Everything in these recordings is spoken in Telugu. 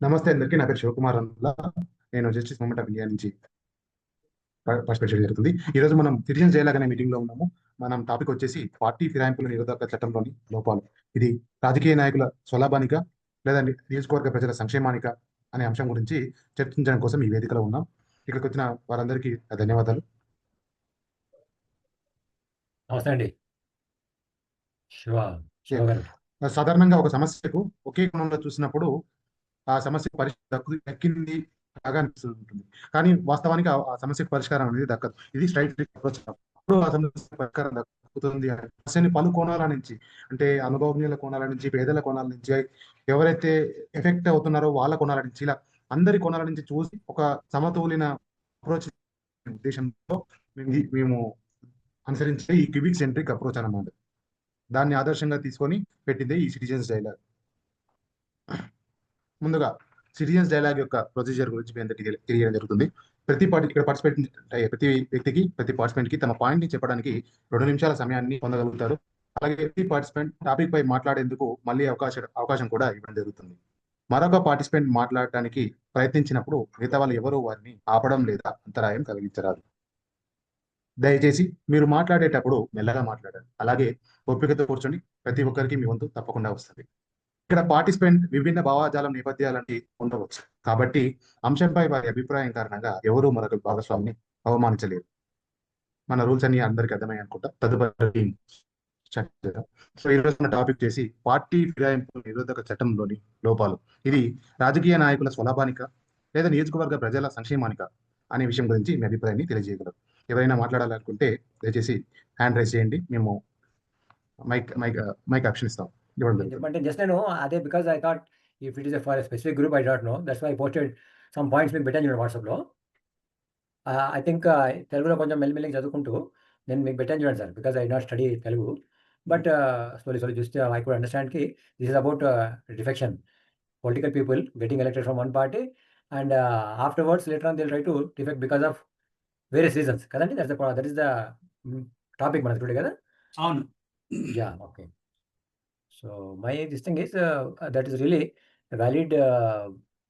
నమస్తే అందరికీ. నా పేరు శివకుమార్ అందుల. నేను జస్టిస్ మూవ్‌మెంట్ ఆఫ్ ఇండియా నుంచి పార్టిసిపేట్ చేయడం జరుగుతుంది. ఈరోజు మనం సిటిజన్స్ డైలాగ్ అనే మీటింగ్‌లో ఉన్నాము. మనం టాపిక్ వచ్చేసి పార్టీ ఫిరాయింపుల నిరోధక చట్టంలోని లోపాలు. ఇది రాజకీయ నాయకుల స్వలాభానికా లేదా నియోజకవర్గ ప్రజల సంక్షేమానికా అనే అంశం గురించి చర్చించడం కోసం ఈ వేదికలో ఉన్నాం. ఇక్కడికి వచ్చిన వారందరికీ ధన్యవాదాలు. నమస్తే అండి. శివ శివ గారు. సాధారణంగా ఒక సమస్యకు ఒకే కోణంలో చూసినప్పుడు ఆ సమస్య దక్కింది లాగా అనిపిస్తుంటుంది. కానీ వాస్తవానికి ఆ సమస్యకు పరిష్కారం అనేది దక్కదు. ఇది స్ట్రైట్ అప్రోచ్. అప్పుడు ఆ సమస్య పరిష్కారం దక్కుతుంది అంటే సమస్యని పలు కోణాల నుంచి, అంటే అనుభవజ్ఞుల కోణాల నుంచి, పేదల కోణాల నుంచి, ఎవరైతే ఎఫెక్ట్ అవుతున్నారో వాళ్ళ కోణాల నుంచి, ఇలా అందరి కోణాల నుంచి చూసి ఒక సమతౌలిన అప్రోచ్ ఉద్దేశంతో మేము అనుసరించే ఈ క్యూబిక్ సెంట్రిక్ అప్రోచ్ అన్నమాట. దాన్ని ఆదర్శంగా తీసుకొని పెట్టిందే ఈ సిటిజన్స్ డైలాగ్. ముందుగా సిటిజన్స్ డైలాగ్ యొక్క ప్రొసీజర్ గురించి మీ అందరికీ తెలియడం జరుగుతుంది. ప్రతి వ్యక్తికి, ప్రతి పార్టిసిపెంట్ కి తమ పాయింట్ ని చెప్పడానికి 2 నిమిషాల సమయాన్ని పొందగలుగుతారు. అలాగే ప్రతి పార్టిసిపెంట్ టాపిక్ పై మాట్లాడేందుకు మళ్ళీ అవకాశం కూడా ఇవ్వడం జరుగుతుంది. మరొక పార్టిసిపెంట్ మాట్లాడటానికి ప్రయత్నించినప్పుడు మిగతా వాళ్ళు ఎవరూ వారిని ఆపడం లేదా అంతరాయం కలిగించరాదు. దయచేసి మీరు మాట్లాడేటప్పుడు మెల్లగా మాట్లాడాలి. అలాగే ఓపికతో కూర్చొని ప్రతి ఒక్కరికి మీ వంతు తప్పకుండా వస్తుంది. ఇక్కడ పార్టిసిపెంట్ విభిన్న భావజాలం నేపథ్యాలని ఉండవచ్చు. కాబట్టి అంశంపై వారి అభిప్రాయం కారణంగా ఎవరూ మరొక భాగస్వామిని అవమానించలేరు. మన రూల్స్ అన్ని అందరికి అర్థమయ్యాయి అనుకుంటా. తదుపరి సో ఈరోజు మన టాపిక్ చేసి పార్టీ ఫిరాయింపు నిరోధక చట్టంలోని లోపాలు. ఇది రాజకీయ నాయకుల స్వలాభానిక లేదా నియోజకవర్గ ప్రజల సంక్షేమానిక అనే విషయం గురించి మీ అభిప్రాయాన్ని తెలియజేయగలరు. ఎవరైనా మాట్లాడాలనుకుంటే దయచేసి హ్యాండ్ రైజ్ చేయండి. మేము మైక్ ఆప్షన్ ఇస్తాం. చెప్పండి. జస్ట్ నేను అదే because I thought if it is for specific group I don't know. That's why I posted some points మీకు పెట్టాను చూడండి వాట్సాప్‌లో. ఐ థింక్ తెలుగులో కొంచెం మెల్లిమెల్లిగా చదువుకుంటూ నేను మీకు పెట్టాను చూడండి sir. Because I not study Telugu. But slowly just I could understand ki this is about defection. Political people getting elected from one party and afterwards later on they'll try to defect because of various reasons. Kadanti that is the topic మనది today కదా? అవును. Yeah, okay. So my this thing is that is really a valid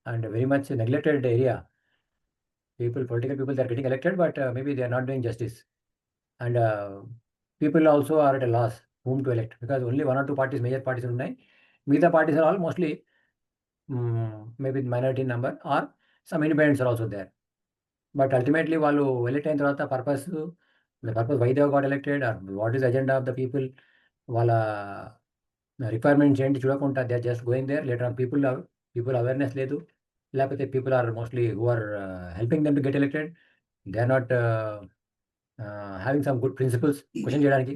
and very much neglected area. Political people, they are getting elected, but maybe they are not doing justice. And people also are at a loss whom to elect because only 1 or 2 parties, major parties ఉన్నాయి. మిగతా parties are all mostly maybe minority in number or some independents are also there. But ultimately వాళ్ళు ఎలెక్ట్ అయిన తర్వాత the purpose why they have got elected or what is the agenda of the people, వాళ్ళ రిక్వైర్మెంట్స్ ఏంటి చూడకుండా they are just going there. Later on people awareness లేదు, లేకపోతే people are mostly who are helping them to get elected. They are not having some good principles question చేయడానికి.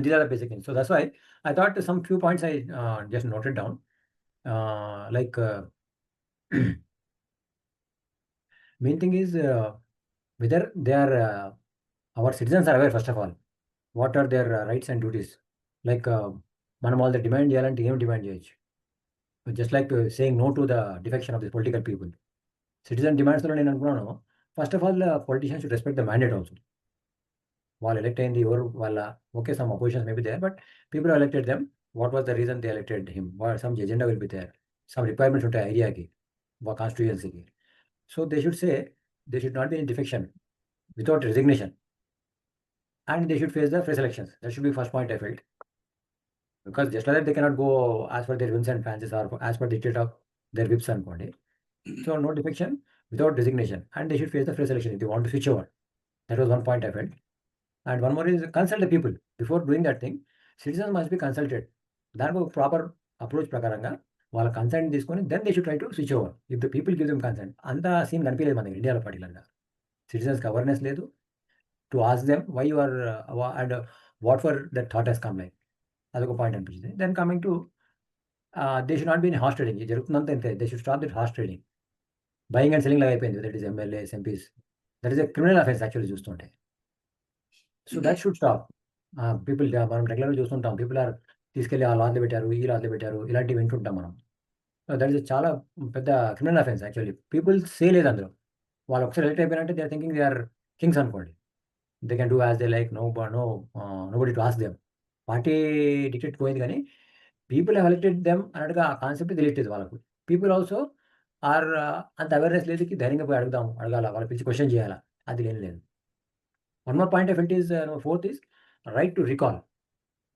These are the basic things. So that's why I thought some few points I just noted down. Like main thing is whether they are our citizens are aware first of all what are their rights and duties. Like మనం వాళ్ళ డిమాండ్ చేయాలంటే ఏం డిమాండ్ చేయొచ్చు? Just like saying no to the defection of this political people. Citizen డిమాండ్స్లో నేను అనుకున్నాను first of all politicians should respect the mandate also. వాళ్ళు ఎలెక్ట్ అయింది ఎవరు వాళ్ళ okay, some oppositions may be there, but people elected them. What was the reason they elected him? Some agenda will be there, some requirements ఉంటాయి ఏరియాకి, కాన్స్టిట్యూయన్సీకి. So they should say they should not be in defection without resignation and they should face the fresh elections. That should be first point I felt. Because just like that they cannot go as per their whims and fancies or as per dictate of their whips అనుకోండి. So no defection without resignation and they should face the fresh election if they want to switch over. That was one point I felt. And one more is consult the people before doing that thing. Citizens must be consulted. దానికి ఒక ప్రాపర్ అప్రోచ్ ప్రకారంగా వాళ్ళ కన్సెంట్ తీసుకొని then they should try to switch over if the people give them consent. అంత సీన్ కనిపించలేదు మన ఇండియాలో పర్టికులర్గా. సిటిజన్స్కి అవేర్నెస్ లేదు to ask them why you are and what for that thought he's come like. అదొక పాయింట్ అనిపించింది. Then coming to they should not be in horse trading. ఇది జరుగుతుందంతా అంతే. They should stop that horse trading. Buying and selling లాగా అయిపోయింది. That is MLAs, MPs. That is a criminal offence actually చూస్తుంటే. So that should stop. People మనం రెగ్యులర్గా చూస్తుంటాం. పీపుల్ ఆర్ తీసుకెళ్ళి ఆ లాట్లు పెట్టారు, ఈ లాట్లు పెట్టారు, ఇలాంటివి వింటుంటాం మనం. దట్ ఈస్ చాలా పెద్ద criminal offence actually. People say లేదు అందులో. వాళ్ళు ఒకసారి ఎలక్ట్ అయిపోయినంటే they are thinking they are kings అనుకోండి. They can do as they like. Nobody to ask them. Party dictate పోయింది కానీ పీపుల్ హ్యావ్ ఎలెక్టెడ్ దెమ్ అన్నట్టుగా ఆ కాన్సెప్ట్ తెలియట్లేదు వాళ్ళకు. పీపుల్ ఆల్సో ఆర్ అంత అవేర్నెస్ లేదు, ధైర్యంగా పోయి అడగాల, వాళ్ళ పిలిచి క్వశ్చన్ చేయాలా, అది లేదు. One more point of it is fourth is right to recall.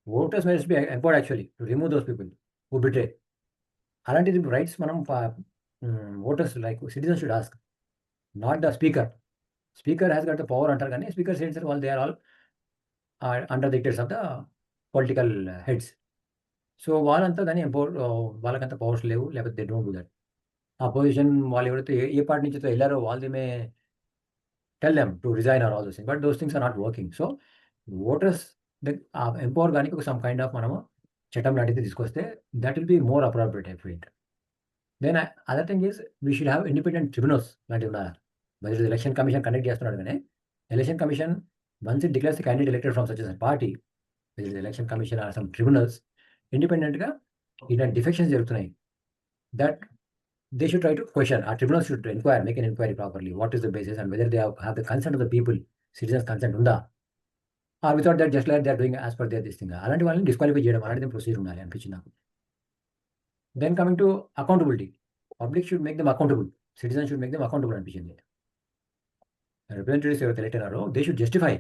Voters must be empowered actually to remove those people who betray. అలాంటిది రైట్స్ మనం voters like citizen should ask, not the speaker. Speaker has got the power అంటారు, కానీ స్పీకర్ సేస్ వాళ్ళు they are all under the dictates of the political heads. So వాళ్ళంతా దాన్ని వాళ్ళకంత పవర్స్ లేవు, లేకపోతే దే డోంట్ డూ దట్. ఆ పొజిషన్ వాళ్ళు ఎవరైతే ఏ పార్టీ నుంచి వెళ్ళారో వాళ్ళు may tell them to resign or all those things, but those things are not working. So voters empower కానీ ఒక సమ్ కైండ్ ఆఫ్ మనము చట్టం లాంటిది తీసుకొస్తే that will be more appropriate I feel. Then other thing is we should have independent tribunals లాంటివి ఉండాలి. మరి ఎలక్షన్ కమిషన్ కండక్ట్ చేస్తున్నాడు, కానీ election commission once it declares the candidate elected from such a party, election commission or some tribunals ఇండిపెండెంట్గా ఇలాంటి డిఫెక్షన్స్ జరుగుతున్నాయి, that they should try to question. Our tribunals should inquire, make an inquiry properly. What is the basis and whether they have the consent of the people, citizens' consent unda, or without that just like they are doing as per their this thing. అలాంటి వాళ్ళని డిస్క్వాలిఫై చేయడం అలాంటి ప్రొసీజర్ ఉండాలి అనిపించింది నాకు. Then coming to accountability, public should make them accountable, citizen should make them accountable అనిపించింది. రిప్రజెంటేటివ్స్ ఎవరైతే ఎలక్ట్ అయినారో దే షుడ్ జస్టిఫై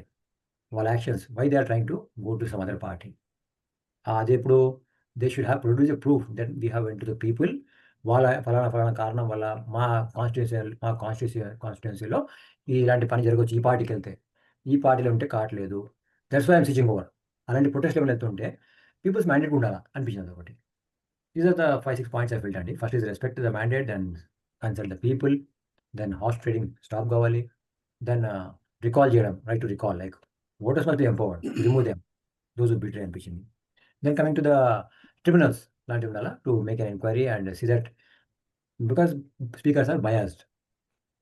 వాళ్ళ actions, why they are trying to go to some other party. అది ఎప్పుడు they should have produce a proof that we have went to the people, వాళ్ళ ఫలానా కారణం వల్ల మా కాన్స్టిట్యున్సీలో ఇలాంటి పని జరగవచ్చు, ఈ పార్టీకి వెళ్తే, ఈ పార్టీలో ఉంటే కావట్లేదు, that's why I'm switching over. అలాంటి ప్రొటెస్ట్ లెవెల్ వెళ్తుంటే పీపుల్స్ మ్యాండేట్ ఉండాలా అనిపించింది ఒకటి. These are the 5-6 points I feel అండి. First is respect the mandate, then consult the people, then horse trading stop కావాలి, దెన్ రికాల్ చేయడం, right to recall, like voters must be empowered, remove them those who betray అనిపించింది. Then coming to the tribunals లాంటివి ఉండాలా to make an enquiry and see that, because speakers are biased.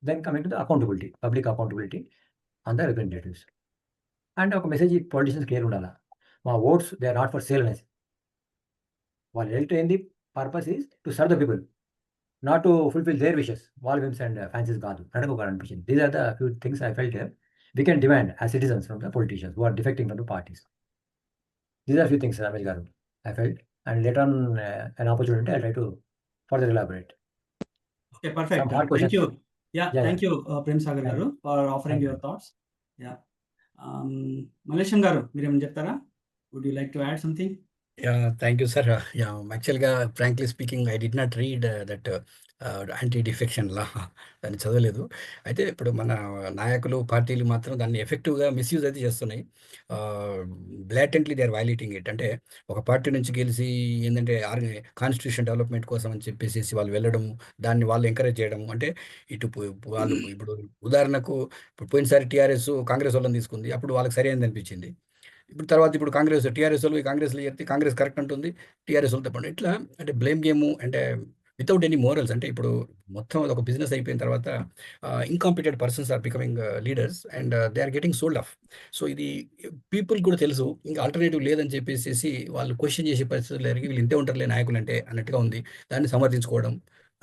Then coming to the accountability, public accountability on the representatives. And ఒక మెసేజ్ పొలిటీషియన్స్ క్లియర్ ఉండాలా, మా votes they are not for sale అనేసి. వాళ్ళు ఎలక్ట్ అయింది purpose is to serve the people, not to fulfil their wishes, వాళ్ళ విమ్స్ అండ్ ఫ్యాన్సీస్ కాదు. నాకు ఒక అనిపించింది. These are the few things I felt we can demand as citizens from the politicians who are defecting from the parties. These are few things Ramesh garu I felt, and later on an opportunity I'll try to further elaborate. Okay, perfect. Some hard Thank questions. you. Yeah, Yeah, thank you, Prem Sagar Thank garu, for offering Thank your you. thoughts. Yeah. Malesham garu, మీరు ఏమైనా చెప్తారా? Would you like to add something? Yeah, thank you, sir. Yeah, actually, frankly speaking, I did not read that anti-defection law దాన్ని చదవలేదు. అయితే ఇప్పుడు మన నాయకులు, పార్టీలు మాత్రం దాన్ని ఎఫెక్టివ్‌గా మిస్‌యూజ్ అయితే చేస్తున్నాయి. Blatantly they are violating it. అంటే ఒక పార్టీ నుంచి గెలిసి ఏందంటే కాన్స్టిట్యూషన్ డెవలప్‌మెంట్ కోసం అని చెప్పేసేసి వాళ్ళు వెళ్ళడము, దాన్ని వాళ్ళు ఎంకరేజ్ చేయడము. అంటే ఇటు వాళ్ళు ఇప్పుడు ఉదాహరణకు ఇప్పుడు పోయినసారి టీఆర్ఎస్ కాంగ్రెస్ వాళ్ళని తీసుకుంది. అప్పుడు వాళ్ళకి సరైనది అనిపించింది. ఇప్పుడు కాంగ్రెస్ టీఆర్ఎస్ వాళ్ళు కాంగ్రెస్‌లో చేరితే కాంగ్రెస్ కరెక్ట్ అంటుంది, టీఆర్ఎస్ వాళ్ళు తప్పండి. ఇట్లా అంటే బ్లేమ్ గేము, అంటే వితౌట్ ఎనీ మోరల్స్. అంటే ఇప్పుడు మొత్తం అదొక బిజినెస్ అయిపోయిన తర్వాత incompetent persons are becoming leaders and they are getting sold off. So ఇది పీపుల్ కూడా తెలుసు, ఇంకా ఆల్టర్‌నేటివ్ లేదని చెప్పేసేసి వాళ్ళు క్వెషన్ చేసే పరిస్థితులు ఎరిగి వీళ్ళు ఇంతే ఉంటారులే నాయకులంటే అన్నట్టుగా ఉంది. దాన్ని సమర్థించుకోవడం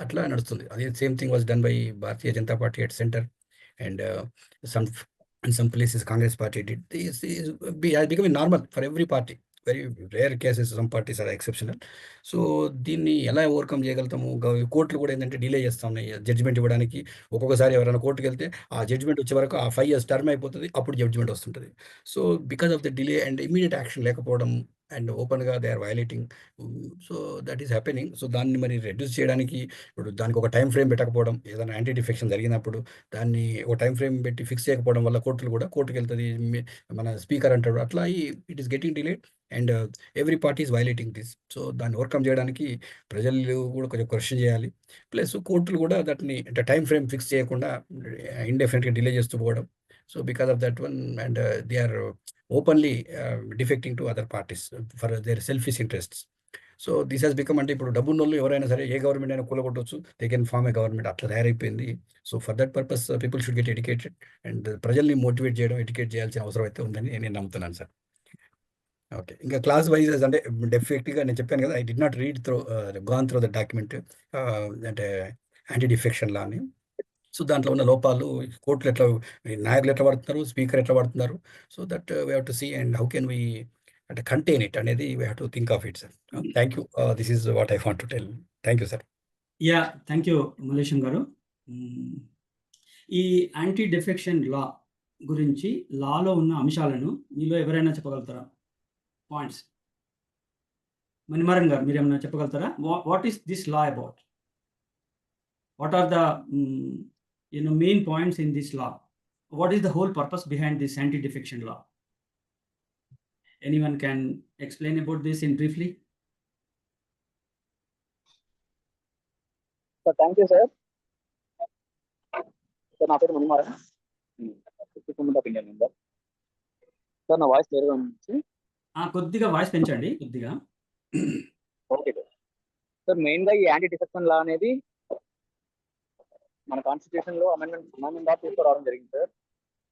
అట్లా నడుస్తుంది. అదే same thing was done by Bharatiya Janata party at centre and some in some places Congress party did. This has become normal for every party. Very rare cases, some parties are exceptional. So దీన్ని ఎలా ఓవర్కమ్ చేయగలుగుతాము? కోర్టులు కూడా ఏంటంటే డిలే చేస్తా ఉన్నాయి జడ్జిమెంట్ ఇవ్వడానికి. ఒక్కొక్కసారి ఎవరైనా కోర్టుకి వెళ్తే ఆ జడ్జిమెంట్ వచ్చే వరకు ఆ 5 years టర్మ్ అయిపోతుంది, అప్పుడు జడ్జిమెంట్ వస్తుంటుంది. So because of the delay and immediate action లేకపోవడం అండ్ ఓపెన్గా they are violating, so that is happening. So దాన్ని మరి రెడ్యూస్ చేయడానికి ఇప్పుడు దానికి ఒక టైం ఫ్రేమ్ పెట్టకపోవడం, ఏదైనా యాంటీ డిఫెక్షన్ జరిగినప్పుడు దాన్ని ఒక టైం ఫ్రేమ్ పెట్టి ఫిక్స్ చేయకపోవడం వల్ల కోర్టుకి వెళ్తుంది, మన స్పీకర్ అంటాడు, అట్లా it is getting delayed and every party is violating this. So దాన్ని ఓవర్కమ్ చేయడానికి ప్రజలు కూడా కొంచెం క్వశ్చన్ చేయాలి. ప్లస్ కోర్టులు కూడా దాన్ని అంటే టైం ఫ్రేమ్ ఫిక్స్ చేయకుండా ఇండెఫినెట్గా డిలే చేస్తూ పోవడం. So because of that one and they are openly defecting to other parties for their selfish interests. So this has become, అంటే ఇప్పుడు డబ్బున్నోళ్ళు ఎవరైనా సరే ఏ గవర్నమెంట్ అయినా కూలగొట్టవచ్చు, they can form a government, అట్లా తయారైపోయింది. So for that purpose people should get educated and ప్రజల్ని మోటివేట్ చేయడం, ఎడ్యుకేట్ చేయాల్సిన అవసరం అయితే ఉందని నేను నమ్ముతున్నాను సార్. ఓకే, ఇంకా క్లాస్ వైజ్ అంటే డెఫినెట్గా నేను చెప్పాను కదా, I did not read gone through the document అంటే యాంటీ డిఫెక్షన్ లా అని. సో దాంట్లో ఉన్న లోపాలు కోర్టులు ఎట్లా, నాయకులు ఎట్లా వాడుతున్నారు, స్పీకర్ ఎట్లా వాడుతున్నారు, so that we have to see and how can we అంటే కంటైన్ ఇట్ అనేది we have to think of it sir. Thank you. This is what I want to tell. Thank you sir. Yeah thank you Malesham garu. ఈ యాంటీ డిఫెక్షన్ లా గురించి లాలో ఉన్న అంశాలను మీలో ఎవరైనా చెప్పగలుగుతారా? పాయింట్స్. మణిమారన్ గారు మీరేమన్నా చెప్పగలుగుతారా? What is this law about? What are the main points in this law? What is the whole purpose behind this anti defection law? Anyone can explain about this in briefly? Sir thank you sir. Sir నా పేరు మణిమారన్, ఇండియన్ మెంబర్. సార్ నా వాయిస్ క్లియర్గా ఉంది? కొద్దిగా వాయిస్ పెంచండి కొద్దిగా. Okay sir. సార్ మెయిన్గా ఈ యాంటీ డిఫెక్షన్ లా అనేది మన కాన్స్టిట్యూషన్లో అమెండ్మెంట్ లా తీసుకురావడం జరిగింది సార్.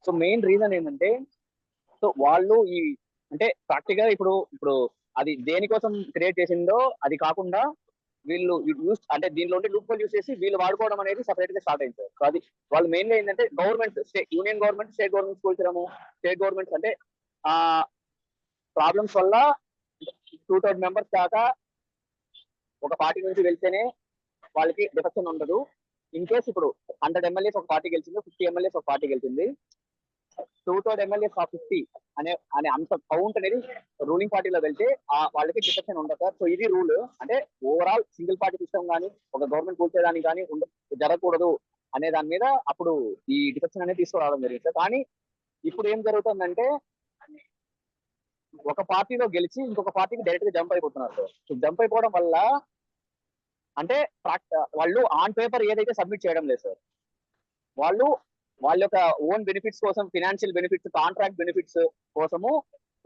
సో మెయిన్ రీజన్ ఏంటంటే, సో వాళ్ళు ఈ అంటే ప్రాక్టికల్గా ఇప్పుడు అది దేనికోసం క్రియేట్ చేసిందో అది కాకుండా వీళ్ళు యూస్ అంటే దీనిలో ఉండే లూప్ హోల్ యూస్ చేసి వీళ్ళు వాడుకోవడం అనేది సపరేట్ గా స్టార్ట్ అయింది సార్. సో అది వాళ్ళు మెయిన్గా ఏంటంటే government union government state government కూల్చడము, స్టేట్ గవర్నమెంట్స్ అంటే ప్రాబ్లమ్స్ వల్ల 2/3 మెంబర్స్ దాకా ఒక పార్టీ నుంచి వెళ్తేనే వాళ్ళకి డిఫెక్షన్ ఉండదు. ఇన్ కేస్ ఇప్పుడు 100 ఎమ్మెల్యేస్ ఒక పార్టీ గెలిచింది, 50 ఎమ్మెల్యేస్ ఒక పార్టీ గెలిచింది, 2/3 ఎమ్మెల్యేస్ ఆఫ్ 50 అనే అంత కౌంట్ అనేది రూలింగ్ పార్టీలో వెళ్తే వాళ్ళకి డిఫెక్షన్ ఉండదు సార్. సో ఇది రూల్. అంటే ఓవరాల్ సింగిల్ పార్టీ సిస్టమ్ కానీ ఒక గవర్నమెంట్ కూల్చేదానికి కానీ జరగకూడదు అనే దాని మీద అప్పుడు ఈ డిఫెక్షన్ అనేది తీసుకురావడం జరిగింది సార్. కానీ ఇప్పుడు ఏం జరుగుతుందంటే ఒక పార్టీలో గెలిచి ఇంకొక పార్టీకి డైరెక్ట్ గా జంప్ అయిపోతున్నారు సార్. సో జంప్ అయిపోవడం వల్ల అంటే వాళ్ళు ఆన్ పేపర్ ఏదైతే సబ్మిట్ చేయడం లేదు సార్, వాళ్ళ యొక్క ఓన్ బెనిఫిట్స్ కోసం, ఫినాన్షియల్ బెనిఫిట్స్, కాంట్రాక్ట్ బెనిఫిట్స్ కోసము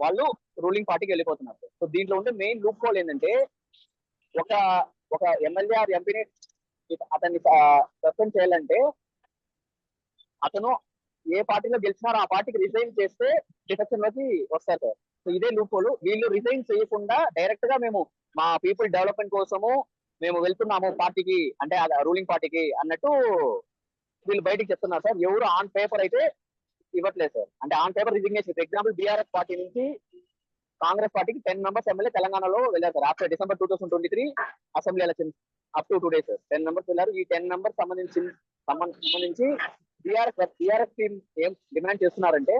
వాళ్ళు రూలింగ్ పార్టీకి వెళ్ళిపోతున్నారు సార్. సో దీంట్లో ఉండే మెయిన్ లూప్ హోల్ ఏంటంటే ఒక ఎమ్మెల్యే ఆర్ ఎంపీని అతన్ని సస్పెండ్ చేయాలంటే అతను ఏ పార్టీలో గెలిచినారో ఆ పార్టీకి రిజైన్ చేస్తే డిఫెక్షన్ లోకి వస్తారు సార్. సో ఇదే లూప్ హోల్. వీళ్ళు రిజైన్ చేయకుండా డైరెక్ట్ గా మేము మా పీపుల్ డెవలప్మెంట్ కోసము మేము వెళ్తున్నాము పార్టీకి, అంటే రూలింగ్ పార్టీకి అన్నట్టు వీళ్ళు బయటికి చెప్తున్నారు సార్. ఎవరు ఆన్ పేపర్ అయితే ఇవ్వట్లేదు సార్. అంటే on paper resignation. For example BRS party నుంచి కాంగ్రెస్ పార్టీకి 10 మెంబర్స్ ఎమ్మెల్యే తెలంగాణలో వెళ్ళారు sir. After December 2023 assembly election up to today sir 10 members వెళ్ళారు. ఈ 10 మెంబర్స్ సంబంధించి బీఆర్ఎస్ టీం ఏం డిమాండ్ చేస్తున్నారంటే,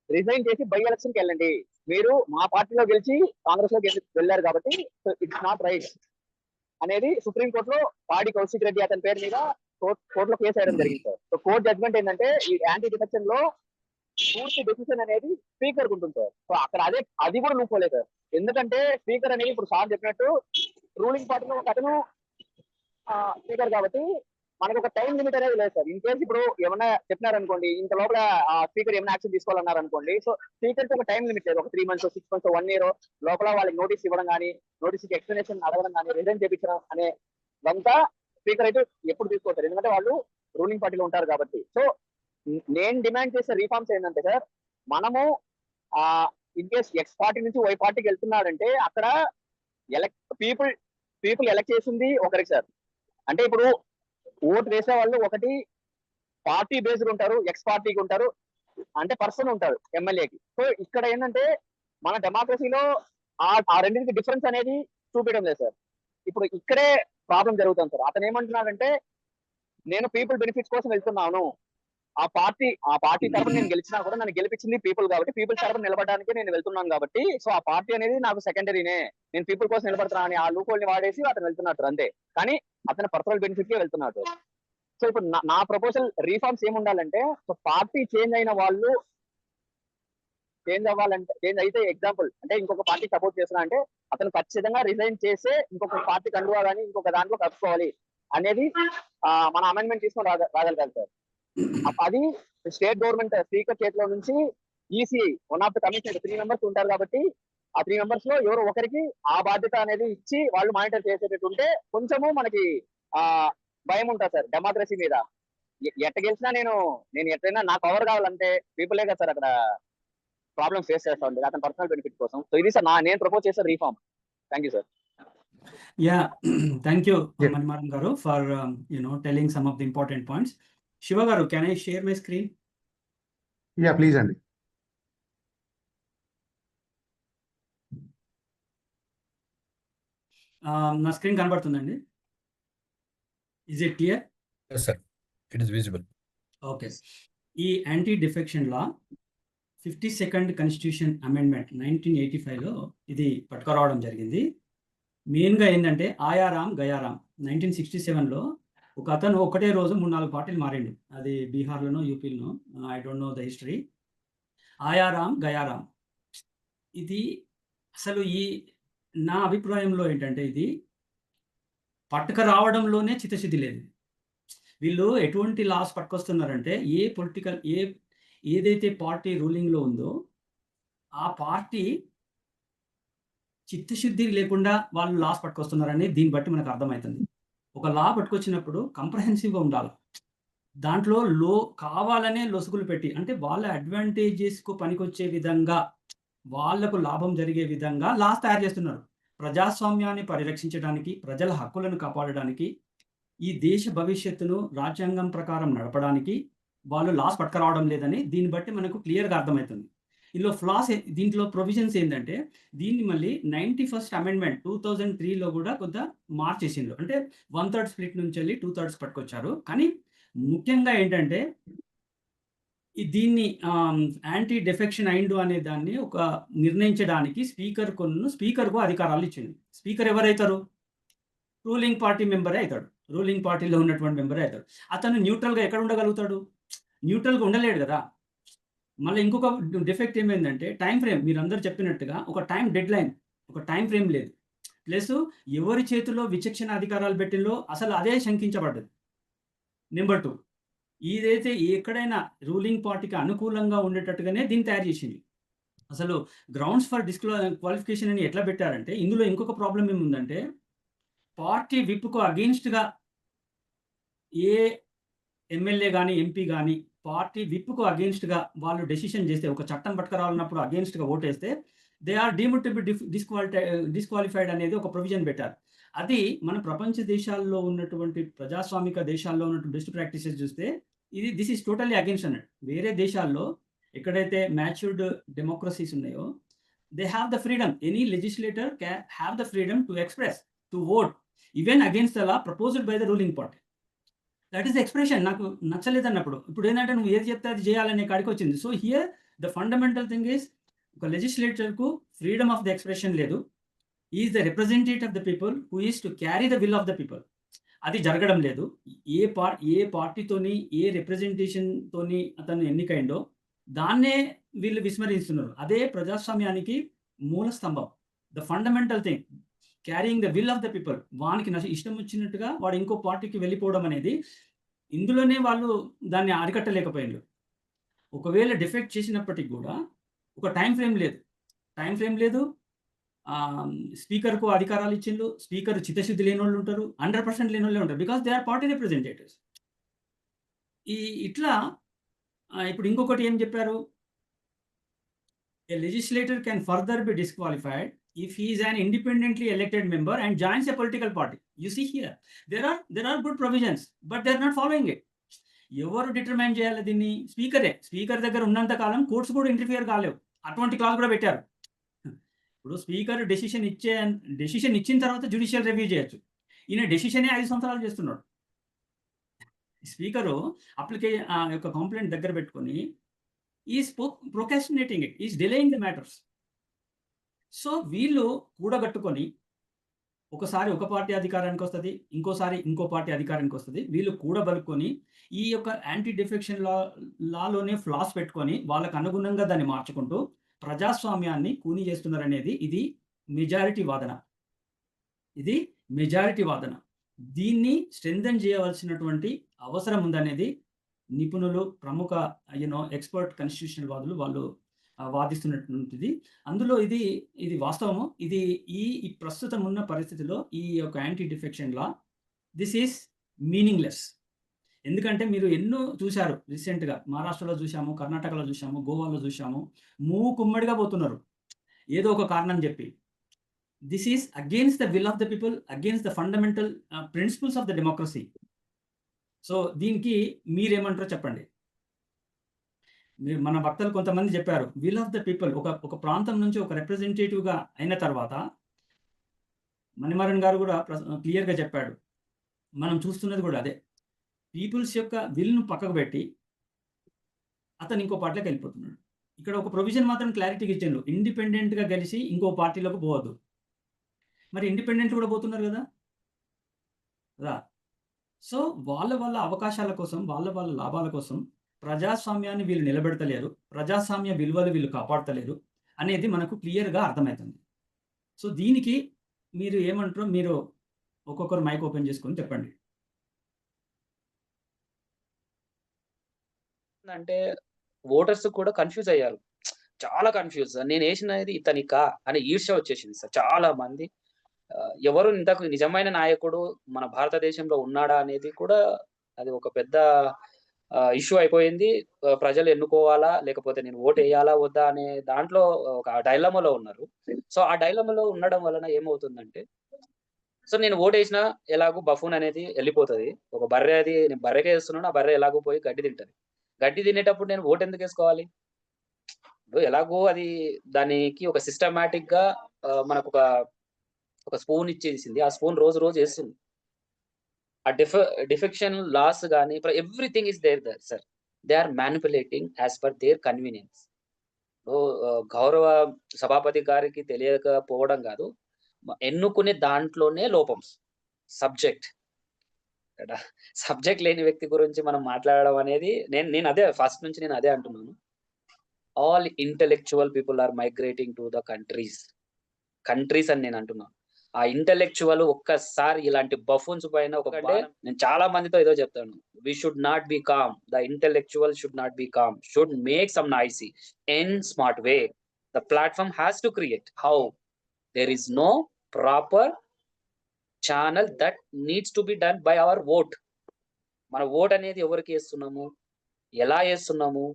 రిజైన్ చేసి బై ఎలక్షన్ కి వెళ్ళండి, మీరు మా పార్టీలో గెలిచి కాంగ్రెస్ లో వెళ్ళారు కాబట్టి సో ఇట్స్ నాట్ రైట్ అనేది సుప్రీం కోర్టులో పాడి కౌశిక్ రెడ్డి అతని పేరు మీద కోర్టులో కేసు వేయడం జరిగింది సార్. సో కోర్టు జడ్జ్మెంట్ ఏంటంటే ఈ యాంటీ డిఫెక్షన్ లో పూర్తి డెసిషన్ అనేది స్పీకర్ ఉంటుంది సార్. సో అక్కడ అది కూడా లూపోలేదు సార్. ఎందుకంటే స్పీకర్ అనేది ఇప్పుడు సార్ చెప్పినట్టు రూలింగ్ పార్టీలో ఒక అతను స్పీకర్ కాబట్టి మనకు ఒక టైం లిమిట్ అనేది లేదు సార్. ఇన్ కేసు ఇప్పుడు ఏమన్నా చెప్పినారనుకోండి, ఇంత లోపల ఆ స్పీకర్ ఏమైనా యాక్షన్ తీసుకోవాలన్నారు అనుకోండి, సో స్పీకర్ కి ఒక టైం లిమిట్ లేదు. ఒక 3 months, 6 months, 1 year లోపల వాళ్ళకి నోటీస్ ఇవ్వడం కానీ, నోటీస్ ఎక్స్ప్లెనేషన్ అడగడం కానీ, రిజైన్ చేయించడం అనేదంతా స్పీకర్ అయితే ఎప్పుడు తీసుకోవచ్చు, ఎందుకంటే వాళ్ళు రూలింగ్ పార్టీలో ఉంటారు కాబట్టి. సో నేను డిమాండ్ చేసే రీఫార్మ్స్ ఏంటంటే సార్, మనము ఇన్ కేస్ ఎక్స్ పార్టీ నుంచి వై పార్టీకి వెళ్తున్నాడంటే అక్కడ పీపుల్ ఎలక్ట్ చేసింది ఒకరికి సార్. అంటే ఇప్పుడు ఓటు వేసే వాళ్ళు ఒకటి పార్టీ బేస్డ్ ఉంటారు, ఎక్స్ పార్టీకి ఉంటారు, అంటే పర్సన్ ఉంటారు ఎమ్మెల్యేకి. సో ఇక్కడ ఏంటంటే మన డెమోక్రసీలో ఆ రెండింటికి డిఫరెన్స్ అనేది చూపించడం లేదు సార్. ఇప్పుడు ఇక్కడే ప్రాబ్లం జరుగుతుంది సార్. అతను ఏమంటున్నాడంటే, నేను పీపుల్ బెనిఫిట్స్ కోసం వెళ్తున్నాను, ఆ పార్టీ తరఫున నేను గెలిచినా కూడా నన్ను గెలిపించింది పీపుల్ కాబట్టి పీపుల్ తరఫున నిలబడడానికి నేను వెళ్తున్నాను కాబట్టి సో ఆ పార్టీ అనేది నాకు సెకండరీనే, నేను పీపుల్ కోసం నిలబడుతున్నా అని ఆ లూప్ ని వాడేసి అతను వెళ్తున్నాడు అంతే. కానీ అతను పర్సనల్ బెనిఫిట్ కే వెళ్తున్నాడు. సో ఇప్పుడు నా ప్రపోజల్ రీఫార్మ్స్ ఏముండాలంటే, సో పార్టీ చేంజ్ అయిన వాళ్ళు చేంజ్ అయితే ఎగ్జాంపుల్ అంటే ఇంకొక పార్టీ సపోర్ట్ చేస్తున్నా అంటే అతను ఖచ్చితంగా రిజైన్ చేసే ఇంకొక పార్టీ కండువా కానీ ఇంకొక దాంట్లో కలుసుకోవాలి అనేది మన అమెండ్మెంట్ తీసుకొని రాగలుగుతారు సార్. అది స్టేట్ గవర్నమెంట్ స్పీకర్ చేతిలో నుంచి ECI one of the commission 3 members ఉంటారు కాబట్టి ఆ 3 members లో ఎవరో ఒకరికి ఆ బాధ్యత అనేది ఇచ్చి వాళ్ళు మానిటర్ చేసేటట్టు ఉంటే కొంచెము మనకి భయం ఉంటుంది సార్ డెమోక్రసీ మీద. ఎట్ట గెలిచినా నేను ఎట్లయినా నాకు పవర్ కావాలంటే పీపులే కదా సార్ అక్కడ ప్రాబ్లమ్ ఫేస్ చేస్తా ఉంది అతని పర్సనల్ బెనిఫిట్ కోసం. సో ఇది సార్ నేను ప్రపోజ్ చేసే reform. Thank you sir. Yeah, thank you, Manimaran Garu, for telling some of the important points. Shiva Garu, can I share my screen? Yeah, please అండి. నా screen కనబడుతుందండి? Is it clear? Yes, sir. It is visible. Okay. ఈ anti defection law 52nd constitution amendment 1985లో ఇది పట్టుకురావడం జరిగింది. మెయిన్గా ఏంటంటే ఆయారాం గయారాం 1967లో ఒక అతను ఒకటే రోజు 3-4 పార్టీలు మారిండు. అది బీహార్లోనో యూపీలోనో, I don't know the history. Aaya Ram Gaya Ram ఇది అసలు నా అభిప్రాయంలో ఏంటంటే ఇది పట్టుకురావడంలోనే చిత్తశుద్ధి లేదు. వీళ్ళు ఎటువంటి లాస్ పట్టుకొస్తున్నారంటే ఏదైతే పార్టీ రూలింగ్లో ఉందో ఆ పార్టీ చిత్తశుద్ధి లేకుండా వాళ్ళు లాస్ పట్టుకొస్తున్నారని దీన్ని బట్టి మనకు అర్థమవుతుంది. ఒక లా పట్టుకొచ్చినప్పుడు కంప్రహెన్సివ్గా ఉండాలి. దాంట్లో కావాలనే లొసుగులు పెట్టి, అంటే వాళ్ళ అడ్వాంటేజెస్కు పనికొచ్చే విధంగా, వాళ్లకు లాభం జరిగే విధంగా లాస్ తయారు చేస్తున్నారు. ప్రజాస్వామ్యాన్ని పరిరక్షించడానికి, ప్రజల హక్కులను కాపాడడానికి, ఈ దేశ భవిష్యత్తును రాజ్యాంగం ప్రకారం నడపడానికి వాళ్ళు లాస్ పట్టుకురావడం లేదని దీన్ని బట్టి మనకు క్లియర్గా అర్థమవుతుంది. దీంట్లో ప్రొవిజన్స్ ఏంటంటే దీన్ని మళ్ళీ 91st అమెండ్మెంట్ 2003లో కూడా కొంత మార్చేసిండ్రు. అంటే 1/3 స్ప్లిట్ నుంచి వెళ్ళి 2/3 పట్టుకొచ్చారు. కానీ ముఖ్యంగా ఏంటంటే దీన్ని యాంటీ డిఫెక్షన్ అయిండు అనే దాన్ని ఒక నిర్ణయించడానికి స్పీకర్కు అధికారాలు ఇచ్చింది. స్పీకర్ ఎవరైతారు? రూలింగ్ పార్టీ మెంబరే అవుతాడు. రూలింగ్ పార్టీలో ఉన్నటువంటి మెంబరే అవుతాడు. అతను న్యూట్రల్గా ఎక్కడ ఉండగలుగుతాడు? న్యూట్రల్గా ఉండలేడు కదా. మళ్ళీ ఇంకొక డిఫెక్ట్ ఏమైందంటే టైం ఫ్రేమ్. మీరు అందరు చెప్పినట్టుగా ఒక డెడ్ లైన్, ఒక టైం ఫ్రేమ్ లేదు. ప్లస్ ఎవరి చేతిలో విచక్షణ అధికారాలు పెట్టిందో అసలు అదే శంకించబడ్డది. నెంబర్ 2, ఇదైతే ఎక్కడైనా రూలింగ్ పార్టీకి అనుకూలంగా ఉండేటట్టుగానే దీన్ని తయారు చేసింది. అసలు గ్రౌండ్స్ ఫర్ క్వాలిఫికేషన్ అని ఎట్లా పెట్టారంటే ఇందులో ఇంకొక ప్రాబ్లం ఏముందంటే పార్టీ విప్కు అగెయిన్స్ట్గా ఏ ఎమ్మెల్యే కానీ ఎంపీ కానీ పార్టీ విప్కు అగెయిన్స్ట్గా వాళ్ళు డెసిషన్ చేస్తే, ఒక చట్టం పట్టుకురావాలన్నప్పుడు అగెయిన్స్ట్గా ఓటేస్తే they are deemed to be disqualified అనేది ఒక ప్రొవిజన్ పెట్టారు. అది మన ప్రపంచ దేశాల్లో ఉన్నటువంటి ప్రజాస్వామిక దేశాల్లో ఉన్నటువంటి బెస్ట్ ప్రాక్టీసెస్ చూస్తే దిస్ ఈస్ టోటల్లీ అగెయిన్స్ట్ అన్నట్టు. వేరే దేశాల్లో ఎక్కడైతే మ్యాచ్యూర్డ్ డెమోక్రసీస్ ఉన్నాయో they have the freedom, any legislator can have the freedom to express, to vote even against the law proposed by the ruling party. That is expression. నాకు నచ్చలేదు అన్నప్పుడు ఇప్పుడు ఏంటంటే నువ్వు ఏది చెప్తే అది చేయాలనే కాడికి వచ్చింది. So here the fundamental thing is ఒక లెజిస్లేటర్కు ఫ్రీడమ్ ఆఫ్ ద ఎక్స్ప్రెషన్ లేదు. Is the representative of the people who is to carry the will of the people. అది జరగడం లేదు. ఏ పార్టీతోని, ఏ రిప్రజెంటేషన్తోని అతను ఎన్నికైండో దాన్నే వీళ్ళు విస్మరిస్తున్నారు. అదే ప్రజాస్వామ్యానికి మూల స్తంభం. The fundamental thing, carrying the will of the people. వానికి ఇష్టం వచ్చినట్టుగా వాడు ఇంకో పార్టీకి వెళ్ళిపోవడం అనేది, ఇందులోనే వాళ్ళు దాన్ని అరికట్టలేకపోయారు. ఒకవేళ డిఫెక్ట్ చేసినప్పటికీ కూడా ఒక టైం ఫ్రేమ్ లేదు. స్పీకర్కు అధికారాలు ఇచ్చిండ్రు. స్పీకర్ చిత్తశుద్ధి లేని వాళ్ళు ఉంటారు, 100% లేని వాళ్ళే ఉంటారు, because they are party representatives. ఇట్లా ఇప్పుడు ఇంకొకటి ఏం చెప్పారు, ఏ legislator can further be disqualified if he is an independently elected member and joins a political party. You see here, there are good provisions, but they are not following it. ఎవరు డిటర్మైన్ చేయాలి దీన్ని? స్పీకర్ దగ్గర ఉన్నంత కాలం కోర్ట్స్ కూడా ఇంటర్ఫియర్ కాలేవు. అటువంటి క్లాస్ కూడా పెట్టారు. ఇప్పుడు స్పీకర్ డెసిషన్ ఇచ్చిన తర్వాత జ్యుడిషియల్ రివ్యూ చేయొచ్చు. ఈయన డెసిషనే 5 సంవత్సరాలు చేస్తున్నాడు. స్పీకరు యొక్క కంప్లైంట్ దగ్గర పెట్టుకొని is procrastinating it, is delaying the matters. So వీళ్ళు కూడగట్టుకొని ఒకసారి ఒక పార్టీ అధికారానికి వస్తుంది, ఇంకోసారి ఇంకో పార్టీ అధికారానికి వస్తుంది. వీళ్ళు కూడబలుకొని ఈ యొక్క యాంటీ డిఫెక్షన్ లాలోనే ఫ్లాస్ పెట్టుకొని వాళ్ళకు అనుగుణంగా దాన్ని మార్చుకుంటూ ప్రజాస్వామ్యాన్ని కూని చేస్తున్నారనేది ఇది మెజారిటీ వాదన. దీన్ని స్ట్రెంథెన్ చేయవలసినటువంటి అవసరం ఉందనేది నిపుణులు, ప్రముఖ ఎక్స్పర్ట్ కాన్స్టిట్యూషనల్ వాదులు వాళ్ళు వాదిస్తున్నటువంటిది. అందులో ఇది వాస్తవము. ఈ ప్రస్తుతం ఉన్న పరిస్థితిలో ఈ యొక్క anti defection law this is meaningless. ఎందుకంటే మీరు ఎన్నో చూశారు రీసెంట్గా. మహారాష్ట్రలో చూసాము, కర్ణాటకలో చూసాము, గోవాలో చూసాము. మూకుమ్మడిగా పోతున్నారు ఏదో ఒక కారణం చెప్పి. This is against the will of the people, against the fundamental principles of the democracy. So దీనికి మీరేమంటారో చెప్పండి. మన వక్తలు కొంతమంది చెప్పారు విల్ ఆఫ్ ద పీపుల్. ఒక ప్రాంతం నుంచి ఒక రిప్రజెంటేటివ్గా అయిన తర్వాత మణిమారన్ గారు కూడా క్లియర్గా చెప్పాడు, మనం చూస్తున్నది కూడా అదే. పీపుల్స్ యొక్క విల్‌ను పక్కకు పెట్టి అతను ఇంకో పార్టీలోకి వెళ్ళిపోతున్నాడు. ఇక్కడ ఒక ప్రొవిజన్ మాత్రం క్లారిటీగా ఇచ్చిండు. ఇండిపెండెంట్‌గా గెలిచి ఇంకో పార్టీలోకి పోవద్దు. మరి ఇండిపెండెంట్ కూడా పోతున్నారు కదా! కదా! సో, వాళ్ళ అవకాశాల కోసం, వాళ్ళ లాభాల కోసం ప్రజాస్వామ్యాన్ని వీళ్ళు నిలబెడతలేరు. ప్రజాస్వామ్య విలువలు వీళ్ళు కాపాడతలేరు అనేది మనకు క్లియర్‌గా అర్థమైతుంది. సో, దీనికి మీరు ఏమంటారో మీరు ఒక్కొక్కరు మైక్ ఓపెన్ చేసుకొని చెప్పండి. అంటే ఓటర్స్ కూడా కన్‌ఫ్యూజ్ అయ్యారు. చాలా కన్‌ఫ్యూజ్. నేనేసినది ఇతనికా అనే ఈర్ష్య వచ్చేసింది సార్. చాలా మంది ఎవరు ఇంతకు నిజమైన నాయకుడు మన భారతదేశంలో ఉన్నాడా అనేది కూడా అది ఒక పెద్ద ఇష్యూ అయిపోయింది. ప్రజలు ఎన్నుకోవాలా? లేకపోతే నేను ఓటేయాలా? వద్దా? అనే దాంట్లో ఒక డైలమాలో ఉన్నారు. సో, ఆ డైలమాలో ఉండడం వలన ఏమవుతుందంటే, సో, నేను ఓటేసినా ఎలాగో బఫూన్ అనేది ఎళ్ళిపోతది. ఒక బర్రె అది నేను బర్రెకే ఏస్తున్నాను. ఆ బర్రె ఎలాగో పోయి గడ్డి తింటది. గడ్డి తినేటప్పుడు నేను ఓటెందుకేసుకోవాలి? ఇప్పుడు ఎలాగో అది దానికి ఒక సిస్టమాటిక్‌గా మనకొక ఒక స్పూన్ ఇచ్చేసింది. ఆ స్పూన్ రోజు రోజు ఏస్తుంది. ఆ డిఫెక్షన్ లాస్ గాని everything is there sir. They are manipulating as per their convenience. So, గౌరవ సభాపతి గారికి తెలియకపోవడం గాదు. ఎన్నుకునే దాంట్లోనే లోపం. సబ్జెక్ట్. కదా! సబ్జెక్ట్ లేని వ్యక్తి గురించి మనం మాట్లాడడం అనేది నేను అదే ఫస్ట్ నుంచి నేను అదే అంటున్నాను. All intellectual people are migrating to the countries అని నేను అంటున్నాను. ఆ ఇంటెలెక్చువల్ ఒక్కసారి ఇలాంటి బఫూన్స్ పైన నేను చాలా మందితో ఏదో చెప్తాను. We should not be calm. The intellectual should not be calm. Should make some noisy in smart way. The platform has to create. How? There is no proper channel that needs to be done by our vote. మన ఓట్ అనేది ఎవరికి ఏస్తున్నాము? ఎలా ఏస్తున్నాము?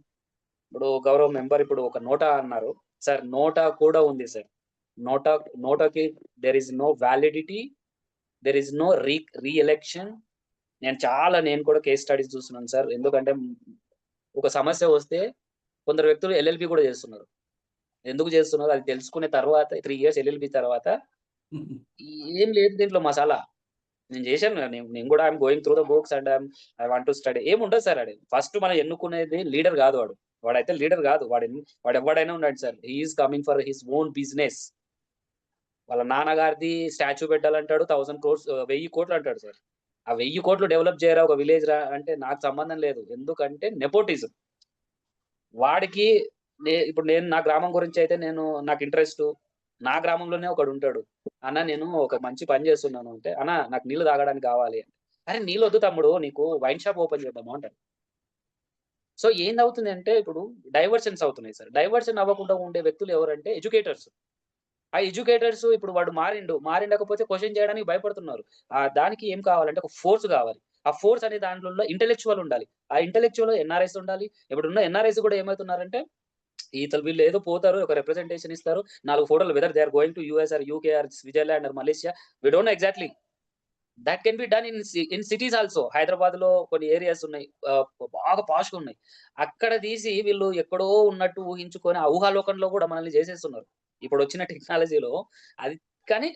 ఇప్పుడు గౌరవ మెంబర్ ఇప్పుడు ఒక నోటా అన్నారు. సార్ నోటా కూడా ఉంది సార్. నోటాకి there is no validity. There is no re-election. నేను కూడా కేస్ స్టడీస్ చూస్తున్నాను సార్. ఎందుకంటే ఒక సమస్య వస్తే కొందరు వ్యక్తులు ఎల్ఎల్‌బి కూడా చేస్తున్నారు. ఎందుకు చేస్తున్నారు? అది తెలుసుకునే తర్వాత 3 ఇయర్స్ ఎల్ఎల్‌బి తర్వాత ఏం లేదు దీంట్లో మసాలా. నేను చేశాను. నేను కూడా I'm going through the books and I want to study. ఏముండదు సార్ ఆడ. ఫస్ట్ మనం ఎన్నుకునేది లీడర్ గాదు వాడు. వాడైతే లీడర్ గాదు. వాడెవ్వడైనా ఉన్నాడు sir. He is coming for his own business. వాళ్ళ నాన్నగారిది స్టాచ్యూ పెట్టాలంటాడు. 1000 క్రోర్స్ 1000 కోట్లు అంటాడు సార్. ఆ 1000 కోట్లు డెవలప్ చేయరా ఒక విలేజ్ రా అంటే నాకు సంబంధం లేదు. ఎందుకంటే నెపోటిజం. వాడికి ఇప్పుడు నేను నా గ్రామం గురించి అయితే నాకు ఇంట్రెస్టు. నా గ్రామంలోనే ఒకడుంటాడు. అన్న నేను ఒక మంచి పని చేస్తున్నాను అంటే, అన్న నాకు నీళ్లు తాగడానికి కావాలి. అరే నీళ్ళొద్దు తమ్ముడు నీకు వైన్ షాప్ ఓపెన్ చేద్దాము అంటాడు. సో ఏందవుతుందంటే ఇప్పుడు డైవర్షన్స్ అవుతున్నాయి సార్. డైవర్షన్ అవ్వకుండా ఉండే వ్యక్తులు ఎవరంటే ఎడ్యుకేటర్స్. ఆ ఎడ్యుకేటర్స్ ఇప్పుడు వాడు మారిండకపోతే క్వెషన్ చేయడానికి భయపడుతున్నారు. దానికి ఏం కావాలంటే ఒక ఫోర్స్ కావాలి. ఆ ఫోర్స్ అనే దాంట్లో ఇంటెలెక్చువల్ ఉండాలి. ఆ ఇంటెలెక్చువల్ ఎన్ఆర్ఐస్ ఉండాలి. ఇప్పుడున్న ఎన్ఆర్ఐస్ కూడా ఏమవుతున్నారంటే వీళ్ళు ఏదో పోతారు. ఒక రిప్రజెంటేషన్ ఇస్తారు. 4 ఫోటోలు whether they are going to US or UK or Switzerland or Malaysia. We don't know exactly. That can be done in cities also. హైదరాబాద్‌లో కొన్ని ఏరియాస్ ఉన్నాయి. బాగా పాష్‌గా ఉన్నాయి. అక్కడ తీసి వీళ్ళు ఎక్కడో ఉన్నట్టు ఊహించుకొని ఆ ఊహాలోకంలో కూడా మనల్ని చేసేస్తున్నారు. ఇప్పుడొచ్చిన టెక్నాలజీలో అది కానీ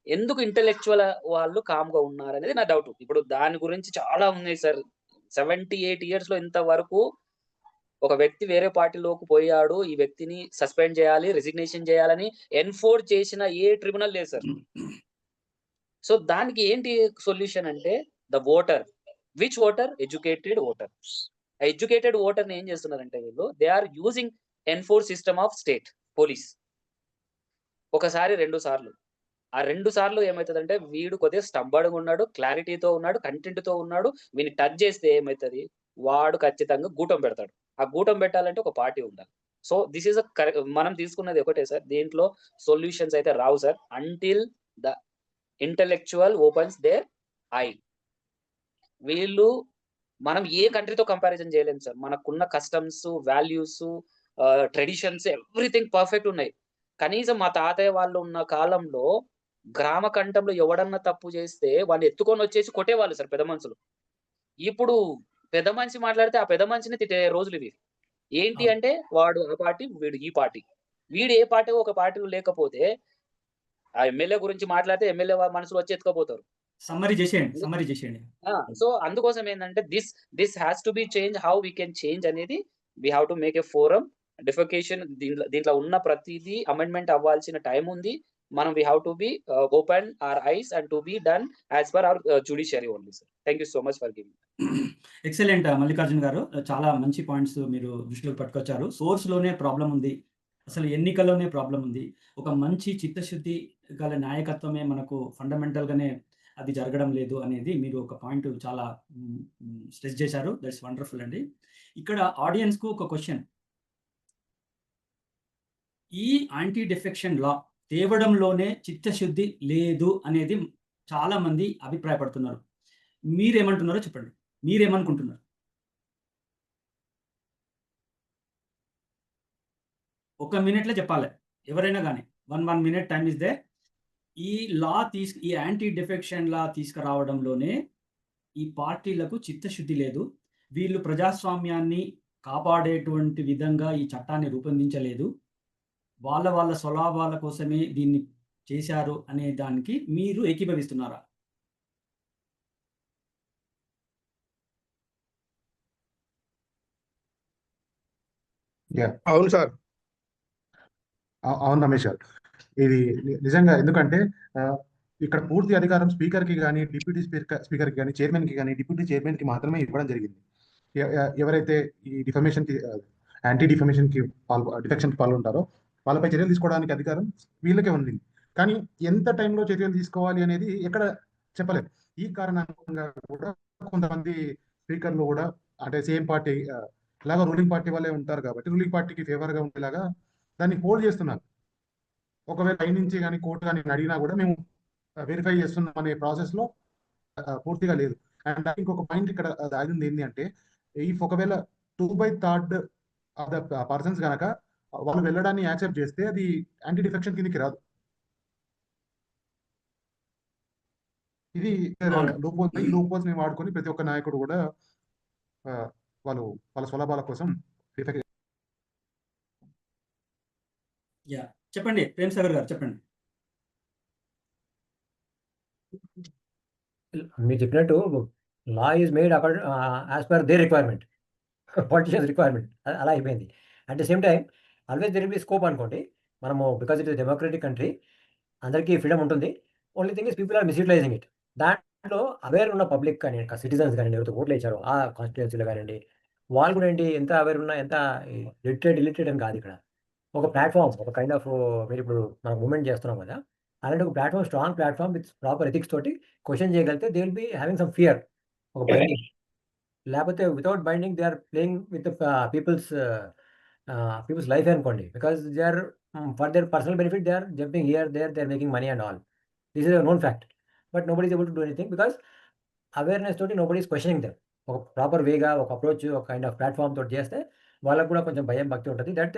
ఎందుకు ఇంటెలెక్చువల్ వాళ్ళు కామ్‌గా ఉన్నారనేది నా డౌట్. ఇప్పుడు దాని గురించి చాలా ఉన్నాయి సార్. 78 ఇయర్స్‌లో ఇంతవరకు ఒక వ్యక్తి వేరే పార్టీలోకి పోయాడు. ఈ వ్యక్తిని సస్పెండ్ చేయాలి, రిజిగ్నేషన్ చేయాలని ఎన్ఫోర్స్ చేసిన ఏ ట్రిబ్యునల్ లేదు సార్. సో దానికి ఏంటి సొల్యూషన్ అంటే the voter. Which voter? Educated voter. ఆ ఎడ్యుకేటెడ్ ఓటర్‌ని ఏం చేస్తున్నారంటే వీళ్ళు they are using enforce system of state police. ఒకసారి 2 సార్లు. ఆ 2 సార్లు ఏమైతదంటే వీడు కొద్దిగా స్టంబర్డ్‌గా ఉన్నాడు, క్లారిటీతో ఉన్నాడు, కంటెంట్‌తో ఉన్నాడు. వీడిని టచ్ చేస్తే ఏమైతది? వాడు ఖచ్చితంగా గూటం పెడతాడు. ఆ గూటం పెట్టాలంటే ఒక పార్టీ ఉండాలి. సో దిస్ ఈస్ మనం తీసుకున్నది ఒకటే సార్. దీంట్లో సొల్యూషన్స్ అయితే రావు sir. Until the intellectual opens their eye. వీళ్ళు మనం ఏ కంట్రీతో కంపారిజన్ చేయలేం సార్. మనకున్న customs, values, traditions everything perfect ఉన్నాయి. కనీసం మా తాతయ్య వాళ్ళు ఉన్న కాలంలో గ్రామ కంఠంలో ఎవడన్నా తప్పు చేస్తే వాడిని ఎత్తుకొని వచ్చేసి కొట్టేవాళ్ళు సార్ పెద్ద మనుషులు. ఇప్పుడు పెద్ద మనిషి మాట్లాడితే ఆ పెద్ద మనిషిని తిట్టే రోజులివి. ఏంటి అంటే వాడు ఆ పార్టీ, వీడు ఈ పార్టీ. వీడు ఏ పార్టీ ఒక పార్టీలో లేకపోతే ఆ ఎమ్మెల్యే గురించి మాట్లాడితే ఎమ్మెల్యే మనుషులు వచ్చి ఎత్తుకపోతారు. సమ్మరీ చేసేయండి. సో అందుకోసం ఏంటంటే this has to be change. How we can change అనేది we have to make a forum డిఫికేషన్. దీంట్లో ఉన్న ప్రతిదీ అమెండ్మెంట్ అవ్వాల్సిన టైం ఉంది. మనం we have to be open our eyes and to be done as per our judiciary only sir. Thank you so much for giving. Excellent Mallikarjun garu, చాలా మంచి పాయింట్స్ మీరు దృష్టిలోకి పట్టుకొచ్చారు. సోర్స్లోనే ప్రాబ్లం ఉంది, అసలు ఎన్నికల్లోనే ప్రాబ్లం ఉంది. ఒక మంచి చిత్తశుద్ధి గల నాయకత్వమే మనకు ఫండమెంటల్గానే అది జరగడం లేదు అనేది మీరు ఒక పాయింట్ చాలా స్ట్రెస్ చేశారు. దట్స్ వండర్ఫుల్ అండి. ఇక్కడ ఆడియన్స్కు ఒక క్వశ్చన్, ఈ యాంటీ డిఫెక్షన్ లా తేవడంలోనే చిత్తశుద్ధి లేదు అనేది చాలా మంది అభిప్రాయపడుతున్నారు. మీరేమంటున్నారో చెప్పండి, మీరేమనుకుంటున్నారు? ఒక మినిట్లో చెప్పాలి ఎవరైనా కానీ. 1 minute టైం ఇస్ దే. ఈ యాంటీ డిఫెక్షన్ లా తీసుకురావడంలోనే ఈ పార్టీలకు చిత్తశుద్ధి లేదు. వీళ్ళు ప్రజాస్వామ్యాన్ని కాపాడేటువంటి విధంగా ఈ చట్టాన్ని రూపొందించలేదు. వాళ్ళ స్వలాభాల కోసమే దీన్ని చేశారు అనే దానికి మీరు ఏకీభవిస్తున్నారా? అవును సార్. అవును రమేష్ గారు, ఇది నిజంగా. ఎందుకంటే ఇక్కడ పూర్తి అధికారం స్పీకర్కి కానీ, డిప్యూటీ స్పీకర్కి కానీ, చైర్మన్కి కానీ, డిప్యూటీ చైర్మన్కి మాత్రమే ఇవ్వడం జరిగింది. ఎవరైతే ఈ డిఫమేషన్కి, యాంటీ డిఫమేషన్కి డిఫెక్షన్కి పాల్గొంటారో వాళ్ళపై చర్యలు తీసుకోవడానికి అధికారం వీళ్ళకే ఉంది. కానీ ఎంత టైంలో చర్యలు తీసుకోవాలి అనేది ఎక్కడ చెప్పలేదు. ఈ కారణంగా కూడా కొంతమంది స్పీకర్లు కూడా అంటే సేమ్ పార్టీ లాగా రూలింగ్ పార్టీ వాళ్ళే ఉంటారు కాబట్టి రూలింగ్ పార్టీకి ఫేవర్గా ఉండేలాగా దాన్ని హోల్డ్ చేస్తున్నారు. ఒకవేళ పై నుంచి కానీ కోర్టు కానీ అడిగినా కూడా మేము వెరిఫై చేస్తున్నాం అనే ప్రాసెస్లో పూర్తిగా లేదు. అండ్ ఇంకొక పాయింట్ ఇక్కడ ఆగింది ఏంటి అంటే, ఒకవేళ 2/3 ఆఫ్ ద పర్సన్స్ కనుక వాళ్ళు వెళ్ళడాన్ని యాక్సెప్ట్ చేస్తే అది యాంటీ డిఫెక్షన్ కిందకి రాదు. ఇది లూపోల్స్ ని వాడుకొని ప్రతి ఒక్క నాయకుడు కూడా వాళ్ళ స్వలాభాల కోసం చెప్పండి ప్రేమ్ సాగర్ గారు, చెప్పండి. మీరు చెప్పినట్టు law is made as per their requirement, politicians requirement, అలా అయిపోయింది. At the same time always there will be scope అనుకోండి. మనము because it is democratic country, అందరికీ ఫ్రీడమ్ ఉంటుంది. Only thing is people are misutilizing it. దాంట్లో అవేర్ ఉన్న పబ్లిక్ కానీ, సిటిజన్స్ కానీ, ఎవరైతే ఓట్లు ఇచ్చారో ఆ కాన్స్టిట్యుయెన్సీలో కానివ్వండి, వాళ్ళు కూడా ఏంటి ఎంత అవేర్ ఉన్నా, ఎంత లిటరేట్ అని కాదు. ఇక్కడ ఒక ప్లాట్ఫామ్, ఒక కైండ్ ఆఫ్ మీరు ఇప్పుడు మనం మూవ్మెంట్ చేస్తున్నాం కదా, అలాంటి ఒక platform, strong platform with proper ethics తోటి క్వశ్చన్ చేయగలిగితే they will be having some fear, ఒక బైండింగ్. లేకపోతే without binding they are playing with people's life అనుకోండి. Because they are for their personal benefit they are jumping here there, they are making money and all. This is a known fact. But nobody is able to do anything because awareness తోటి నోబడీ ఈస్ క్వశ్చనింగ్ దెమ్. ఒక ప్రాపర్ వేగా, ఒక అప్రోచ్, ఒక కైండ్ ఆఫ్ ప్లాట్ఫామ్ తోటి చేస్తే వాళ్ళకు కూడా కొంచెం భయం, భక్తి ఉంటుంది. దట్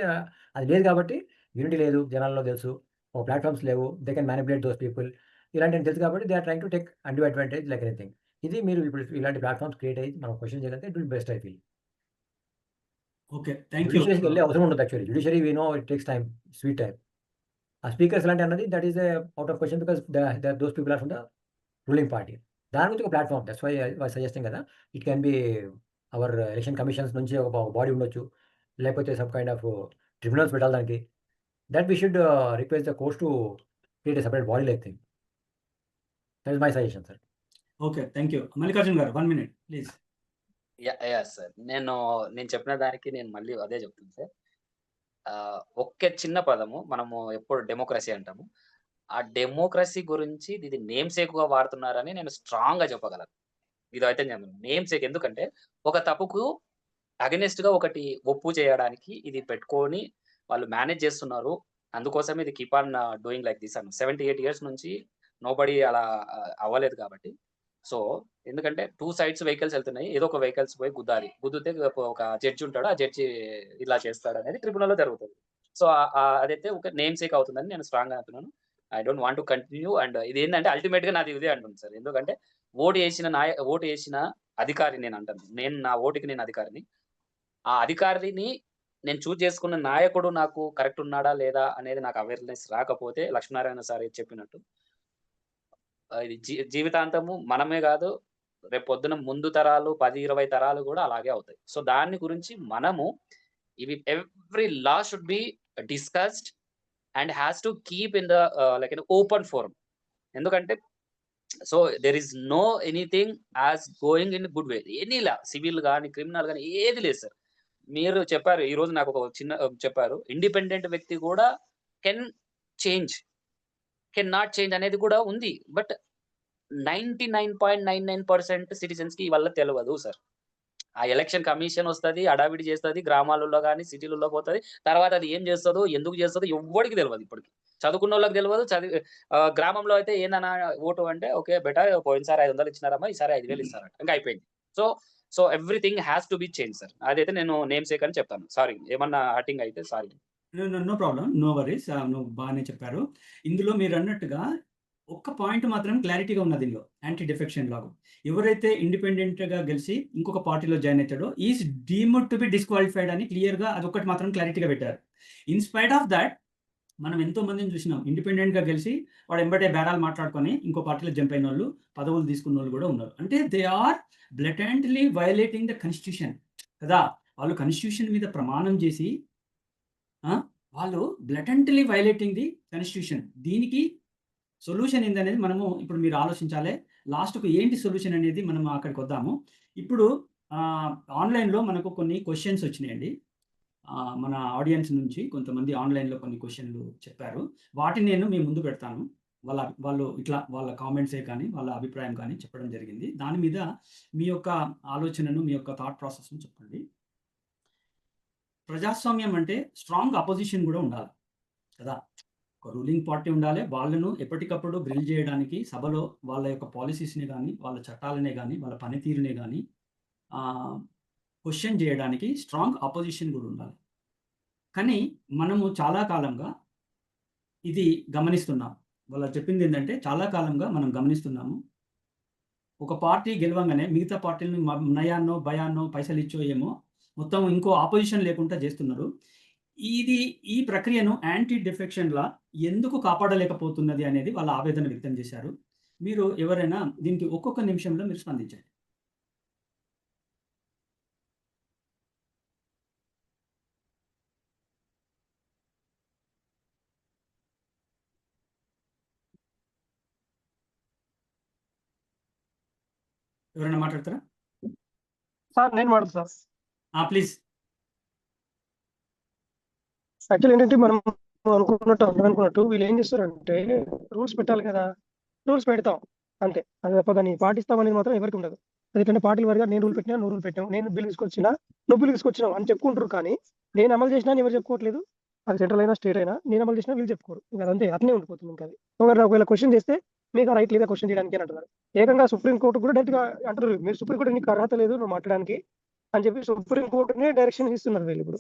అది లేదు కాబట్టి యూనిటీ లేదు, జనాల్లో తెలుసు, ఒక ప్లాట్ఫామ్స్ లేవు, they can manipulate those people, ఇలాంటివి తెలుసు కాబట్టి they are trying to take undue advantage like anything. ఇది మీరు ఇప్పుడు ఇలాంటి ప్లాట్ఫామ్స్ క్రియేట్ అయ్యి మనం క్వశ్చన్ చేయగలిగితే it will best I feel. Okay, thank you. జ్యుడిషియరీకి వెళ్ళే అవసరం ఉండదు. Actually judiciary we know it takes time, sweet time. ఆ స్పీకర్స్ లాంటి అన్నది that is out of question because those people are from the ruling party. దాని గురించి ఒక platform, that's why I suggesting కదా, it can be our election commissions నుంచి ఒక బాడీ ఉండొచ్చు, లేకపోతే సమ్ కైండ్ ఆఫ్ ట్రిబ్యునల్స్ పెట్టాలి దానికి. That we should request the courts to create a separate body like thing. That is my suggestion sir. Okay, thank you. Mallikarjun గారు 1 minute ప్లీజ్. యా సార్, నేను చెప్పిన దానికి నేను మళ్ళీ అదే చెప్తాను సార్. ఒక్క చిన్న పదము, మనము ఎప్పుడు డెమోక్రసీ అంటాము, ఆ డెమోక్రసీ గురించి ఇది నేమ్ సేక్గా వాడుతున్నారని నేను స్ట్రాంగ్ గా చెప్పగలను. ఇదైతే నేమ్ సేక్, ఎందుకంటే ఒక తప్పుకు అగెనిస్ట్ గా ఒకటి ఒప్పు చేయడానికి ఇది పెట్టుకొని వాళ్ళు మేనేజ్ చేస్తున్నారు. అందుకోసం ఇది keep on doing like this అన్న 78 years నుంచి నోబడి అలా అవ్వలేదు కాబట్టి. సో ఎందుకంటే 2 sides వెహికల్స్ వెళ్తున్నాయి, ఏదో ఒక వెహికల్స్ పోయి గుద్దితే ఒక జడ్జి ఉంటాడు, ఆ జడ్జి ఇలా చేస్తాడు అనేది ట్రిబ్యునల్ లో జరుగుతుంది. సో అదైతే ఒక నేమ్ సేక్ అవుతుందని నేను స్ట్రాంగ్ గా అంటున్నాను. I don't want to continue. And ఇది ఏంటంటే అల్టిమేట్ గా నాది ఇదే అంటుంది సార్. ఎందుకంటే ఓటు వేసిన అధికారి నేను అంటాను, నా ఓటుకి నేను అధికారిని. ఆ అధికారిని నేను చూజ్ చేసుకున్న నాయకుడు నాకు కరెక్ట్ ఉన్నాడా లేదా అనేది నాకు అవేర్నెస్ రాకపోతే, లక్ష్మీనారాయణ సార్ చెప్పినట్టు ఇది జీవితాంతము మనమే కాదు, రేపు పొద్దున ముందు తరాలు 10-20 తరాలు కూడా అలాగే అవుతాయి. సో దాని గురించి మనము every law should be discussed and has to keep in the like in open forum. ఎందుకంటే so there is no anything as going in good way. Any law, civil కానీ క్రిమినల్ కానీ ఏది లేదు సార్. మీరు చెప్పారు ఈ రోజు, నాకు ఒక చిన్న చెప్పారు, ఇండిపెండెంట్ వ్యక్తి కూడా కెన్ నాట్ చేంజ్ అనేది కూడా ఉంది. బట్ 99.99% సిటిజన్స్ కి వల్ల తెలియదు సార్. ఆ ఎలక్షన్ కమిషన్ వస్తుంది, అడావిడి చేస్తుంది, గ్రామాలలో కానీ సిటీలలో పోతుంది, తర్వాత అది ఏం చేస్తుందో ఎందుకు చేస్తుందో ఎవ్వడికి తెలియదు. ఇప్పటికి చదువుకున్న వాళ్ళకి తెలియదు. గ్రామంలో అయితే ఏందన్నా ఓటు అంటే ఓకే బెటా పోయినసారి 500 ఇచ్చినారమ్మా, ఈసారి 5000 ఇస్తారట, ఇంకా అయిపోయింది. So everything has to be change sir. అదైతే నేను నేమ్ సేక్ అని చెప్తాను. సారీ ఏమన్నా హర్టింగ్ అయితే sorry. No problem, no worries. నువ్వు బాగానే చెప్పారు. ఇందులో మీరు అన్నట్టుగా ఒక్క పాయింట్ మాత్రం క్లారిటీగా ఉన్నది ఇందులో, యాంటీ డిఫెక్షన్ లాగా. ఎవరైతే ఇండిపెండెంట్గా గెలిచి ఇంకొక పార్టీలో జాయిన్ అవుతాడో is deemed to be disqualified అని క్లియర్గా అదొక్కటి మాత్రం క్లారిటీగా పెట్టారు. ఇన్స్పైట్ ఆఫ్ దాట్ మనం ఎంతో మందిని చూసినాం, ఇండిపెండెంట్గా గెలిచి వాడు ఎంబటే బేరాలు మాట్లాడుకొని ఇంకో పార్టీలో జంప్ అయిన వాళ్ళు, పదవులు తీసుకున్న వాళ్ళు కూడా ఉన్నారు. అంటే they are blatantly violating the constitution కదా. వాళ్ళు కాన్స్టిట్యూషన్ మీద ప్రమాణం చేసి వాళ్ళు బ్లటెంట్లీ వయలేటింగ్ ది కాన్స్టిట్యూషన్. దీనికి సొల్యూషన్ ఏందనేది మనము ఇప్పుడు మీరు ఆలోచించాలి. లాస్ట్కు ఏంటి సొల్యూషన్ అనేది మనం అక్కడికి వద్దాము. ఇప్పుడు ఆన్లైన్లో మనకు కొన్ని క్వశ్చన్స్ వచ్చినాయండి. మన ఆడియన్స్ నుంచి కొంతమంది ఆన్లైన్లో కొన్ని క్వశ్చన్లు చెప్పారు. వాటిని నేను మీ ముందు పెడతాను. వాళ్ళు ఇట్లా వాళ్ళ కామెంట్సే కానీ వాళ్ళ అభిప్రాయం కానీ చెప్పడం జరిగింది. దాని మీద మీ యొక్క ఆలోచనను, మీ యొక్క థాట్ ప్రాసెస్ను చెప్పండి. ప్రజాస్వామ్యం అంటే స్ట్రాంగ్ అపోజిషన్ కూడా ఉండాలి కదా. ఒక రూలింగ్ పార్టీ ఉండాలి, వాళ్ళను ఎప్పటికప్పుడు గ్రిల్ చేయడానికి సభలో వాళ్ళ యొక్క పాలసీస్ని కానీ, వాళ్ళ చట్టాలనే కానీ, వాళ్ళ పనితీరునే కానీ క్వశ్చన్ చేయడానికి స్ట్రాంగ్ అపోజిషన్ కూడా ఉండాలి. కానీ మనము చాలా కాలంగా ఇది గమనిస్తున్నాం. వాళ్ళు చెప్పింది ఏంటంటే చాలా కాలంగా మనం గమనిస్తున్నాము, ఒక పార్టీ గెలవంగానే మిగతా పార్టీలను నయాన్నో భయాన్నో పైసలు ఇచ్చో ఏమో మొత్తం ఇంకో ఆపోజిషన్ లేకుండా చేస్తున్నారు. ఈ ప్రక్రియను యాంటీ డిఫెక్షన్ లా ఎందుకు కాపాడలేకపోతున్నది అనేది వాళ్ళ ఆవేదన వ్యక్తం చేశారు. మీరు ఎవరైనా దీనికి ఒక్కొక్క నిమిషంలో మీరు స్పందించండి. ఎవరైనా మాట్లాడతారా? సార్ నేను మాట్లాడతా సార్. ప్లీజ్. యాక్చువల్ ఏంటంటే మనం అనుకున్నట్టు వీళ్ళు ఏం చేస్తారంటే రూల్స్ పెట్టాలి కదా, రూల్స్ పెడతాం అంతే. అది తప్ప దాన్ని పాటిస్తామనేది మాత్రం ఎవరికి ఉండదు. ఎందుకంటే పార్టీల వారిగా నేను రూల్ పెట్టినా, నువ్వు రూల్ పెట్టావు, నేను బిల్ తీసుకొచ్చినా, నువ్వు బిల్ తీసుకొచ్చినావు అని చెప్పుకుంటారు. కానీ నేను అమలు చేసినా ఎవరు చెప్పుకోవట్లేదు. అది సెంట్రల్ అయినా స్టేట్ అయినా నేను అమలు చేసినా వీళ్ళు చెప్పుకోరు. ఇంకా అదంతే, అట్నే ఉండిపోతుంది. ఇంకా అది ఒకవేళ క్వశ్చన్ చేస్తే మీకు రైట్ లేదా క్వశ్చన్ చేయడానికి అని అంటున్నారు. ఏకంగా సుప్రీంకోర్టు కూడా డైరెక్ట్గా అంటారు, మీరు సుప్రీంకోర్టు నీకు అర్హత లేదు నువ్వు మాట్లాడడానికి అని చెప్పి సుప్రీంకోర్టునే డైరెక్షన్ ఇస్తున్నారు వీళ్ళు ఇప్పుడు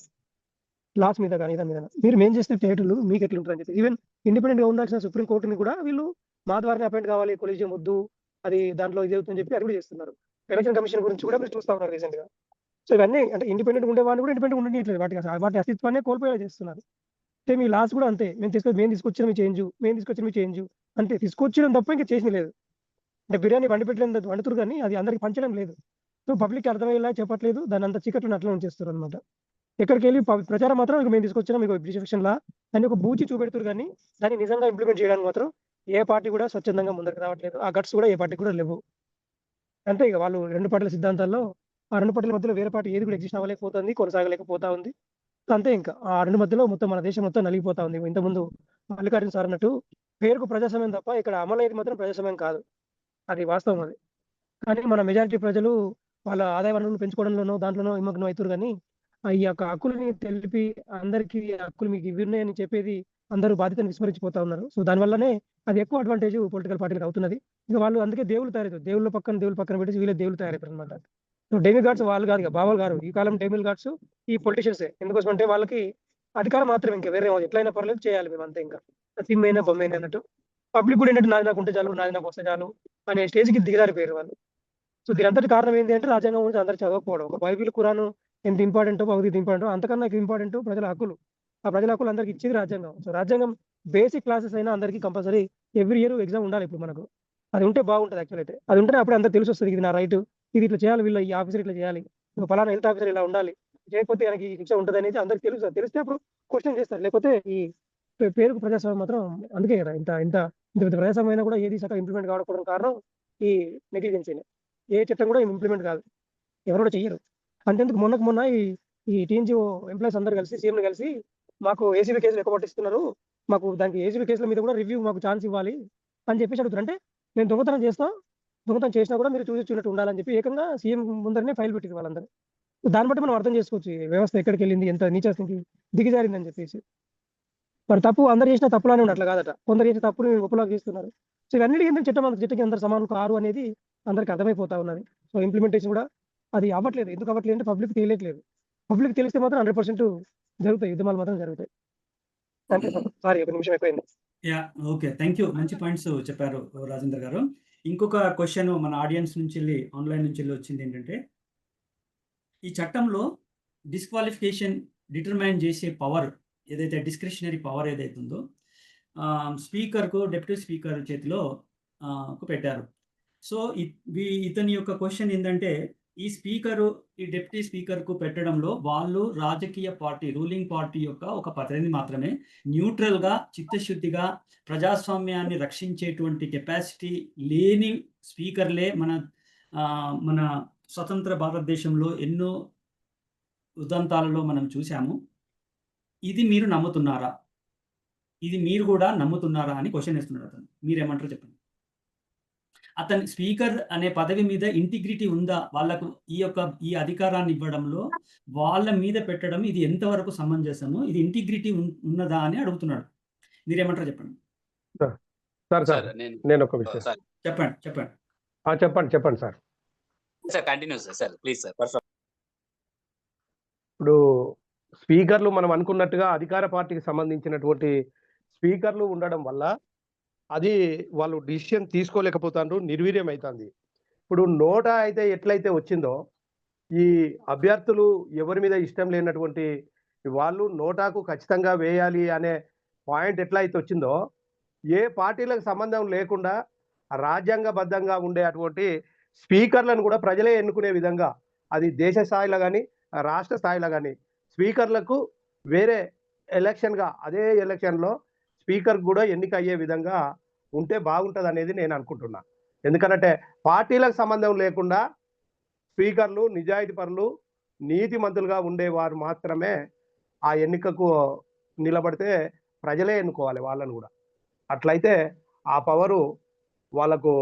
లాస్ మీద కానీ దాని మీద. మీరు మేం చేస్తే టైటిల్ మీకు ఎట్లా ఉంటుందని చెప్పి ఈవెన్ ఇండిపెండెంట్ గా ఉండాల్సిన సుప్రీంకోర్టుని కూడా వీళ్ళు మా ద్వారానే అపాయింట్ కావాలి, కొలీజియం వద్దు, అది దాంట్లో ఇది అవుతుందని చెప్పి అది కూడా చేస్తున్నారు. ఎలక్షన్ కమిషన్ గురించి కూడా మీరు చూస్తా ఉన్నారు రీసెంట్ గా. సో ఇవన్నీ అంటే ఇండిపెండెంట్ ఉండే వాళ్ళు కూడా ఇండిపెండెంట్ ఉండట్లేదు, వాటి అస్తిత్వాన్ని కోల్పోయేలా చేస్తున్నారు. అంటే మీ లాస్ కూడా అంతే, మేము తీసుకొచ్చిన మీ చేంజ్ అంతే, తీసుకొచ్చడం తప్ప ఇంకా చేసింది లేదు. అంటే బిర్యానీ వండి పెట్టలేదు వండుతురు కానీ అది అందరికి పంచడం లేదు. సో పబ్లిక్ అర్థమయ్యేలా చెప్పట్లేదు, దాన్ని అంత చీకట్లు అట్లా ఉంచేస్తారు అనమాట. ఎక్కడికి వెళ్ళి ప్రచారం మాత్రం మేము తీసుకొచ్చినా మీకు డిఫెక్షన్ లా అని ఒక బూచి చూపెడుతురు, కానీ దాన్ని నిజంగా ఇంప్లిమెంట్ చేయడానికి మాత్రం ఏ పార్టీ కూడా స్వచ్ఛందంగా ముందరికి రావట్లేదు. ఆ గట్స్ కూడా ఏ పార్టీ కూడా లేవు. అంతే ఇక వాళ్ళు రెండు పార్టీల సిద్ధాంతాల్లో ఆ రెండు పార్టీల మధ్యలో వేరే పార్టీ ఏది కూడా ఎగ్జిస్ట్ అవ్వలేకపోతుంది, కొనసాగలేకపోతా ఉంది. అంతే ఇంకా ఆ రెండు మధ్యలో మొత్తం మన దేశం మొత్తం నలిగిపోతా ఉంది. ఇంతకుముందు మల్లికార్జున సార్ అన్నట్టు పేరుకు ప్రజాస్వామ్యం తప్ప ఇక్కడ అమలు అనేది మాత్రం ప్రజాస్వామ్యం కాదు, అది వాస్తవం అది. కానీ మన మెజారిటీ ప్రజలు వాళ్ళ ఆదాయ వనరులు పెంచుకోవడంలోనో దాంట్లోనో నిమగ్నం అవుతారు. కానీ ఈ యొక్క హక్కులని తెలిపి అందరికీ హక్కులు మీకు ఇవి ఉన్నాయని చెప్పేది అందరూ బాధ్యతను విస్మరించిపోతా ఉన్నారు. సో దానివల్లనే అది ఎక్కువ అడ్వాంటేజ్ పొలిటికల్ పార్టీలకు అవుతున్నది. ఇక వాళ్ళు అందుకే దేవుళ్ళు తయారవుతారు, దేవుళ్ళ పక్కన పెట్టి వీళ్ళే దేవుళ్ళు తయారవుతారు అనమాట. సో డెమి గాడ్స్ వాళ్ళు కాదు, బాబాలు గారు ఈ కాలం డెమిల్ గాడ్స్ ఈ పొలిటీషియన్సే. ఎందుకోసం అంటే వాళ్ళకి అధికారం మాత్రమే, ఇంకా వేరే ఎట్లయినా పర్లేదు చేయాలి మేము అంతే. ఇంకా సిమ్మైనా బొమ్మైనా అన్నట్టు పబ్లిక్ కూడా ఏంటంటే నాది నాకు ఉంటే చాలు, నాది నాకు వస్తే చాలు అనే స్టేజ్కి దిగజారిపోయారు వాళ్ళు. సో దీని అంతటి కారణం ఏంటి అంటే రాజ్యాంగం గురించి అందరూ చదవకపోవడం. ఒక బైబిల్ ఖురాను ఎంత ఇంపార్టెంటో భగవద్గీత ఇంపార్టెంటో అంతకన్నా ఇంపార్టెంట్ ప్రజల హక్కులు. ఆ ప్రజల హక్కులు అందరికి ఇచ్చేది రాజ్యాంగం. సో రాజ్యాంగం బేసిక్ క్లాసెస్ అయినా అందరికీ కంపల్సరీ ఎవ్రీ ఇయర్ ఎగ్జామ్ ఉండాలి ఇప్పుడు మనకు. అది ఉంటే బాగుంటుంది యాక్చువల్ అయితే. అది ఉంటేనే అప్పుడు అందరికి తెలిసి వస్తుంది, ఇది నా రైట్, ఇది ఇట్లా చేయాలి, వీళ్ళు ఈ ఆఫీసర్ ఇట్లా చేయాలి, ఒక పలానా హెల్త్ ఆఫీసర్ ఇలా ఉండాలి, చేయకపోతే ఆయనకి శిక్ష ఉంటుంది అనేది అందరికి తెలుసు. తెలిస్తే అప్పుడు క్వశ్చన్ చేస్తారు. లేకపోతే ఈ పేరుకు ప్రజాస్వామ్యం మాత్రం అందుకే కదా ఇంత ఇంత ఇంత పెద్ద ప్రజాస్వామ్యం అయినా కూడా ఏది చట్టం ఇంప్లిమెంట్ కావడం కారణం ఈ నెగ్లిజెన్సీనే. ఏ చట్టం కూడా ఇంప్లిమెంట్ కాదు, ఎవరు కూడా చెయ్యరు. అంతెందుకు మొన్న ఈ టీఎన్జిఓ ఎంప్లాయీస్ అందరు కలిసి సీఎం కలిసి మాకు ఏసీబీ కేసులు ఎక్కువ పట్టిస్తున్నారు, మాకు దానికి ఏసీబీ కేసుల మీద కూడా రివ్యూ మాకు ఛాన్స్ ఇవ్వాలి అని చెప్పేసి అడుగుతారు. అంటే మేము దొంగతనం చేస్తాం, దొంగతనం చేసినా కూడా మీరు చూసినట్టు ఉండాలని చెప్పి ఏకంగా సీఎం ముందరనే ఫైల్ పెట్టారు వాళ్ళందరూ. దాన్ని బట్టి మనం అర్థం చేసుకోవచ్చు ఈ వ్యవస్థ ఎక్కడికి వెళ్ళింది, ఎంత నీచస్థితికి దిగజారిందని చెప్పేసి. మరి తప్పు అందరు చేసిన తప్పులానే ఉంది, అట్లా కాదట. కొందరు చేసిన తప్పుని ఒప్పులాగా చేస్తున్నారు. సో ఇవన్నిటికీ ఏంటంటే చట్టకి అందరు సమానం కారు అనేది అందరికి అర్థమైపోతా ఉన్నది. సో ఇంప్లిమెంటేషన్ కూడా అది అవ్వట్లేదు. ఎందుకు అవ్వట్లేదు అంటే పబ్లిక్ తెలియట్లేదు. పబ్లిక్ తెలిస్తే మాత్రం 100% జరుగుతాయి, యుద్ధమాలు మాత్రం జరుగుతాయి. అంటే సారీ ఒక నిమిషం ఎక్కువైంది. Yeah okay, thank you. మంచి పాయింట్స్ చెప్పారు రాజేంద్ర గారు. ఇంకొక క్వశ్చన్ మన ఆడియన్స్ నుంచి వెళ్ళి ఆన్లైన్ నుంచి వెళ్ళి వచ్చింది ఏంటంటే, ఈ చట్టంలో డిస్క్వాలిఫికేషన్ డిటర్మైన్ చేసే పవర్ ఏదైతే డిస్క్రిషనరీ పవర్ ఏదైతే ఉందో స్పీకర్కు డిప్యూటీ స్పీకర్ చేతిలో పెట్టారు. సో ఇతని యొక్క క్వశ్చన్ ఏంటంటే, ఈ స్పీకరు ఈ డిప్యూటీ స్పీకర్కు పెట్టడంలో వాళ్ళు రాజకీయ పార్టీ రూలింగ్ పార్టీ యొక్క ఒక ప్రతినిధి మాత్రమే, న్యూట్రల్గా చిత్తశుద్ధిగా ప్రజాస్వామ్యాన్ని రక్షించేటువంటి కెపాసిటీ లేని స్పీకర్లే మన స్వతంత్ర భారతదేశంలో ఎన్నో ఉదంతాలలో మనం చూసాము. ఇది మీరు నమ్ముతున్నారా, ఇది మీరు కూడా నమ్ముతున్నారా అని క్వశ్చన్ వేస్తున్నాడు అతను. మీరేమంటారు చెప్పండి. అతని స్పీకర్ అనే పదవి మీద ఇంటిగ్రిటీ ఉందా, వాళ్ళకు ఈ అధికారాన్ని ఇవ్వడంలో వాళ్ళ మీద పెట్టడం ఇది ఎంతవరకు సమంజసము, ఇది ఇంటిగ్రిటీ ఉన్నదా అని అడుగుతున్నాడు. మీరేమంటారు చెప్పండి. సార్ నేను ఒక విషయం చెప్పండి sir. Continue sir, please sir. ఇప్పుడు స్పీకర్లు మనం అనుకున్నట్టుగా అధికార పార్టీకి సంబంధించినటువంటి స్పీకర్లు ఉండడం వల్ల అది వాళ్ళు డిసిషన్ తీసుకోలేకపోతారు, నిర్వీర్యం అవుతుంది. ఇప్పుడు నోటా అయితే ఎట్లయితే వచ్చిందో, ఈ అభ్యర్థులు ఎవరి మీద ఇష్టం లేనటువంటి వాళ్ళు నోటాకు ఖచ్చితంగా వేయాలి అనే పాయింట్ ఎట్లయితే వచ్చిందో, ఏ పార్టీలకు సంబంధం లేకుండా రాజ్యాంగబద్ధంగా ఉండే అటువంటి స్పీకర్లను కూడా ప్రజలే ఎన్నుకునే విధంగా, అది దేశ స్థాయిలో కానీ రాష్ట్ర స్థాయిలో కానీ స్పీకర్లకు వేరే ఎలక్షన్గా అదే ఎలక్షన్లో స్పీకర్ కూడా ఎన్నిక అయ్యే విధంగా ఉంటే బాగుంటుంది అనేది నేను అనుకుంటున్నా. ఎందుకంటే పార్టీలకు సంబంధం లేకుండా స్పీకర్లు నిజాయితీ పరులు నీతిమంతులుగా ఉండేవారు మాత్రమే ఆ ఎన్నికకు నిలబడితే ప్రజలే ఎన్నుకోవాలి వాళ్ళను కూడా. అట్లయితే ఆ పవరు వాళ్ళకు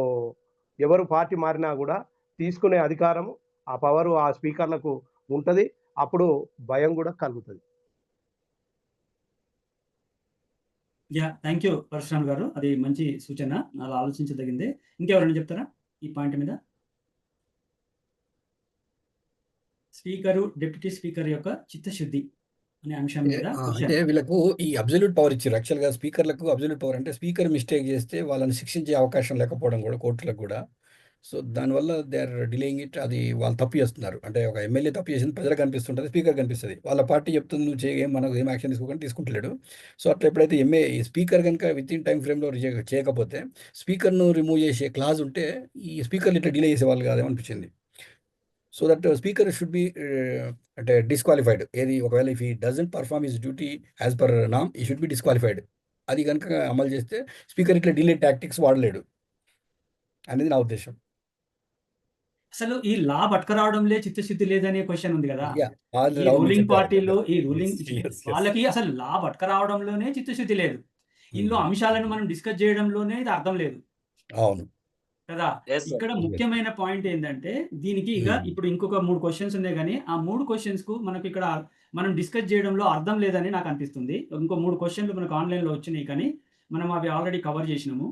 ఎవరు పార్టీ మారినా కూడా తీసుకునే అధికారం ఆ పవరు ఆ స్పీకర్లకు ఉంటుంది. అప్పుడు భయం కూడా కలుగుతుంది. థ్యాంక్ యూ పరశురామ్ గారు, అది మంచి సూచన, అలా ఆలోచించదగిందే. ఇంకెవరైనా చెప్తారా ఈ పాయింట్ మీద? స్పీకరు డిప్యూటీ స్పీకర్ యొక్క చిత్తశుద్ధి అనే అంశం మీద అంటే వీళ్ళకు ఈ అబ్సల్యూట్ పవర్ ఇచ్చారు. యాక్చువల్గా స్పీకర్లకు అబ్సల్యూట్ పవర్ అంటే స్పీకర్ మిస్టేక్ చేస్తే వాళ్ళని శిక్షించే అవకాశం లేకపోవడం కూడా కోర్టులకు కూడా. సో దానివల్ల దే ఆర్ డిలేయింగ్ ఇట్. అది వాళ్ళు తప్పు చేస్తున్నారు. అంటే ఒక ఎమ్మెల్యే తప్పు చేసింది ప్రజలకు కనిపిస్తుంటుంది, స్పీకర్ కనిపిస్తుంది. వాళ్ళ పార్టీ చెప్తుంది నువ్వు చేయ మనకు ఏం యాక్షన్ తీసుకోకుండా తీసుకుంటలేడు. సో అట్లా ఎప్పుడైతే స్పీకర్ కనుక విత్ ఇన్ టైం ఫ్రేమ్లో చేయకపోతే స్పీకర్ను రిమూవ్ చేసే క్లాజ్ ఉంటే ఈ స్పీకర్లు ఇట్లా డిలే చేసేవాళ్ళు కాదేమనిపించింది. So that speaker should be అంటే డిస్క్వాలిఫైడ్. ఏది ఒకవేళ if he doesn't perform his duty as per నామ్ ఈ షుడ్ బి డిస్క్వాలిఫైడ్. అది కనుక అమలు చేస్తే స్పీకర్ ఇట్లా డిలే టాక్టిక్స్ వాడలేడు అనేది నా ఉద్దేశం. అసలు ఈ లా పట్టుకురావడంలే చిత్తశుద్ధి లేదనే క్వశ్చన్ ఉంది కదా. ఈ రూలింగ్ పార్టీలో వాళ్ళకి అసలు లా పట్టుకురావడంలోనే చిత్తశుద్ధి లేదు. ఇందులో అంశాలను మనం డిస్కస్ చేయడంలోనే ఇది అర్థం లేదు. అవును కదా. ఇక్కడ ముఖ్యమైన పాయింట్ ఏంటంటే దీనికి ఇప్పుడు ఇంకొక 3 క్వశ్చన్స్ ఉన్నాయి, కానీ ఆ 3 క్వశ్చన్స్ కు మనకి ఇక్కడ మనం డిస్కస్ చేయడంలో అర్థం లేదని నాకు అనిపిస్తుంది. ఇంకో 3 క్వశ్చన్లు మనకు ఆన్లైన్లో వచ్చినాయి, కానీ మనం అవి ఆల్రెడీ కవర్ చేసినాము.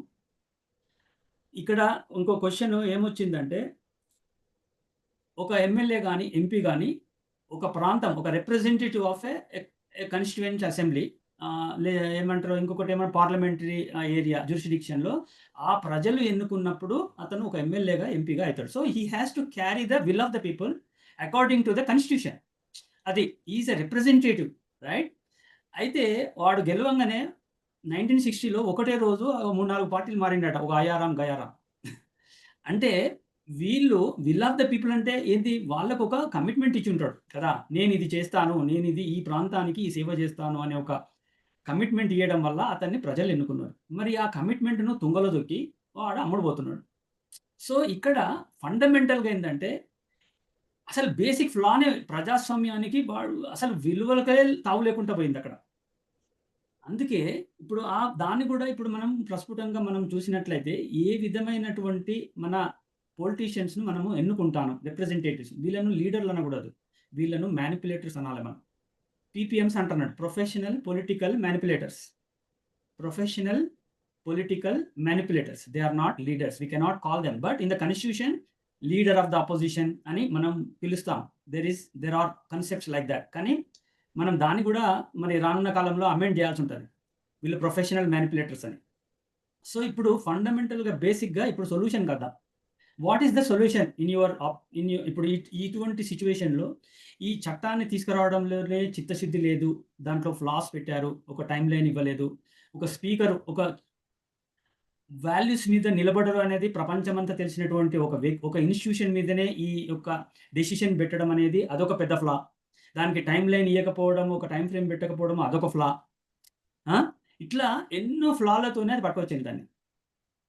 ఇక్కడ ఇంకో క్వశ్చన్ ఏమొచ్చిందంటే, ఒక ఎమ్మెల్యే కానీ ఎంపీ కానీ ఒక ప్రాంతం ఒక representative of A constituent assembly ఏమంటారు ఇంకొకటి ఏమంటారు పార్లమెంటరీ ఏరియా జ్యూరిస్డిక్షన్లో ఆ ప్రజలు ఎన్నుకున్నప్పుడు అతను ఒక ఎమ్మెల్యేగా ఎంపీగా అవుతాడు. So he has to carry the will of the people according to the constitution. అది ఈజ్ ఎ రిప్రజెంటేటివ్, రైట్. అయితే వాడు గెలవంగానే 1960లో ఒకటే రోజు 3-4 పార్టీలు మారిండట, ఒక అయారాం గయారాం అంటే వీళ్ళు విల్ ఆఫ్ ద పీపుల్ అంటే ఏంటి? వాళ్ళకు ఒక కమిట్మెంట్ ఇచ్చి ఉంటాడు కదా! నేను ఇది చేస్తాను, నేను ఇది ఈ ప్రాంతానికి ఈ సేవ చేస్తాను అనే ఒక కమిట్మెంట్ ఇయ్యడం వల్ల అతన్ని ప్రజలు ఎన్నుకున్నారు. మరి ఆ కమిట్మెంట్‌ను తుంగలో దొక్కి వాడు అమ్ముడుపోతున్నాడు. సో, ఇక్కడ ఫండమెంటల్‌గా ఏందంటే అసలు బేసిక్ ఫ్లానే ప్రజాస్వామ్యానికి వాడు అసలు విలువలకే తావు లేకుండా పోయిందక్కడ. అందుకే ఇప్పుడు దాన్ని కూడా ఇప్పుడు మనం ప్రస్ఫుటంగా మనం చూసినట్లయితే ఏ విధమైనటువంటి మన పొలిటీషియన్స్‌ను మనము ఎన్నుకుంటాను రిప్రజెంటేటివ్స్. వీళ్ళను లీడర్లు అనకూడదు. వీళ్ళను మ్యానిప్యులేటర్స్ అనాలి మనం. పీపీఎంస్ అంటున్నాడు. Professional political manipulators. Professional political manipulators. They are not leaders. We cannot call them. But in the constitution leader of the opposition అని మనం పిలుస్తాం. There are concepts like that. కానీ మనం దాన్ని కూడా మరి రానున్న కాలంలో అమెండ్ చేయాల్సి ఉంటుంది. వీళ్ళు ప్రొఫెషనల్ మ్యానిప్యులేటర్స్ అని. సో, ఇప్పుడు ఫండమెంటల్‌గా బేసిక్‌గా ఇప్పుడు సొల్యూషన్ కదా! వాట్ ఈస్ ద సొల్యూషన్ ఇప్పుడు ఇటువంటి సిట్యుయేషన్‌లో ఈ చట్టాన్ని తీసుకురావడంలోనే చిత్తశుద్ధి లేదు. దాంట్లో ఫ్లాస్ పెట్టారు. ఒక టైమ్ లైన్ ఇవ్వలేదు. ఒక స్పీకర్ ఒక వాల్యూస్ మీద నిలబడరు అనేది ప్రపంచమంతా తెలిసినటువంటి ఒక ఇన్‌స్టిట్యూషన్ మీదనే ఈ యొక్క డెసిషన్ పెట్టడం అనేది అదొక పెద్ద ఫ్లా. దానికి టైమ్ లైన్ ఇయ్యకపోవడం, ఒక టైమ్ ఫ్రేమ్ పెట్టకపోవడం అదొక ఫ్లా. ఇట్లా ఎన్నో ఫ్లాలతోనే అది పట్టుకొచ్చింది దాన్ని.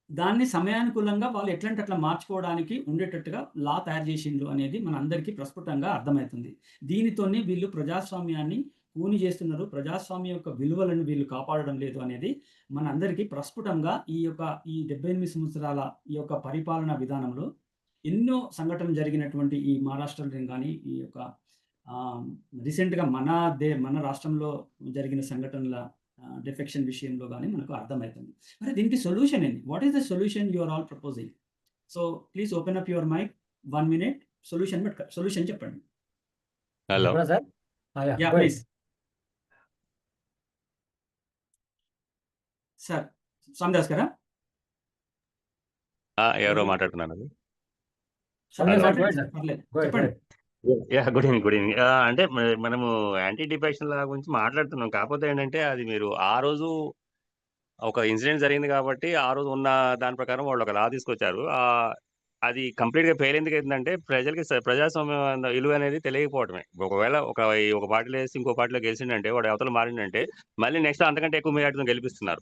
దాన్ని సమయానుకూలంగా వాళ్ళు ఎట్లంటే అట్లా మార్చుకోవడానికి ఉండేటట్టుగా లా తయారు చేసిండ్రు అనేది మనందరికీ ప్రస్ఫుటంగా అర్థమవుతుంది. దీనితోనే వీళ్ళు ప్రజాస్వామ్యాన్ని కూని చేస్తున్నారు. ప్రజాస్వామ్యం యొక్క విలువలను వీళ్ళు కాపాడడం లేదు అనేది మనందరికీ ప్రస్ఫుటంగా ఈ 78 సంవత్సరాల ఈ యొక్క పరిపాలనా విధానంలో ఎన్నో సంఘటనలు జరిగినటువంటి ఈ మహారాష్ట్రలో గాని, ఈ యొక్క రీసెంట్‌గా మన రాష్ట్రంలో జరిగిన సంఘటనల డిఫెక్షన్ విషయంలో గాని మనకు అర్థమవుతుంది. మరి దీనికి సొల్యూషన్ ఏంది? What is the solution you are all proposing? So, please open up your mic 1 minute. Solution చెప్పండి. హలో. చెప్పనా sir? Yeah! Yeah! Go ahead. Please. Sir Swamidas గారా? ఎవరో మాట్లాడుతున్నానండి. Swamidas sir hello. గో మాట్లాడండి. Ahead sir. పర్లేదు. Go ahead. గో చెప్పండి. Ahead. Yeah! Good evening. Good evening. అంటే మనము యాంటీ డిఫెక్షన్ లా గురించి మాట్లాడుతున్నాం. కాకపోతే ఏంటంటే అది మీరు ఆ రోజు ఒక ఇన్సిడెంట్ జరిగింది కాబట్టి ఆ రోజు ఉన్న దాని ప్రకారం వాళ్ళు ఒక లా తీసుకొచ్చారు. అది కంప్లీట్‌గా ఫెయిల్ ఎందుకైతుందంటే ప్రజలకి ప్రజాస్వామ్యం విలువ అనేది తెలియకపోవడమే. ఒకవేళ ఒక పార్టీలో ఏసి ఇంకో పార్టీలో గెలిచిండంటే వాడు అవతల మారిండంటే మళ్ళీ నెక్స్ట్ అంతకంటే ఎక్కువ మెజారిటీతో గెలిపిస్తున్నారు.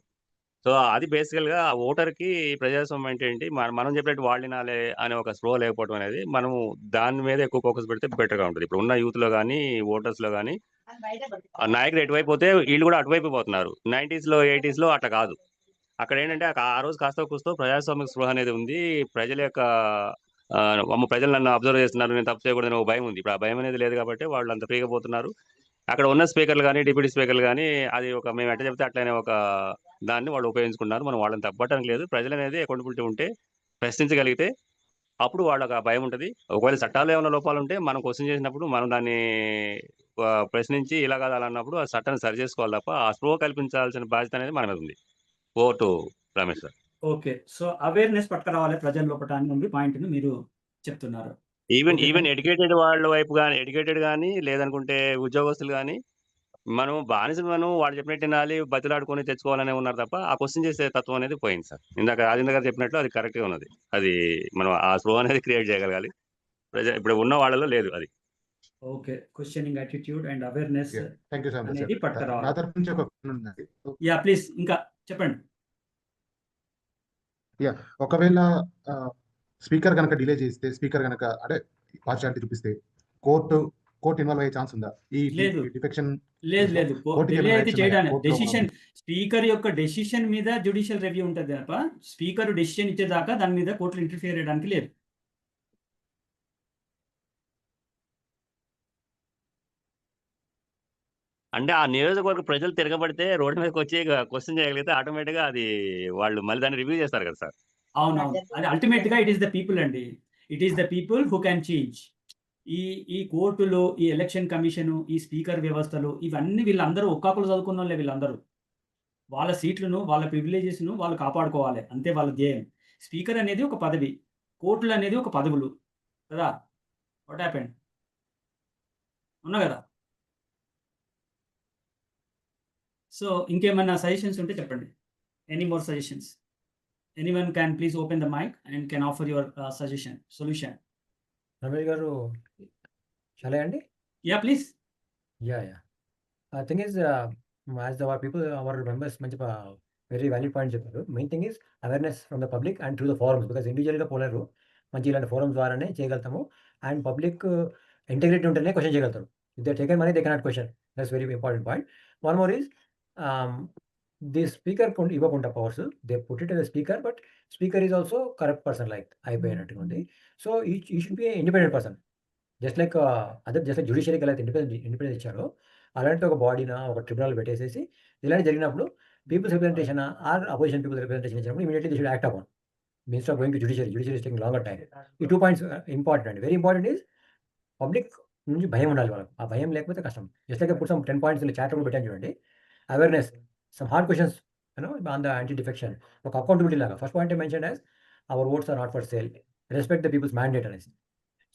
సో, అది బేసికల్‌గా ఆ ఓటర్‌కి ప్రజాస్వామ్యం అంటే ఏంటి? మనం చెప్పినట్టు వాళ్ళు వినాలే అనే ఒక స్పృహ లేకపోవడం అనేది మనము దాని మీద ఎక్కువ ఫోకస్ పెడితే బెటర్‌గా ఉంటది. ఇప్పుడున్న యూత్‌లో గాని, ఓటర్స్‌లో గాని ఆ నాయకుడు ఎటువైపు పోతే వీళ్ళు కూడా అటువైపే పోతున్నారు. 90స్‌లో, 80స్‌లో అట్లా కాదు. అక్కడేంటంటే ఆ రోజు కాస్తో కూస్తో ప్రజాస్వామిక స్పృహ అనేది ఉంది. ప్రజల యొక్క అమ్మో! ప్రజలు నన్ను అబ్జర్వ్ చేస్తున్నారు. నేను తప్పు చేయకూడదనే ఒక భయం ఉంది. ఇప్పుడు ఆ భయం అనేది లేదు కాబట్టి వాళ్ళు అంత ఫ్రీగా పోతున్నారు. అక్కడ ఉన్న స్పీకర్‌లు గాని, డిప్యూటీ స్పీకర్‌లు గాని అది మేము ఎట్ట చెప్తే అట్లనే ఒక దాన్ని వాళ్ళు ఉపయోగించుకున్నారు. మనం వాళ్ళని తప్పట్టడానికి లేదు. ప్రజలనేది అకౌంటబిలిటీ ఉంటే ప్రశ్నించగలిగితే అప్పుడు వాళ్ళకి ఆ భయం ఉంటది. ఒకవేళ చట్టాల్లో ఏమైనా లోపాలుంటే మనం క్వెషన్ చేసినప్పుడు మనం దాన్ని ప్రశ్నించి ఇలా కాదు అలా అన్నప్పుడు ఆ చట్టాన్ని సరి చేసుకోవాలి తప్ప ఆ స్పృహ కల్పించాల్సిన బాధ్యత అనేది మన మీద ఉంది. Over to Ramesh sir. Okay. So, awareness పట్టుకురావాలి ప్రజల లోపట అని పాయింట్‌ని మీరు చెప్తున్నారు. ఈవెన్ ఓకేనా? ఎడ్యుకేటెడ్ వాళ్ళ వైపు గాని ఎడ్యుకేటెడ్ గాని లేదనుకుంటే ఉద్యోగస్తులు గాని మనం బానిసలను వాళ్ళు చెప్పినట్టు వినాలి, బతిలాడుకొని తెచ్చుకోవాలనే ఉన్నారు తప్ప ఆ క్వెషన్ చేసే తత్వం అనేది పోయింది సార్. ఇందాక రాజేంద్ర గారు చెప్పినట్లు అది కరెక్ట్‌గా ఉన్నది. అది మనం ఆ స్పృహ అనేది క్రియేట్ చేయగలగాలి. ఇప్పుడు ఉన్న వాళ్ళలో లేదు అది. Okay. Questioning attitude and awareness yeah! Thank you so much sir. అనేది నా పట్టుకురావాలి. తరపు నుంచి ఒక క్వెషన్ ఉందండి. యాహ్! ప్లీజ్ ఇంకా చెప్పండి. యాహ్! ఒకవేళ స్పీకర్ గనక డిలే చేస్తే, స్పీకర్ గనక అంటే పార్షియాలిటీ చూపిస్తే కోర్ట్ ఇన్వాల్వ్ అయ్యే ఛాన్స్ ఉందా? ఈ లేదు. డిఫెక్షన్ లేదు. కేస్‌లో లేదు. కోర్ట్‌కి డిలే ఏమైనా అయితే రైట్స్ ఉన్నాయా? చేయడానికి కోర్ట్‌లో మనం స్పీకర్ యొక్క డెసిషన్ మీద జ్యుడిషియల్ రివ్యూ ఉంటది తప్ప స్పీకర్ డెసిషన్ ఇచ్చేదాకా దాని మీద కోర్టులు ఇంటర్ఫియర్ చేయడానికి లేదు. అంటే ఆ నియోజకవర్గ ప్రజలు తిరగబడితే రోడ్డు మీదకొచ్చి క్వెషన్ చేయగలిగితే ఆటోమేటిక్‌గా అది వాళ్ళు మళ్ళీ దాన్ని రివ్యూ చేస్తారు కదా సార్. అవునవును. అది అల్టిమేట్‌గా ఇట్ ఈస్ ద పీపుల్ అండి. It is the people who can change. ఈ కోర్టులు, ఈ ఎలక్షన్ కమిషను, ఈ స్పీకర్ వ్యవస్థలు ఇవన్నీ వీళ్ళందరూ ఒక్కాకులు చదువుకున్నోళ్ళే వీళ్ళందరూ. వాళ్ళ సీట్లను, వాళ్ళ ప్రివిలేజెస్‌ను వాళ్ళు కాపాడుకోవాలి. అంతే వాళ్ళ ధ్యేయం. స్పీకర్ అనేది ఒక పదవి. కోర్టులు అనేది ఒక పదవులు. కదా! What happened? అవునా గదా! సో, ఇంకేమన్నా సజెషన్స్ ఉంటే చెప్పండి. Any more suggestions? anyone can please open the mic and can offer your solution. Ramesh గారు చాలా అండి. Yeah, please. Yeah. Thing is, as our people, our members మంచి వెరీ వాల్యూడ్ పాయింట్ చెప్పారు. Main thing is awareness from the public and through the forums, because ఇండివిజువల్గా పోలేరు, మంచి ఇలాంటి ఫోరమ్స్ ద్వారానే చేయగలుగుతాము. అండ్ పబ్లిక్ ఇంటెగ్రిటీ ఉంటేనే క్వశ్చన్ చేయగలుగుతారు. If they taken money they cannot question. That's very important point. One more is the speaker ఇవ్వకుండా powers, they put it speaker, but speaker is also corrupt person like అయిపోయినట్టుగా ఉంది. So he should be independent person, just like జ్యుడిషియరీకి ఎలా ఇండిపెండెన్స్ ఇచ్చారో అలాంటి ఒక బాడీనా ఒక ట్రిబ్యునల్ పెట్టేసేసి ఇలాంటి జరిగినప్పుడు people's representation or opposition people's representation ఇచ్చినప్పుడు immediately they should act upon instead of going to judiciary is taking longer time. ఈ 2 పాయింట్స్ ఇంపార్టెంట్ అండి. వెరీ ఇంపార్టెంట్ ఈజ్ పబ్లిక్ నుంచి భయం ఉండాలి వాళ్ళకి. ఆ భయం లేకపోతే కష్టం. Just like put some 10 points chat కూడా పెట్టాను చూడండి. Awareness, some hard questions on the anti defection, ఒక అకౌంటబిలిటీ లాగా. First point mention as our votes are not for sale, respect the people's mandate అనేసి.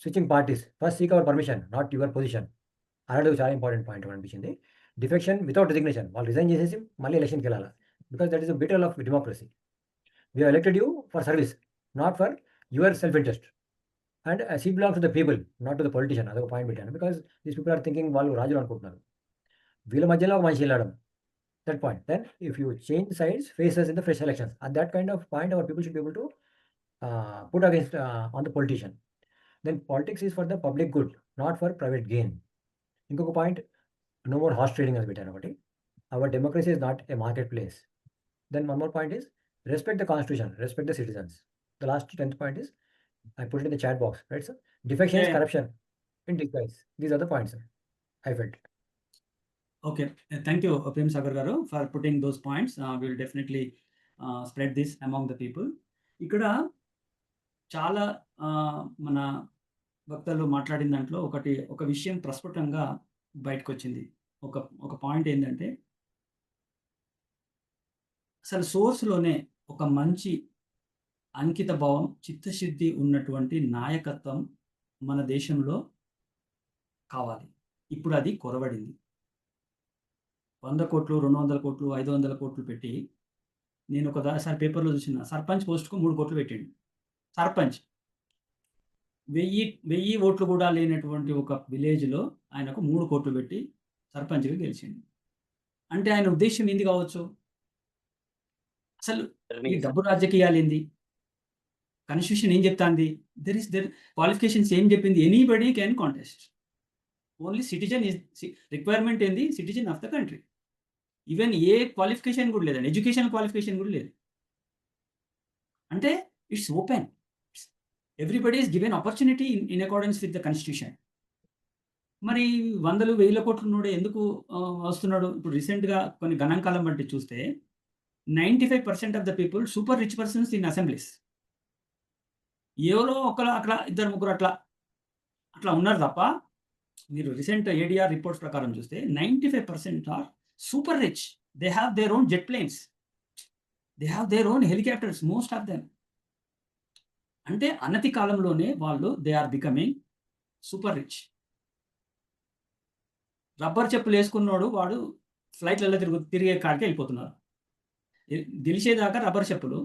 Switching parties, first seek our permission not your position, అలాంటిది చాలా ఇంపార్టెంట్ పాయింట్ అనిపించింది. డిఫెక్షన్ వితౌట్ రిజిగ్నేషన్, వాళ్ళు రిజైన్ చేసేసి మళ్ళీ ఎలక్షన్కి వెళ్ళాలి, because that is the battle of democracy. We have elected you for service, not for your self interest. And seat belongs to the people, not to the politician. అదొక పాయింట్ పెట్టాను, because these people are thinking వాళ్ళు రాజులు అనుకుంటున్నారు. వీళ్ళ మధ్యలో ఒక మనిషి వెళ్ళడం, that point. Then if you change sides, face us in the fresh elections. At that kind of point, our people should be able to put against on the politician. Then politics is for the public good, not for private gain. ఇంకొక point, no more horse trading as పెట్టాను ఒకటి. Our democracy is not a marketplace. Then one more point is respect the constitution, respect the citizens. The last 10th point is I put it in the chat box, right sir? Defection is corruption in disguise. These are the points, sir, I felt. Okay, thank you, Prem Sagar garu, for putting those points. We will definitely spread this among the people. ఇక్కడ చాలా మన వక్తలు మాట్లాడిన దాంట్లో ఒక విషయం ప్రస్ఫుటంగా బయటకు వచ్చింది. ఒక పాయింట్ ఏంటంటే, అసలు సోర్స్లోనే ఒక మంచి అంకిత భావం, చిత్తశుద్ధి ఉన్నటువంటి నాయకత్వం మన దేశంలో కావాలి. ఇప్పుడు అది కొరవడింది. 100 కోట్లు, 200 కోట్లు, 500 కోట్లు పెట్టి, నేను ఒకసారి పేపర్లో చూసిన, సర్పంచ్ పోస్ట్కు 3 కోట్లు పెట్టిండు. సర్పంచ్ 1000 ఓట్లు కూడా లేనటువంటి ఒక విలేజ్లో ఆయనకు 3 కోట్లు పెట్టి సర్పంచ్గా గెలిచిండు. అంటే ఆయన ఉద్దేశం ఏంది కావచ్చు? అసలు ఈ డబ్బు రాజకీయాలు ఏంది? కాన్స్టిట్యూషన్ ఏం చెప్తాంది? దెర్ క్వాలిఫికేషన్స్ ఏం చెప్పింది? Anybody can contest. Only citizen is requirement ఏంది? Citizen of the country. Even a qualification కూడా లేదండి, ఎడ్యుకేషన్ క్వాలిఫికేషన్ కూడా లేదు. అంటే it's open, everybody is given opportunity in accordance with the constitution. మరి 100,000 కోట్లు ఉన్నోడే ఎందుకు వస్తున్నాడు? ఇప్పుడు రీసెంట్గా కొన్ని గణాంకాలం బట్టి చూస్తే 95% of the people super rich persons in assemblies. ఎవరో ఒకరు అట్లా 2-3 అట్లా ఉన్నారు తప్ప, మీరు రీసెంట్ ఏడిఆర్ రిపోర్ట్స్ ప్రకారం చూస్తే 95% are super rich. They have their own jet planes, they have their own helicopters, most of them. అంటే అనతి కాలంలోనే వాళ్ళు they are becoming super rich. Rubber చెప్పులు వేసుకున్నాడు వాడు ఫ్లైట్లలో తిరిగే కాడికి వెళ్ళిపోతున్నారు. గెలిచేదాకా రబ్బర్ చెప్పులు,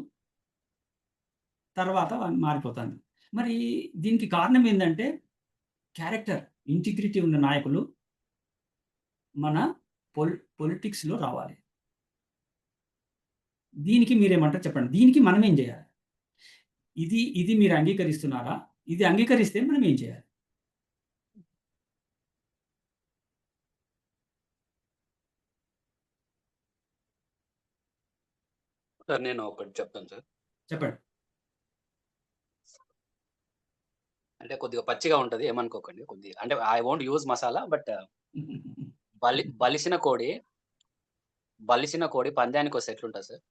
తర్వాత మారిపోతుంది. మరి దీనికి కారణం ఏంటంటే క్యారెక్టర్, ఇంటిగ్రిటీ ఉన్న నాయకులు మన పొలిటిక్స్లో రావాలి. దీనికి మీరేమంటారు చెప్పండి? దీనికి మనం ఏం చేయాలి? ఇది మీరు అంగీకరిస్తున్నారా? ఇది అంగీకరిస్తే మనం ఏం చేయాలి? సార్ నేను ఒకటి చెప్తాను సార్. చెప్పండి. అంటే కొద్దిగా పచ్చిగా ఉంటుంది, ఏమనుకోకండి. కొద్దిగా అంటే I won't use masala, but బలిసిన కోడి పందానికి వస్తే ఎట్లుంటుంది సార్?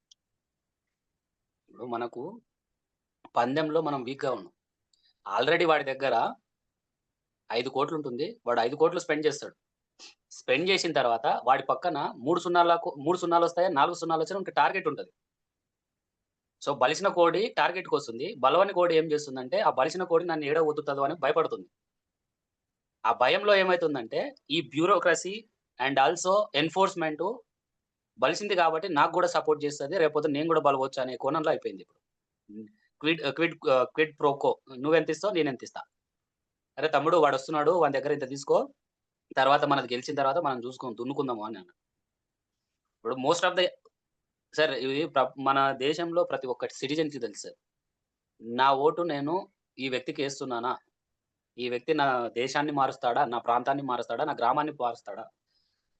ఇప్పుడు మనకు పందెంలో మనం వీక్గా ఉన్నాం. ఆల్రెడీ వాడి దగ్గర 5 కోట్లు ఉంటుంది, వాడు 5 కోట్లు స్పెండ్ చేస్తాడు. స్పెండ్ చేసిన తర్వాత వాడి పక్కన 3 సున్నాలు వస్తాయి, 4 సున్నాలు వచ్చినా ఇంకా టార్గెట్ ఉంటుంది. సో బలిసిన కోడి టార్గెట్కి వస్తుంది. బలవని కోడి ఏం చేస్తుందంటే, ఆ బలిసిన కోడి నన్ను ఏడో ఒత్తుతుందో అని భయపడుతుంది. ఆ భయంలో ఏమవుతుందంటే, ఈ బ్యూరోక్రసీ అండ్ ఆల్సో ఎన్ఫోర్స్మెంట్ బలిసింది కాబట్టి నాకు కూడా సపోర్ట్ చేస్తుంది, రేపొద్దు నేను కూడా బలవచ్చు అనే కోణంలో అయిపోయింది ఇప్పుడు. క్విడ్ ప్రోకో, నువ్వెంత ఇస్తావు నేను ఎంత ఇస్తా, అరే తమ్ముడు వాడు వస్తున్నాడు వాని దగ్గర ఇంత తీసుకో, తర్వాత మనది గెలిచిన తర్వాత మనం చూసుకొని దున్నుకుందాము అని అన్నాడు. ఇప్పుడు మోస్ట్ ఆఫ్ ద సార్ ఇవి మన దేశంలో ప్రతి ఒక్క సిటిజన్కి తెలుసు సార్, నా ఓటు నేను ఈ వ్యక్తికి వేస్తున్నానా, ఈ వ్యక్తి నా దేశాన్ని మారుస్తాడా, నా ప్రాంతాన్ని మారుస్తాడా, నా గ్రామాన్ని మారుస్తాడా,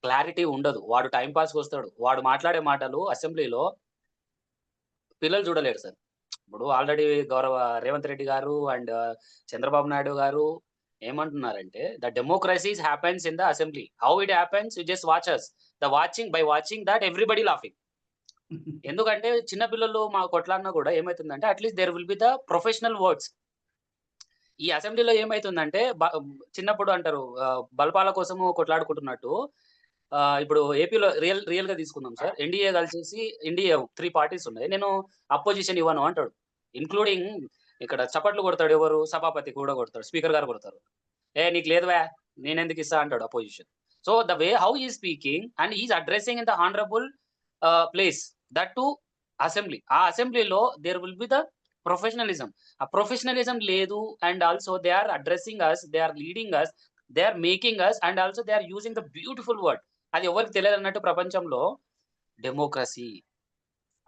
క్లారిటీ ఉండదు. వాడు టైం పాస్కి వస్తాడు, వాడు మాట్లాడే మాటలు అసెంబ్లీలో పిల్లలు చూడలేరు సార్. ఇప్పుడు ఆల్రెడీ గౌరవ రేవంత్ రెడ్డి గారు అండ్ చంద్రబాబు నాయుడు గారు ఏమంటున్నారంటే, the democracy happens in the assembly, how it happens you just watch by watching that everybody laughing. ఎందుకంటే చిన్న పిల్లలు మా కొట్లాడినా కూడా ఏమైతుందంటే at least there will be the professional words. ఈ అసెంబ్లీలో ఏమైతుందంటే చిన్నప్పుడు అంటారు బల్పాల కోసము కొట్లాడుకుంటున్నట్టు, ఇప్పుడు ఏపీలో రియల్ గా తీసుకుందాం సార్, ఎన్డీఏ కలిసేసి ఎన్డీఏ 3 పార్టీస్ ఉన్నాయి, నేను అపోజిషన్ ఇవ్వను అంటాడు, ఇంక్లూడింగ్ ఇక్కడ చప్పట్లు కొడతాడు ఎవరు, సభాపతి కూడా కొడతాడు, స్పీకర్ గారు కొడతారు, నీకు లేదువా నేను ఎందుకు ఇస్తా అంటాడు opposition. So the way how he speaking and is addressing in the honourable place that to assembly, ఆ అసెంబ్లీలో there will be the professionalism. ఆ ప్రొఫెషనలిజం లేదు, and also they are addressing us, they are leading us, they are making us, and also they are using the beautiful word. అది ఎవరికి తెలియదు అన్నట్టు ప్రపంచంలో డెమోక్రసీ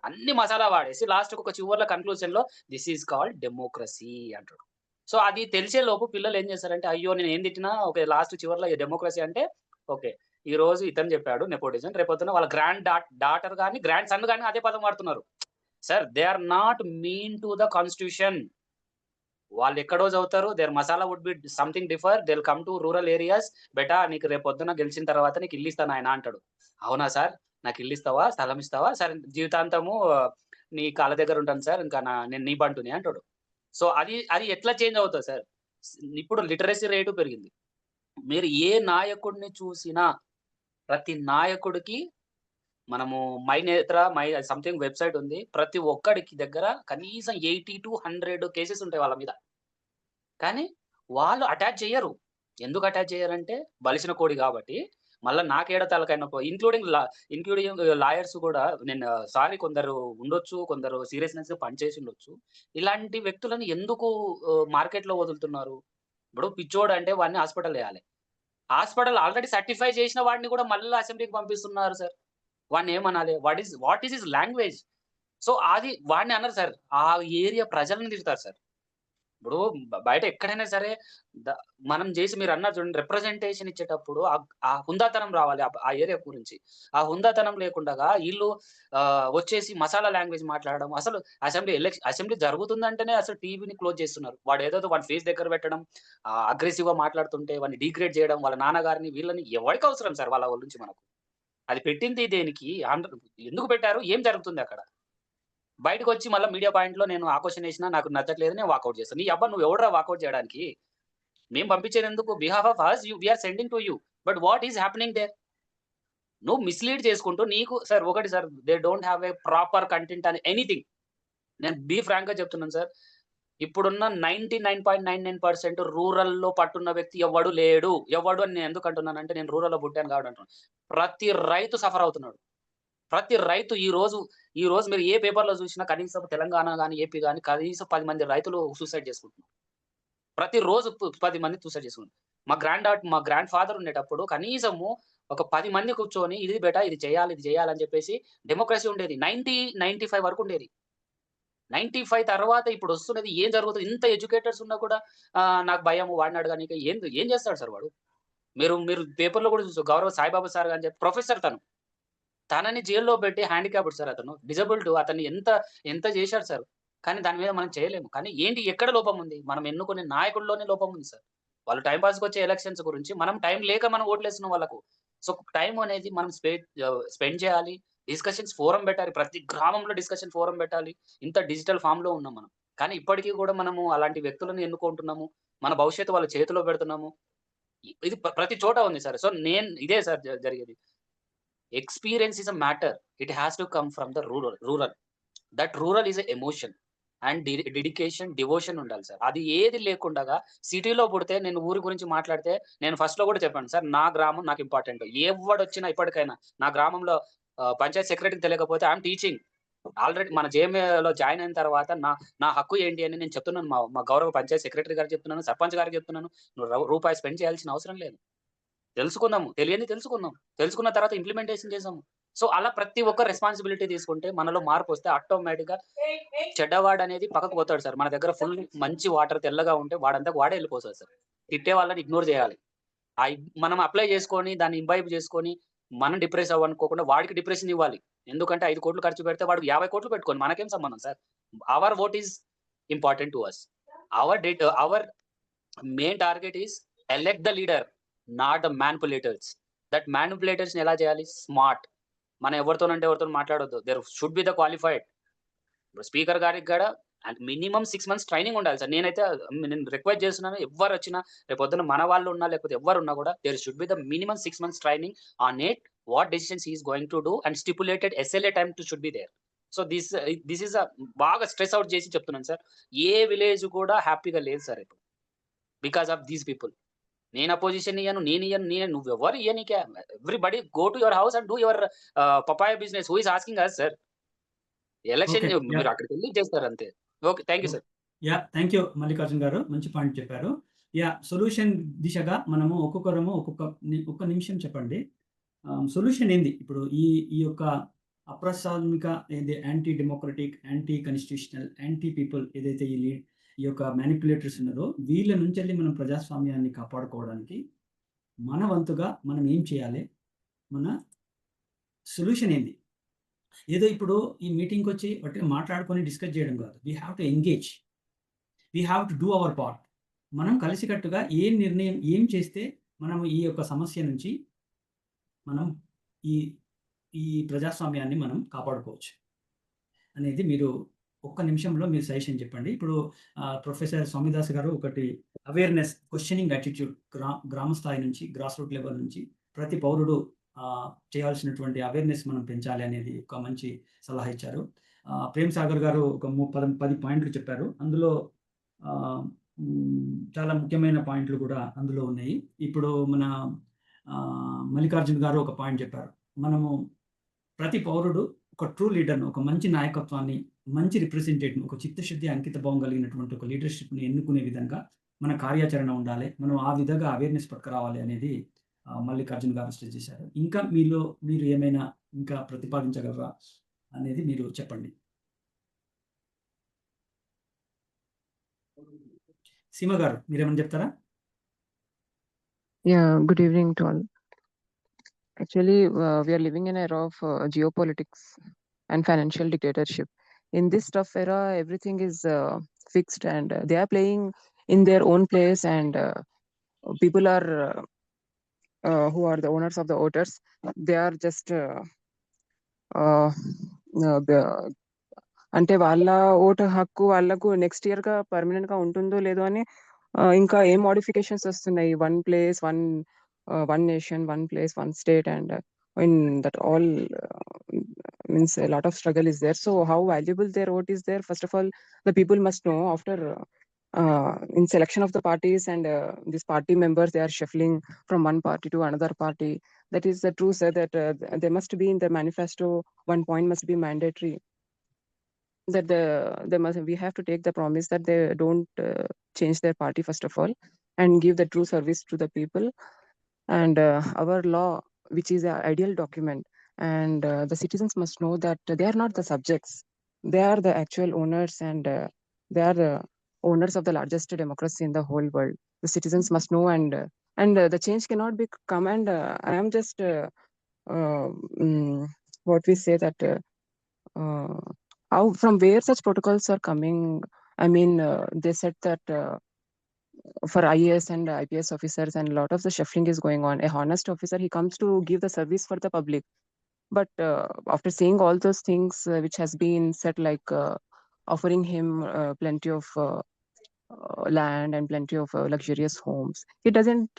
అన్ని మసాలా వాడేసి లాస్ట్ ఒక చివరిలో కన్క్లూజన్ లో దిస్ ఈజ్ కాల్డ్ డెమోక్రసీ అంటాడు. సో అది తెలిసే లోపు పిల్లలు ఏం చేస్తారంటే, అయ్యో నేను ఏం తిట్టినా ఓకే, లాస్ట్ చివరిలో డెమోక్రసీ అంటే ఓకే ఈ రోజు ఇతను చెప్పాడు నెపోటిజం, రేపొద్దున వాళ్ళ గ్రాండ్ డాటర్ కానీ గ్రాండ్ సన్ కానీ అదే పదం వాడుతున్నారు. Sir they are not mean to the constitution. వాళ్ళు ఎక్కడో చదువుతారు, there masala would be something differ, they will come to rural areas, బెటా నీకు రేపు పొద్దున గెలిచిన తర్వాత నీకు ఇల్లు ఇస్తాను ఆయన అంటాడు. అవునా సార్, నాకు ఇల్లు ఇస్తావా, స్థలం ఇస్తావా, సరే జీవితాంతము నీ కాళ్ళ దగ్గర ఉంటాను సార్, ఇంకా నేను నీ బంటుని అంటాడు. సో అది ఎట్లా చేంజ్ అవుతుంది సార్? ఇప్పుడు లిటరసీ రేటు పెరిగింది. మీరు ఏ నాయకుడిని చూసినా ప్రతి నాయకుడికి మనము మై నేత్ర సంథింగ్ వెబ్సైట్ ఉంది, ప్రతి ఒక్కడికి దగ్గర కనీసం 80 to 100 కేసెస్ ఉంటాయి వాళ్ళ మీద. కానీ వాళ్ళు అటాచ్ చేయరు. ఎందుకు అటాచ్ చేయరంటే బలిసిన కోడి కాబట్టి. మళ్ళీ నాకేడ తలకైనా ఇంక్లూడింగ్ లాయర్స్ కూడా, నేను సారీ కొందరు ఉండొచ్చు, కొందరు సీరియస్నెస్ పనిచేసి ఉండొచ్చు, ఇలాంటి వ్యక్తులను ఎందుకు మార్కెట్లో వదులుతున్నారు? ఇప్పుడు పిచ్చోడు అంటే వాడిని హాస్పిటల్ వేయాలి, హాస్పిటల్ ఆల్రెడీ సర్టిఫై చేసిన వాడిని కూడా మళ్ళీ అసెంబ్లీకి పంపిస్తున్నారు సార్. వాడిని ఏమనాలి? What is his language? So అది వాడిని అన్నారు సార్, ఆ ఏరియా ప్రజలను తిడతారు సార్. ఇప్పుడు బయట ఎక్కడైనా సరే మనం చేసి మీరు అన్నారు చూడండి, రిప్రజెంటేషన్ ఇచ్చేటప్పుడు ఆ హుందాతనం రావాలి ఆ ఏరియా గురించి. ఆ హుందాతనం లేకుండా వీళ్ళు వచ్చేసి మసాలా లాంగ్వేజ్ మాట్లాడడం. అసలు అసెంబ్లీ జరుగుతుందంటేనే అసలు టీవీని క్లోజ్ చేస్తున్నారు. వాడు ఏదో వాడి ఫేస్ దగ్గర పెట్టడం, అగ్రెసివ్ గా మాట్లాడుతుంటే వాడిని డిగ్రేడ్ చేయడం, వాళ్ళ నాన్నగారిని వీళ్ళని ఎవరికి అవసరం సార్ వాళ్ళ నుంచి మనకు? అది పెట్టింది దేనికి? ఎందుకు పెట్టారు? ఏం జరుగుతుంది అక్కడ? బయటకు వచ్చి మళ్ళీ మీడియా పాయింట్ లో నేను ఆ క్వశ్చన్ వేసినా నాకు నచ్చట్లేదు, నేను వాకౌట్ చేస్తాను. నీ అబ్బా నువ్వు ఎవడరా వాకౌట్ చేయడానికి? మేము పంపించేది ఎందుకు? Behalf of us we are sending to you, but what is happening there? నువ్వు మిస్లీడ్ చేసుకుంటూ నీకు సార్ ఒకటి sir, they don't have a proper content అని ఎనీథింగ్. నేను బీ ఫ్రాంక్ గా చెప్తున్నాను సార్, ఇప్పుడున్న 99.99% రూరల్లో పట్టున్న వ్యక్తి ఎవడు లేడు. ఎవడు అని నేను ఎందుకు అంటున్నానంటే, నేను రూరల్లో పుట్టాను కాబట్టి అంటున్నాను. ప్రతి రైతు సఫర్ అవుతున్నాడు. ప్రతి రైతు ఈ రోజు మీరు ఏ పేపర్లో చూసినా కనీసం తెలంగాణ కానీ ఏపీ కానీ కనీసం 10 మంది రైతులు సూసైడ్ చేసుకుంటున్నారు. ప్రతిరోజు 10 మంది సూసైడ్ చేసుకుంటారు. మా గ్రాండ్ ఫాదర్ ఉండేటప్పుడు కనీసము ఒక 10 మంది కూర్చొని ఇది బేటా ఇది చేయాలని చెప్పేసి డెమోక్రసీ ఉండేది. 95 వరకు ఉండేది. 95 తర్వాత ఇప్పుడు వస్తున్నది ఏం జరుగుతుంది? ఇంత ఎడ్యుకేటర్స్ ఉన్నా కూడా నాకు భయం, వాడిని అడగడానికి ఏం చేస్తాడు సార్ వాడు? మీరు పేపర్లో కూడా చూస్తారు, గౌరవ సాయిబాబా సార్ అని చెప్పి ప్రొఫెసర్, తనని జైల్లో పెట్టి హ్యాండిక్యాప్డ్ సార్, అతను డిజబుల్డ్, అతన్ని ఎంత చేశాడు సార్. కానీ దాని మీద మనం చేయలేము. కానీ ఏంటి, ఎక్కడ లోపం ఉంది? మనం ఎన్నుకునే నాయకుల్లోనే లోపం ఉంది సార్. వాళ్ళు టైం పాస్కి వచ్చే ఎలక్షన్స్ గురించి మనం టైం లేక మనం ఓట్లేస్తున్నాం వాళ్ళకు. సో టైం అనేది మనం స్పెండ్ చేయాలి. డిస్కషన్స్ ఫోరం పెట్టాలి, ప్రతి గ్రామంలో డిస్కషన్ ఫోరం పెట్టాలి. ఇంత డిజిటల్ ఫామ్ లో ఉన్నాం మనం, కానీ ఇప్పటికీ కూడా మనము అలాంటి వ్యక్తులను ఎన్నుకుంటున్నాము, మన భవిష్యత్తు వాళ్ళ చేతిలో పెడుతున్నాము. ఇది ప్రతి చోట ఉంది సార్. సో ఇదే సార్ జరిగేది. Experience is a matter. It has to come from the rural. That rural is a emotion and dedication, devotion ఉండాలి సార్. అది ఏది లేకుండా సిటీలో పుడితే, నేను ఊరి గురించి మాట్లాడితే, నేను ఫస్ట్ లో కూడా చెప్పాను సార్, నా గ్రామం నాకు ఇంపార్టెంట్. ఎవడొచ్చినా ఇప్పటికైనా నా గ్రామంలో పంచాయత్ సెక్రటరీకి తెలియకపోతే ఐఎమ్ టీచింగ్. ఆల్రెడీ మన జేఎంఏలో జాయిన్ అయిన తర్వాత నా హక్కు ఏంటి అని నేను చెప్తున్నాను. మా గౌరవ పంచాయత్ సెక్రటరీ గారికి చెప్తున్నాను, సర్పంచ్ గారికి చెప్తున్నాను. నువ్వు రూపాయి స్పెండ్ చేయాల్సిన అవసరం లేదు. తెలుసుకుందాము, తెలియని తెలుసుకుందాం. తెలుసుకున్న తర్వాత ఇంప్లిమెంటేషన్ చేసాము. సో అలా ప్రతి ఒక్క రెస్పాన్సిబిలిటీ తీసుకుంటే మనలో మార్పు వస్తే ఆటోమేటిక్‌గా చెడ్డవాడు అనేది పక్కకు పోతాడు సార్. మన దగ్గర ఫుల్ మంచి వాటర్ తెల్లగా ఉంటే వాడంతకు వాడే వెళ్ళిపోతాడు సార్. తిట్టే వాళ్ళని ఇగ్నోర్ చేయాలి. మనం అప్లై చేసుకొని దాన్ని ఇంబైబ్ చేసుకొని మనం డిప్రెస్ అవ్వనుకోకుండా వాడికి డిప్రెషన్ ఇవ్వాలి. ఎందుకంటే 5 కోట్లు ఖర్చు పెడితే వాడు 50 కోట్లు పెట్టుకోని మనకేం సంబంధం సార్. Our vote is important to us. Our main target is elect the leader, not the manipulators. That manipulators ఎలా చేయాలి? స్మార్ట్. మనం ఎవరితో మాట్లాడొద్దు. There should be the qualified. Speaker గారికి కూడా మినిమం 6 months ట్రైనింగ్ ఉండాలి సార్. నేను రిక్వెస్ట్ చేస్తున్నాను, ఎవరు వచ్చినా రేపొద్దున మన వాళ్ళు ఉన్నా లేకపోతే ఎవరున్నా కూడా there should be the minimum 6 months training on it, what decisions he is going to do and stipulated SLA time to should be there. So this is బాగా స్ట్రెస్ అవుట్ చేసి చెప్తున్నాను సార్. ఏ విలేజ్ కూడా హ్యాపీగా లేదు సార్ ఇప్పుడు బికాస్ ఆఫ్ దీస్ పీపుల్. నేను అపోజిషన్ ఇయ్యను, నువ్వెవరు ఇయ్యనికే. Everybody go to your house and do your papaya business. Who is asking us sir? Election okay. మీరు అక్కడికి వెళ్ళి చేస్తారు అంతే. Okay, thank you sir. Thank you Mallikarjun garu, మంచి పాయింట్ చెప్పారు. సొల్యూషన్ దిశగా మనము ఒక్కొక్కరము ఒక్క నిమిషం చెప్పండి. సొల్యూషన్ ఏంది ఇప్పుడు ఈ యొక్క అప్రజాస్వామిక, ఏది anti democratic, anti constitutional, anti people ఏదైతే ఈ యొక్క మ్యానిపులేటర్స్ ఉన్నారో వీళ్ళ నుంచి వెళ్ళి మనం ప్రజాస్వామ్యాన్ని కాపాడుకోవడానికి మన వంతుగా మనం ఏం చేయాలి? మన సొల్యూషన్ ఏంది? ఏదో ఇప్పుడు ఈ మీటింగ్కి వచ్చి వాటిని మాట్లాడుకొని డిస్కస్ చేయడం కాదు. We have to engage, we have to do our part. మనం కలిసికట్టుగా ఏం చేస్తే మనం ఈ యొక్క సమస్య నుంచి మనం ఈ ప్రజాస్వామ్యాన్ని మనం కాపాడుకోవచ్చు అనేది మీరు ఒక్క నిమిషంలో మీరు సజెషన్ చెప్పండి. ఇప్పుడు ప్రొఫెసర్ స్వామిదాస్ గారు ఒకటి అవేర్నెస్, క్వశ్చనింగ్ యాటిట్యూడ్, గ్రామ స్థాయి నుంచి, గ్రాస్ రూట్ లెవెల్ నుంచి ప్రతి పౌరుడు చేయాల్సినటువంటి అవేర్నెస్ మనం పెంచాలి అనేది ఒక మంచి సలహా ఇచ్చారు. ప్రేమ్ సాగర్ గారు ఒక 10 పాయింట్లు చెప్పారు. అందులో చాలా ముఖ్యమైన పాయింట్లు కూడా అందులో ఉన్నాయి. ఇప్పుడు మన మల్లికార్జున్ గారు ఒక పాయింట్ చెప్పారు. మనము ప్రతి పౌరుడు ఒక ట్రూ లీడర్ను, ఒక మంచి నాయకత్వాన్ని, మంచి రిప్రజెంటేటివ్ని, ఒక చిత్తశుద్ధి, అంకిత భావం కలిగినటువంటి ఒక లీడర్షిప్ని ఎన్నుకునే విధంగా మన కార్యాచరణ ఉండాలి. మనం ఆ విధంగా అవేర్నెస్ పట్టుకురావాలి అనేది మల్లికార్జున్ గారు స్ట్రెస్ చేశారు. ఇంకా మీరు ఏమైనా ఇంకా ప్రతిపాదించగలరా అనేది మీరు చెప్పండి. సీమ గారు మీరేమైనా చెప్తారా? Yeah, good evening to all. Actually, we are living in an era of geopolitics and financial dictatorship. In this tough era, everything is fixed and they are playing in their own place, and people are who are the owners of the voters, they are just అంటే వాళ్ళ ఓటు హక్కు వాళ్ళకు నెక్స్ట్ ఇయర్ గా పర్మనెంట్ గా ఉంటుందో లేదో అని ఇంకా ఏం మోడిఫికేషన్స్ వస్తున్నాయి. One place one nation, one place one state, and in that all means a lot of struggle is there. So how valuable their vote is there? First of all, the people must know after in selection of the parties, and these party members, they are shuffling from one party to another party. That is the true, sir, that there must be in the manifesto, one point must be mandatory, that we have to take the promise that they don't change their party first of all, and give the true service to the people. And our law, which is an ideal document, and the citizens must know that they are not the subjects, they are the actual owners, and they are the owners of the largest democracy in the whole world. The citizens must know, and the change cannot be come, and I am just what we say that how, from where such protocols are coming. I mean, they said that for IAS and IPS officers, and a lot of the shuffling is going on. A honest officer, he comes to give the service for the public, but after seeing all those things which has been said, like offering him plenty of land and plenty of luxurious homes, he doesn't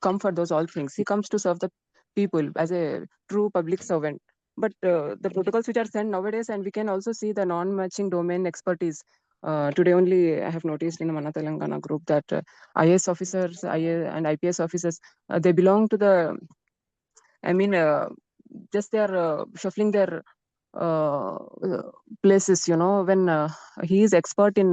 come for those all things. He comes to serve the people as a true public servant. But the protocols which are sent nowadays, and we can also see the non-matching domain expertise. Today only I have noticed in Mana Telangana group that IAS officers and IPS officers, they belong to the, I mean, just they are shuffling their places, when he is expert in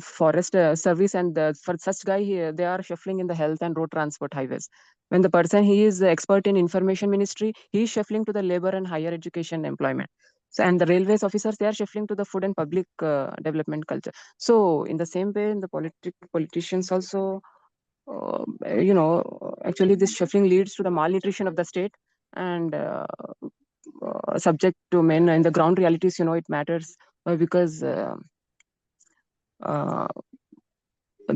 forest service, and for such guy, they are shuffling in the health and road transport highways. When the person he is expert in information ministry, he is shuffling to the labor and higher education employment. So, and the railways officers, they are shuffling to the food and public development culture. So in the same way, in the politicians also, actually this shuffling leads to the malnutrition of the state, and subject to men in the ground realities, it matters because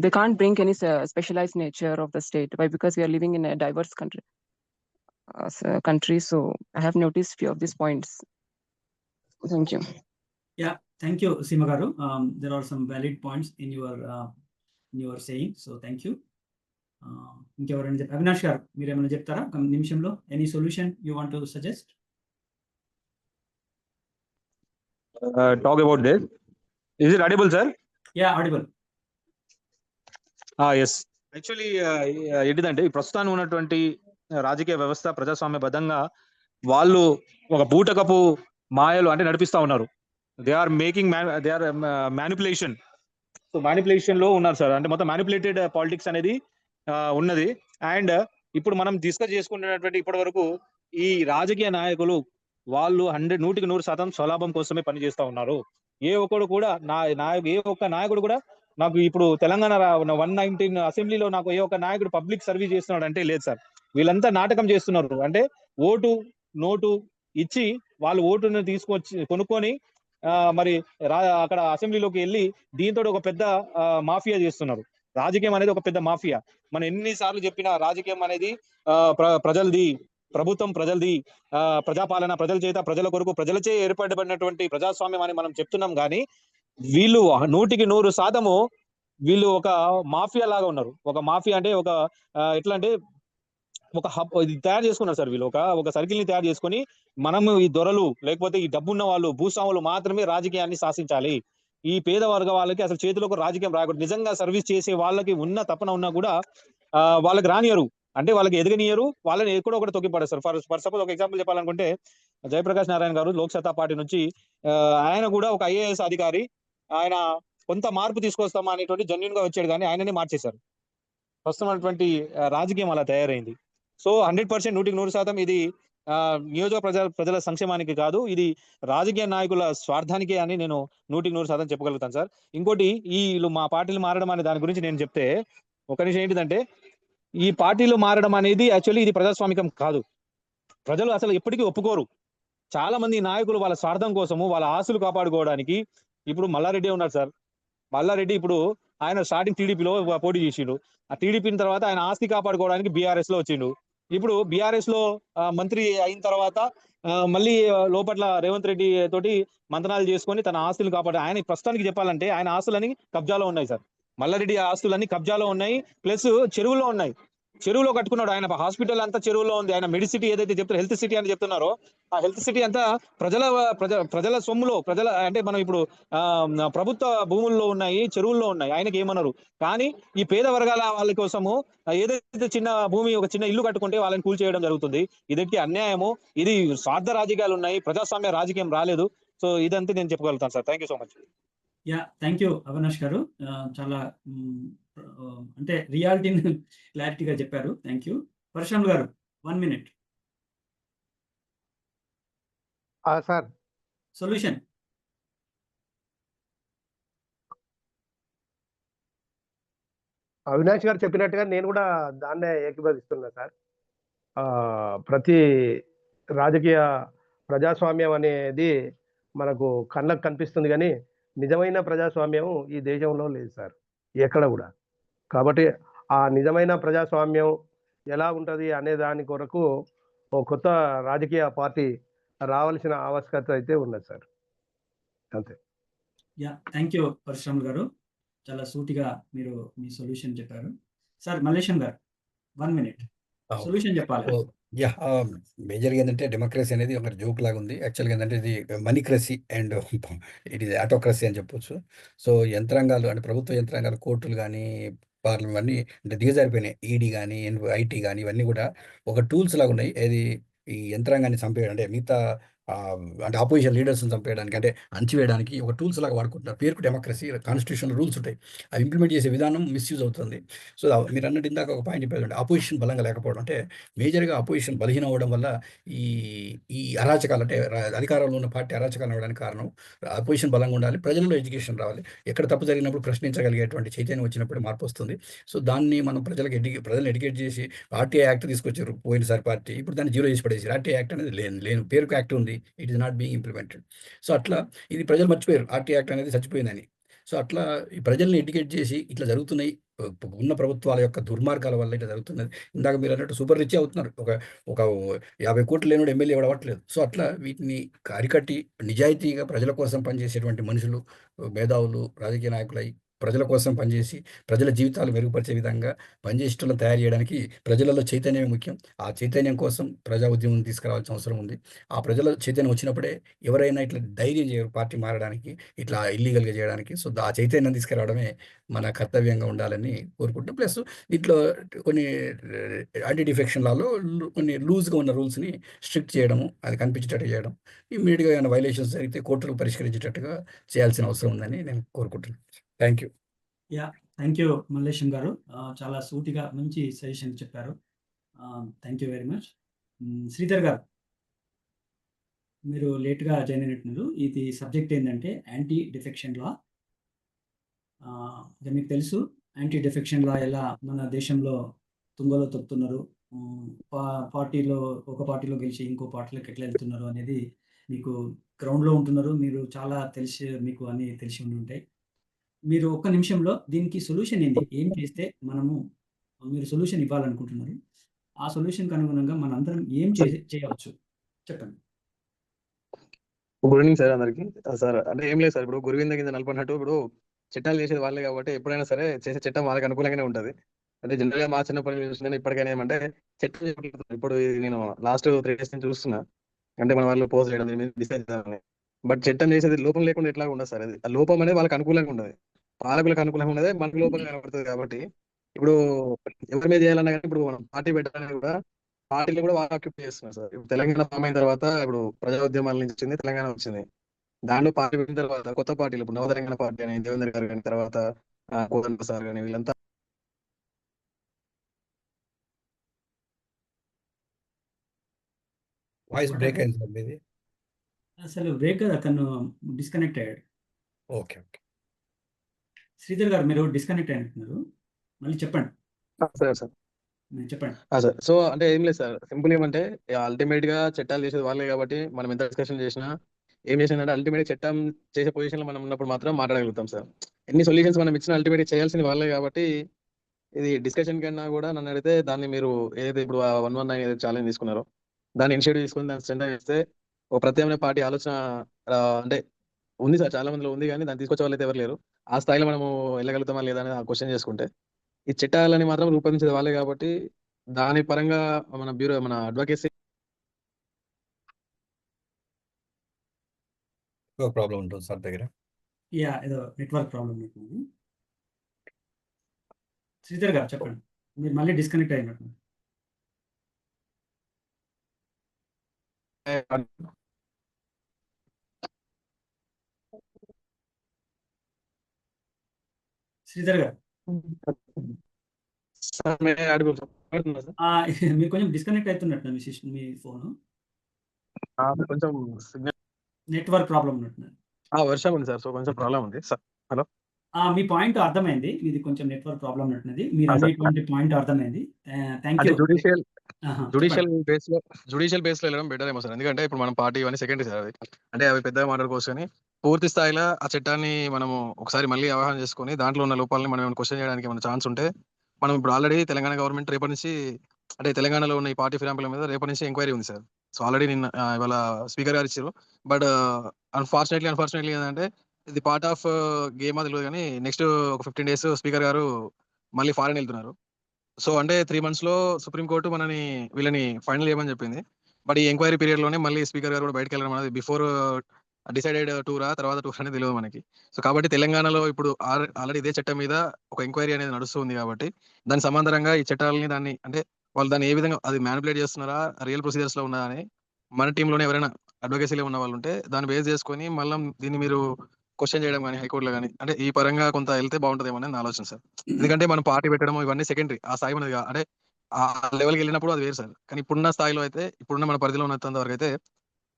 they can't bring any specialized nature of the state. Why? Because we are living in a diverse country. So I have noticed few of these points. Thank you. Yeah, thank you, Seema garu. There are some valid points in your saying. So thank you. ఇంకెవరైనా అవినాష్ గారు మీరు ఏమైనా చెప్తారా ఒక నిమిషంలో? Any solution you want to suggest? Talk about this. Is it audible, sir? Yeah, audible. Yes. Actually, ఏంటిదంటే ఈ ప్రస్తుతాన్ని ఉన్నటువంటి రాజకీయ వ్యవస్థ ప్రజాస్వామ్యబద్ధంగా వాళ్ళు ఒక బూటకపు మాయలు అంటే నడిపిస్తా ఉన్నారు. They are manipulation. So manipulation లో ఉన్నారు సార్. అంటే మొత్తం మ్యానిపులేటెడ్ పాలిటిక్స్ అనేది ఉన్నది. అండ్ ఇప్పుడు మనం డిస్కస్ చేసుకుంటున్నటువంటి ఇప్పటి వరకు ఈ రాజకీయ నాయకులు వాళ్ళు 100% స్వలాభం కోసమే పనిచేస్తా ఉన్నారు. ఏ ఒక్క నాయకుడు కూడా నాకు ఇప్పుడు తెలంగాణ 119 అసెంబ్లీలో నాకు ఏ ఒక్క నాయకుడు పబ్లిక్ సర్వీస్ చేస్తున్నాడు అంటే లేదు సార్. వీళ్ళంతా నాటకం చేస్తున్నారు. అంటే ఓటు నోటు ఇచ్చి వాళ్ళు ఓటును తీసుకొచ్చి కొనుక్కొని మరి అక్కడ అసెంబ్లీలోకి వెళ్ళి దీంతో ఒక పెద్ద మాఫియా చేస్తున్నారు. రాజకీయం అనేది ఒక పెద్ద మాఫియా. మనం ఎన్నిసార్లు చెప్పినా రాజకీయం అనేది ప్రజలది, ప్రభుత్వం ప్రజలది, ప్రజాపాలన ప్రజల చేత, ప్రజల కొరకు, ప్రజలచే ఏర్పడబడినటువంటి ప్రజాస్వామ్యం అని మనం చెప్తున్నాం. కానీ వీళ్ళు 100% వీళ్ళు ఒక మాఫియా లాగా ఉన్నారు. ఒక మాఫియా అంటే ఒక ఎట్లా అంటే ఒక హబ్ తయారు చేసుకున్నారు సార్. వీళ్ళు ఒక సర్కిల్ ని తయారు చేసుకొని మనము ఈ దొరలు లేకపోతే ఈ డబ్బున్న వాళ్ళు, భూస్వాములు మాత్రమే రాజకీయాన్ని శాసించాలి. ఈ పేద వర్గ వాళ్ళకి అసలు చేతిలోకి రాజకీయం రాకూడదు. నిజంగా సర్వీస్ చేసే వాళ్ళకి ఉన్న తపన ఉన్నా కూడా వాళ్ళకి రానియరు, అంటే వాళ్ళకి ఎదగనియరు, వాళ్ళని ఎక్కడో ఒకటి తొక్కి పడేస్తారు. ఫర్ సపోజ్ ఒక ఎగ్జాంపుల్ చెప్పాలనుకుంటే జయప్రకాష్ నారాయణ గారు లోక్ సత్తా పార్టీ నుంచి ఆయన కూడా ఒక IAS అధికారి. ఆయన కొంత మార్పు తీసుకొస్తామా అనేటువంటి జెన్యున్ గా వచ్చాడు, కానీ ఆయననే మార్చేశారు. ప్రస్తుతమైనటువంటి రాజకీయం అలా తయారైంది. సో 100% 100% ఇది నియోజక ప్రజల సంక్షేమానికి కాదు, ఇది రాజకీయ నాయకుల స్వార్థానికే అని నేను 100% చెప్పగలుగుతాను సార్. ఇంకోటి మా పార్టీలు మారడం అనే దాని గురించి నేను చెప్తే ఒక నిమిషం ఏంటిదంటే, ఈ పార్టీలు మారడం అనేది యాక్చువల్లీ ఇది ప్రజాస్వామికం కాదు. ప్రజలు అసలు ఎప్పటికీ ఒప్పుకోరు. చాలా మంది నాయకులు వాళ్ళ స్వార్థం కోసము, వాళ్ళ ఆస్తులు కాపాడుకోవడానికి, ఇప్పుడు మల్లారెడ్డి ఉన్నారు సార్. మల్లారెడ్డి ఇప్పుడు ఆయన స్టార్టింగ్ టీడీపీలో పోటీ చేసిండు. ఆ టీడీపీని తర్వాత ఆయన ఆస్తి కాపాడుకోవడానికి BRS లో వచ్చిండు. ఇప్పుడు BRS లో మంత్రి అయిన తర్వాత మళ్ళీ లోపట్ల రేవంత్ రెడ్డి తోటి మంతనాలు చేసుకొని తన ఆస్తులు కాపాడు. ఆయన ప్రస్తుతానికి చెప్పాలంటే ఆయన ఆస్తులన్నీ కబ్జాలో ఉన్నాయి సార్. మల్లారెడ్డి ఆస్తులన్నీ కబ్జాలో ఉన్నాయి, ప్లస్ చెరువులో ఉన్నాయి. చెరువులో కట్టుకున్నాడు. ఆయన హాస్పిటల్ అంతా చెరువులో ఉంది. ఆయన మెడిసిటీ ఏదైతే చెప్తారో హెల్త్ సిటీ అని చెప్తున్నారో, ఆ హెల్త్ సిటీ అంతా ప్రజల సొమ్ములో, అంటే మనం ఇప్పుడు ప్రభుత్వ భూముల్లో ఉన్నాయి, చెరువుల్లో ఉన్నాయి. ఆయనకి ఏమన్నారు. కానీ ఈ పేద వర్గాల వాళ్ళ కోసము ఏదైతే చిన్న భూమి, ఒక చిన్న ఇల్లు కట్టుకుంటే వాళ్ళని కూల్చేయడం జరుగుతుంది. ఇదైతే అన్యాయము. ఇది స్వార్థ రాజకీయాలు ఉన్నాయి, ప్రజాస్వామ్య రాజకీయం రాలేదు. సో ఇదంతా నేను చెప్పగలుగుతాను sir. Thank you so much. Yeah, thank you Avinash garu. చాలా అంటే రియాలిటీని క్లారిటీగా చెప్పారు. Thank you. పరశురామ్ గారు 1 minute. Sir solution. అవినాష్ గారు చెప్పినట్టుగా నేను కూడా దాన్నే ఏకీభవిస్తున్నా సార్. ప్రతి రాజకీయ ప్రజాస్వామ్యం అనేది మనకు కళ్ళకు కనిపిస్తుంది, కానీ నిజమైన ప్రజాస్వామ్యం ఈ దేశంలో లేదు సార్, ఎక్కడ కూడా. కాబట్టి ఆ నిజమైన ప్రజాస్వామ్యం ఎలా ఉంటుంది అనే దాని కొరకు ఒక కొత్త రాజకీయ పార్టీ రావాల్సిన ఆవశ్యకత అయితే ఉన్నది సార్. అంతే. యా, థ్యాంక్ యూ పరశురామ్ గారు. చాలా సూటిగా మీరు మీ సొల్యూషన్ చెప్పారు. సార్ మల్లేశం గారు 1 minute సొల్యూషన్ చెప్పాలి. యా, మేజర్గా ఏంటంటే డెమోక్రసీ అనేది ఒక జోక్ లాగా ఉంది. యాక్చువల్గా ఏంటంటే ఇది మనీక్రసీ అండ్ ఇట్ ఈస్ ఆటోక్రసీ అని చెప్పొచ్చు. సో యంత్రాంగాలు అంటే ప్రభుత్వ యంత్రాంగాలు, కోర్టులు కానీ, పార్లమెంట్ అన్నీ అంటే దిగజారిపోయినాయి. ఈడీ కానీ, IT కానీ ఇవన్నీ కూడా ఒక టూల్స్ లాగా ఉన్నాయి. ఏది ఈ యంత్రాంగాన్ని చంపేయడం, అంటే మిగతా అంటే ఆపోజిషన్ లీడర్స్ని చంపేయడానికి, అంటే అణచివేయడానికి ఒక టూల్స్ లాగా వాడుకుంటున్నారు. పేరుకు డెమోక్రసీ, కాన్స్టిట్యూషన్ రూల్స్ ఉంటాయి. అవి ఇంప్లిమెంట్ చేసే విధానం మిస్యూజ్ అవుతుంది. సో మీరు అన్నట్టు ఇందాక ఒక పాయింట్ చెప్పారంటే ఆపోజిషన్ బలంగా లేకపోవడం, అంటే మేజర్గా ఆపోజిషన్ బలహీనం అవ్వడం వల్ల ఈ ఈ అరాచకాలు, అంటే అధికారంలో ఉన్న పార్టీ అరాచకాలు అవ్వడానికి కారణం. అపోజిషన్ బలంగా ఉండాలి, ప్రజల్లో ఎడ్యుకేషన్ రావాలి, ఎక్కడ తప్పు జరిగినప్పుడు ప్రశ్నించగలిగేటువంటి చైతన్యం వచ్చినప్పుడు మార్పు వస్తుంది. సో దాన్ని మనం ప్రజలను ఎడ్యుకేట్ చేసి ఆర్టీఐ యాక్ట్ తీసుకొచ్చారు పోయినసారి పార్టీ, ఇప్పుడు దాన్ని జీరో చేసి పడేసి. ఆర్టీఐ యాక్ట్ అనేది లేను పేరుకు యాక్ట్ ఉంది, it is not being implemented. So అట్లా ఇది ప్రజలు మర్చిపోయారు ఆర్టీఐ యాక్ట్ అనేది చచ్చిపోయిందని. సో అట్లా ఈ ప్రజల్ని ఎడ్యుకేట్ చేసి ఇట్లా జరుగుతున్నాయి, ఉన్న ప్రభుత్వాల యొక్క దుర్మార్గాల వల్ల ఇట్లా జరుగుతున్నది. ఇందాక మీరు అన్నట్టు సూపర్ రిచ్ అవుతున్నారు, ఒక 50 కోట్లు లేనుడు ఎమ్మెల్యే కూడా అవ్వట్లేదు. సో అట్లా వీటిని అరికట్టి నిజాయితీగా ప్రజల కోసం పనిచేసేటువంటి మనుషులు, మేధావులు, రాజకీయ నాయకులై ప్రజల కోసం పనిచేసి ప్రజల జీవితాలు మెరుగుపరిచే విధంగా పనిచేసేటోళ్ళని తయారు చేయడానికి ప్రజలలో చైతన్యమే ముఖ్యం. ఆ చైతన్యం కోసం ప్రజా ఉద్యమం తీసుకురావాల్సిన అవసరం ఉంది. ఆ ప్రజల చైతన్యం వచ్చినప్పుడే ఎవరైనా ఇట్లా ధైర్యం చేయరు పార్టీ మారడానికి, ఇట్లా ఇల్లీగల్గా చేయడానికి. సో ఆ చైతన్యం తీసుకురావడమే మన కర్తవ్యంగా ఉండాలని కోరుకుంటున్నాం. ప్లస్ దీంట్లో కొన్ని యాంటీ డిఫెక్షన్ లాలో కొన్ని లూజ్గా ఉన్న రూల్స్ని స్ట్రిక్ట్ చేయడము, అది కనిపించేటట్టు చేయడం, ఇమ్మీడియట్గా ఏమైనా వైలేషన్స్ జరిగితే కోర్టులు పరిష్కరించేటట్టుగా చేయాల్సిన అవసరం ఉందని నేను కోరుకుంటున్నాను. Thank you. Thank you Mallesham గారు, చాలా సూటిగా మంచి సజెషన్ చెప్పారు. Thank you very much. Sridhar గారు, మీరు లేట్గా జాయిన్ అయినట్టున్నారు. ఇది సబ్జెక్ట్ ఏంటంటే యాంటీ డిఫెక్షన్ లా. మీకు తెలుసు యాంటీ డిఫెక్షన్ లా ఎలా మన దేశంలో తుంగలో తొక్కుతున్నారు, పార్టీలో ఒక పార్టీలో గెలిచి ఇంకో పార్టీలోకి ఎట్లా వెళ్తున్నారు అనేది మీకు గ్రౌండ్లో ఉంటున్నారు, మీరు చాలా మీకు అన్నీ తెలిసి ఉండి ఉంటాయి. మీరు ఒక్క నిమిషంలో దీనికి సొల్యూషన్ ఏంటి, ఏం చేస్తే మీరు సొల్యూషన్ ఇవ్వాలనుకుంటున్నారు, ఆ సొల్యూషన్కి అనుగుణంగా మనందరం ఏం చేయవచ్చు చెప్పండి. గుడ్ ఈవినింగ్ సార్ అందరికి. సార్ అంటే ఏం లేదు సార్, ఇప్పుడు గురువింద కింద నలుపున్నట్టు ఇప్పుడు చట్టాలు చేసేది వాళ్ళే కాబట్టి ఎప్పుడైనా సరే చేసే చట్టం వాళ్ళకి అనుకూలంగానే ఉంటుంది. అంటే జనరల్ గా మా చిన్నప్పటి చూసిన ఇప్పటికైనా ఏమంటే చట్టం ఇప్పుడు నేను లాస్ట్ 3 days నుంచి చూస్తున్నా, అంటే మన వాళ్ళు పోస్ట్ చేయడం డిసైడ్ చేయాలని. బట్ చట్టం చేసేది లోపం లేకుండా ఎట్లా ఉండదు సార్, అది ఆ లోపం అనేది వాళ్ళకి అనుకూలంగా ఉండదు, పాలకులకు అనుకూలంగా ఉండదు, మనకు లోపం కనబడుతుంది. కాబట్టి ఇప్పుడు ఎవరి మీద చేయాలన్నా కానీ ఇప్పుడు మనం పార్టీ పెట్టాలని కూడా పార్టీలు కూడా వాళ్ళు ఆక్యుపై చేస్తున్నారు సార్. ఇప్పుడు తెలంగాణ ఫామ్ అయిన తర్వాత ఇప్పుడు ప్రజా ఉద్యమాల నుంచి వచ్చింది తెలంగాణ వచ్చింది, దాంట్లో పార్టీ పెట్టిన తర్వాత కొత్త పార్టీలు ఇప్పుడు నవ తెలంగాణ పార్టీ అని దేవేందర్ గారు కానీ తర్వాత కోదండ సార్ కానీ వీళ్ళంతా వాయిస్ బ్రేక్ అయింది సార్ మీది. అసలు బ్రేక్ కదా, అతను డిస్కనెక్ట్ అయ్యాడు. Okay okay. శ్రీధర్ గారు మీరు డిస్కనెక్ట్ అయినట్టున్నారు, మళ్ళీ చెప్పండి. సరే సార్ చెప్పండి సార్. సో అంటే ఏం లేదు సార్, సింపుల్ ఏమంటే అల్టిమేట్ గా చట్టాలు చేసేది వాళ్ళే కాబట్టి మనం ఎంత డిస్కషన్ చేసినా ఏం చేసిందంటే అల్టిమేట్ చట్టం చేసే పొజిషన్ లో మనం ఉన్నప్పుడు మాత్రం మాట్లాడగలుగుతాం సార్. ఎన్ని సొల్యూషన్స్ మనం ఇచ్చిన అల్టిమేట్ చేయాల్సింది వాళ్ళే కాబట్టి ఇది డిస్కషన్ కన్నా కూడా నన్ను అడిగితే దాన్ని మీరు ఏదైతే ఇప్పుడు 119 ఏదైతే ఛాలెంజ్ తీసుకున్నారో దాన్ని ఇనిషియేటివ్ తీసుకుని దాన్ని స్ట్రెండ్ చేస్తే ఒక ప్రత్యామ్నాయ పార్టీ ఆలోచన అంటే ఉంది సార్, చాలా మందిలో ఉంది, కానీ దాన్ని తీసుకొచ్చే వాళ్ళు అయితే ఎవరు లేరు. ఆ స్థాయిలో మనము వెళ్ళగలుగుతామా లేదా అనేది ఆ క్వశ్చన్ చేసుకుంటే ఈ చట్టాలని మాత్రం రూపొందించేది వాళ్ళే కాబట్టి దాని పరంగా మన అడ్వకేసీ ప్రాబ్లం ఉంటుంది సార్ దగ్గర. ఏదో నెట్వర్క్ ప్రాబ్లం ఉంటుంది. శ్రీధర్ గారు చెప్పండి, మీరు మళ్ళీ డిస్కనెక్ట్ అయినట్టు. శ్రీధర్ గారు మీరు కొంచెం డిస్కనెక్ట్ అవుతున్నట్టు మీ ఫోన్, కొంచెం సిగ్నల్ నెట్వర్క్ ప్రాబ్లం ఉన్నట్టు. వర్షం ఉంది సార్, సో కొంచెం ప్రాబ్లం ఉంది సార్. హలో, మీ పాయింట్ అర్థమైంది, ఇది కొంచెం నెట్వర్క్ ప్రాబ్లం ఉన్నట్టున్నది, మీరు అనేటువంటి పాయింట్ అర్థమైంది. Thank you. జుడిషియల్ బేస్ లో వెళ్ళడం బెటర్ ఏమో సార్, ఎందుకంటే ఇప్పుడు మనం పార్టీ ఇవన్నీ సెకండరీ సార్, అవి అంటే అవి పెద్దగా మాట్లాడుకోవచ్చు, కానీ పూర్తి స్థాయిలో ఆ చట్టాన్ని మనము ఒకసారి మళ్ళీ అవగాహన చేసుకొని దాంట్లో ఉన్న లోపాలని మనం ఏమైనా క్వశ్చన్ చేయడానికి మన ఛాన్స్ ఉంటే మనం ఇప్పుడు ఆల్రెడీ తెలంగాణ గవర్నమెంట్ రేపటి నుంచి అంటే తెలంగాణలో ఉన్న ఈ పార్టీ ఫిరాంపుల మీద రేపటి నుంచి ఎంక్వైరీ ఉంది సార్. సో ఆల్రెడీ నిన్న ఇవాళ స్పీకర్ గారు ఇచ్చారు. బట్ అన్ఫార్చునేట్లీ ఏంటంటే ఇది పార్ట్ ఆఫ్ గేమ్ తెలియదు, కానీ నెక్స్ట్ ఒక 15 days స్పీకర్ గారు మళ్ళీ ఫారెన్ వెళ్తున్నారు. సో అంటే 3 months లో సుప్రీంకోర్టు వీళ్ళని ఫైనల్ చేయమని చెప్పింది. బట్ ఈ ఎంక్వైరీ పీరియడ్ లోనే మళ్ళీ స్పీకర్ గారు కూడా బయటకు వెళ్ళడం అనేది బిఫోర్ డిసైడెడ్ టూరా తర్వాత టూర్ అనేది తెలియదు మనకి. సో కాబట్టి తెలంగాణలో ఇప్పుడు ఆల్రెడీ ఇదే చట్టం మీద ఒక ఎంక్వైరీ అనేది నడుస్తుంది కాబట్టి దాని సమాంతరంగా ఈ చట్టాలని దాన్ని అంటే వాళ్ళు దాన్ని ఏ విధంగా అది మ్యానిపులేట్ చేస్తున్నారా రియల్ ప్రొసీజర్స్ లో ఉన్నదా అని మన టీంలోనే ఎవరైనా అడ్వకేసీలో ఉన్న వాళ్ళు ఉంటే దాన్ని బేస్ చేసుకొని మళ్ళీ దీన్ని మీరు క్వశ్చన్ చేయడం కానీ హైకోర్టులో కానీ అంటే ఈ పరంగా కొంత వెళ్తే బాగుంటుందేమో అని నా ఆలోచన సార్. ఎందుకంటే మనం పార్టీ పెట్టడం ఇవన్నీ సెకండరీ, ఆ స్థాయి మనది అంటే ఆ లెవెల్కి వెళ్ళినప్పుడు అది వేరు సార్. కానీ ఇప్పుడున్న స్థాయిలో అయితే ఇప్పుడున్న మన పరిధిలో ఉన్నంత వరకు అయితే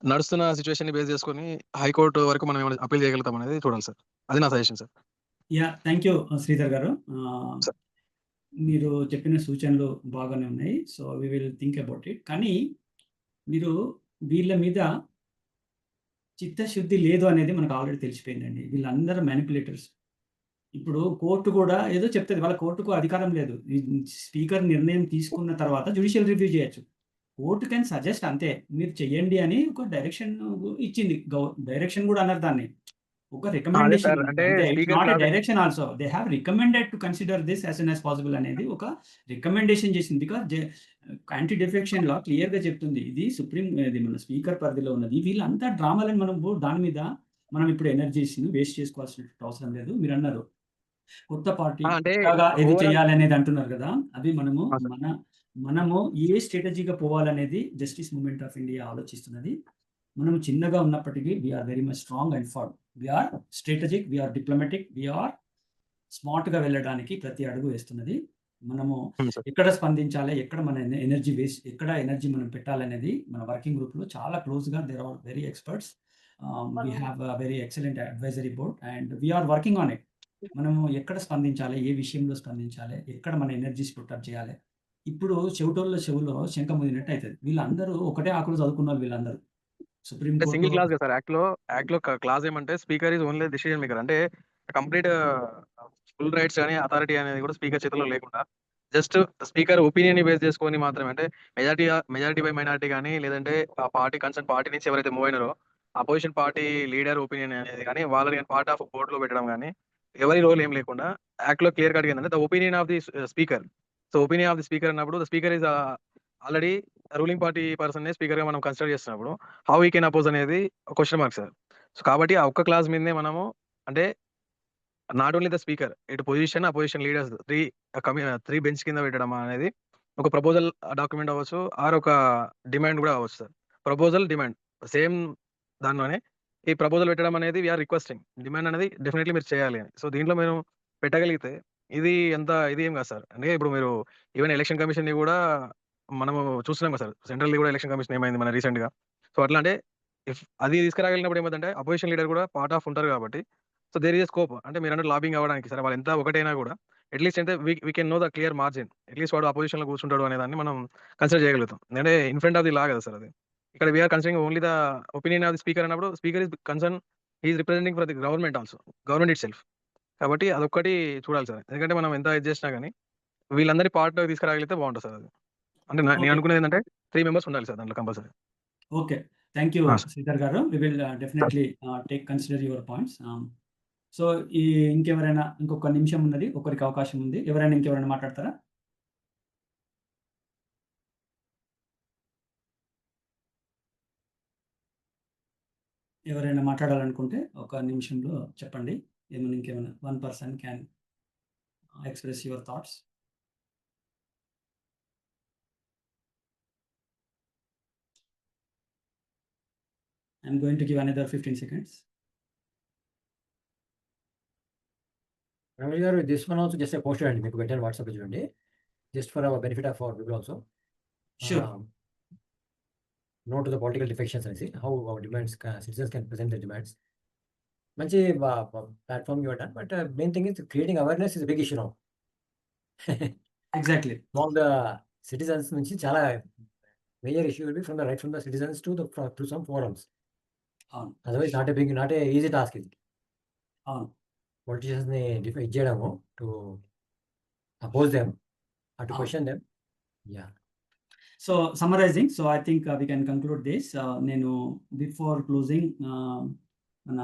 నడుస్తున్న సిచ్యువేషన్ ని బేస్ చేసుకొని హైకోర్టు వరకు మనం ఏమైనా అప్పీల్ చేయగలుగుతాం అనేది చూడాలి సార్. అది నా suggestion sir. Thank you Sridhar garu. Sir. మీరు చెప్పిన సూచనలు బాగానే ఉన్నాయి. So we will think about it. కానీ మీరు వీళ్ళ మీద చిత్తశుద్ధి లేదు అనేది మనకు ఆల్రెడీ తెలిసిపోయిందండి. వీళ్ళందరూ మ్యానిపులేటర్స్. ఇప్పుడు కోర్టు కూడా ఏదో చెప్తది. వాళ్ళ కోర్టుకు అధికారం లేదు. ఈ స్పీకర్ నిర్ణయం తీసుకున్న తర్వాత జ్యుడిషియల్ రివ్యూ చేయొచ్చు. కోర్ట్ కెన్ సజెస్ట్ అంతే. మీరు చెయ్యండి అని ఒక డైరెక్షన్ ఇచ్చింది. డైరెక్షన్ కూడా అన్నారు దాన్ని. ఒక అదే రికమెండేషన్ సార్. అంటే అంతే. It's speaker not a class direction also. They have recommended to consider this as soon as possible అనేది ఒక రికమెండేషన్ చేసింది. బికాజ్ యాంటీ డిఫెక్షన్ లా క్లియర్‌గా చెప్తుంది. ఇది ఇది మన స్పీకర్ పరిధిలో ఉన్నది. వీళ్ళంతా డ్రామాలని దాని మీద మనం ఇప్పుడు ఎనర్జీస్‌ని వేస్ట్ చేసుకోవాల్సిన అవసరం లేదు. మీరన్నారు కొత్త పార్టీ అంటే కొత్తగా ఏది ఓవరాల్ చేయాలనేది అంటున్నారు కదా! అది మనము సార్. మనము ఏ స్ట్రాటజీగా పోవాలనేది జస్టిస్ మూవ్‌మెంట్ ఆఫ్ ఇండియా ఆలోచిస్తున్నది. మనం చిన్నగా ఉన్నప్పటికీ we are very much strong and firm. We are strategic, we are diplomatic, we are స్మార్ట్‌గా వెళ్ళడానికి ప్రతి అడుగు వేస్తున్నది. మనము సార్. ఎక్కడ స్పందించాలి, ఎక్కడ మన ఎనర్జీ వేస్ట్, ఎక్కడ ఎనర్జీ మనం పెట్టాలనేది మన వర్కింగ్ గ్రూప్‌లో చాలా క్లోజ్‌గా there are very experts. We have a very excellent advisory board and we are working on it. మనము ఎక్కడ స్పందించాలి, ఏ విషయంలో స్పందించాలి, ఎక్కడ మన ఎనర్జీస్ పుట్టప్ చేయాలి. ఇప్పుడు చెవిలో శంఖ ముదినట్టు అయితది. వీళ్ళందరూ ఒకటే ఆకులు చదువుకున్నోళ్ళు వీళ్ళందరూ. సుప్రీం అంటే సింగిల్ కోర్టు క్లాస్ కదా సార్. యాక్ట్‌లో క్లాస్ ఏమంటే speaker is only decision maker. అంటే కంప్లీట్ ఫుల్ రైట్స్ గాని, అథారిటీ అనేది కూడా స్పీకర్ చేతిలో లేకుండా జస్ట్ స్పీకర్ ఒపీనియన్‌ని బేస్ చేసుకొని మాత్రమే అంటే మెజారిటీ బై మైనారిటీ గాని లేదంటే ఆ పార్టీ కన్సర్న్ పార్టీ నుంచి ఎవరైతే మూవ్ అయినారో అపోజిషన్ పార్టీ లీడర్ ఒపీనియన్ అనేది గాని వాళ్ళని పార్ట్ ఆఫ్ బోర్డ్‌లో పెట్టడం గాని ఎవరి రోల్ ఏం లేకుండా యాక్ట్‌లో క్లియర్ కట్‌గా ఏందంటే the opinion of the speaker. So opinion of the speaker అన్నప్పుడు the speaker is already ruling party పర్సన్‌నే స్పీకర్‌గా మనం కన్సిడర్ చేస్తున్నప్పుడు హౌ హి కెన్ అపోజ్ అనేది క్వెషన్ మార్క్ సార్. సో కాబట్టి ఆ ఒక్క క్లాస్ మీదనే మనము అంటే నాట్ ఓన్లీ ద స్పీకర్ ఇటు అపోజిషన్ లీడర్స్ 3 బెంచ్ కింద పెట్టడం అనేది ఒక ప్రపోజల్ డాక్యుమెంట్ అవ్వచ్చు ఆర్ ఒక డిమాండ్ కూడా అవ్వచ్చు సార్. ప్రపోజల్, డిమాండ్ సేమ్ దానిలోనే ఈ ప్రపోజల్ పెట్టడం అనేది వీఆర్ రిక్వెస్టింగ్. డిమాండ్ అనేది డెఫినెట్లీ మీరు చేయాలి అని. సో దీంట్లో మేము పెట్టగలిగితే ఇది ఇది ఏం కాదు సార్. అంటే ఇప్పుడు మీరు ఈవెన్ ఎలక్షన్ కమిషన్‌ని కూడా మనము చూస్తున్నాం కదా సార్. సెంట్రల్‌ది కూడా ఎలక్షన్ కమిషన్ ఏమైంది మన రీసెంట్‌గా. సో అట్లా అంటే అది తీసుకురాగలిగినప్పుడు ఏమైందంటే అపోజిషన్ లీడర్ కూడా పార్ట్ ఆఫ్ ఉంటారు కాబట్టి so there is a scope. అంటే మీరన్నట్టు లాబింగ్ అవ్వడానికి సరే వాళ్ళు ఎంత ఒకటైనా కూడా అట్‌లీస్ట్ అంటే we can know the clear margin. At least వాడు అపోజిషన్‌లో కూర్చుంటాడు అనే దాన్ని మనం కన్సిడర్ చేయగలుగుతాం. అంటే in front of the law కదా సార్ అది. ఇక్కడ we are considering only the opinion of the speaker అన్నప్పుడు speaker is concern he is representing for the government also. Government itself. కాబట్టి అదొక్కటి చూడాలి సార్. ఎందుకంటే మనం ఎంత ఇది చేసినా గాని వీళ్ళందరి పార్ట్‌లోకి తీసుకురాగలిగితే బాగుంటది సార్ అది. అంటే నేను ఓకే. అనుకునేది ఏంటంటే 3 మెంబర్స్ ఉండాలి సార్ దాంట్లో compulsory. Okay. Thank you sir. Sridhar garu. We will definitely consider your points. So ఇంకెవరైనా ఇంకొక నిమిషం ఉన్నది. ఒకరికి అవకాశం ఉంది. ఇంకెవరైనా మాట్లాడతారా? ఎవరైనా మాట్లాడాలనుకుంటే ఒక నిమిషంలో చెప్పండి. ఇంకేమైనా one person can express your thoughts. I am going to give another 15 seconds. Ramesh garu, this one also just I posted అండి. మీకు పెట్టాను వాట్సాప్‌లో చూడండి. Just for our benefit of our people also. Sure. No to the political defections అనేసి how our demands citizens can present their demands. మంచి platform you have done. But main thing is creating awareness is a big issue now. Exactly. Among the citizens నుంచి చాలా major issue will be from the citizens to some forums. అవును. Otherwise not a easy task ఇది. అవును. పొలిటీషియన్స్‌ని ఇది చేయడము to oppose them or to అవును. Question them. Yeah! So summarising, so I think we can conclude this. నేను బిఫోర్ క్లోజింగ్ మన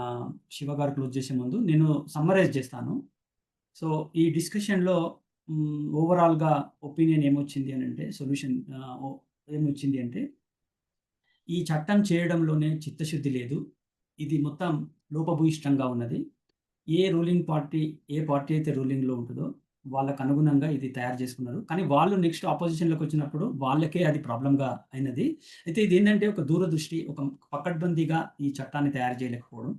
శివ గారు క్లోజ్ చేసే ముందు నేను సమ్మరైజ్ చేస్తాను. సో ఈ డిస్కషన్‌లో ఓవరాల్‌గా ఒపీనియన్ ఏమొచ్చింది అనంటే సొల్యూషన్ ఏమొచ్చింది అంటే ఈ చట్టం చేయడంలోనే చిత్తశుద్ధి లేదు. ఇది మొత్తం లోపభూయిష్టంగా ఉన్నది. ఏ పార్టీ అయితే రూలింగ్‌లో ఉంటదో వాళ్ళకు అనుగుణంగా ఇది తయారు చేసుకున్నారు. కానీ వాళ్ళు నెక్స్ట్ ఆపోజిషన్‌లోకి వచ్చినప్పుడు వాళ్ళకే అది ప్రాబ్లమ్‌గా అయినది. అయితే ఇదేంటంటే ఒక దూరదృష్టి, ఒక పకడ్బందీగా ఈ చట్టాన్ని తయారు చేయలేకపోవడం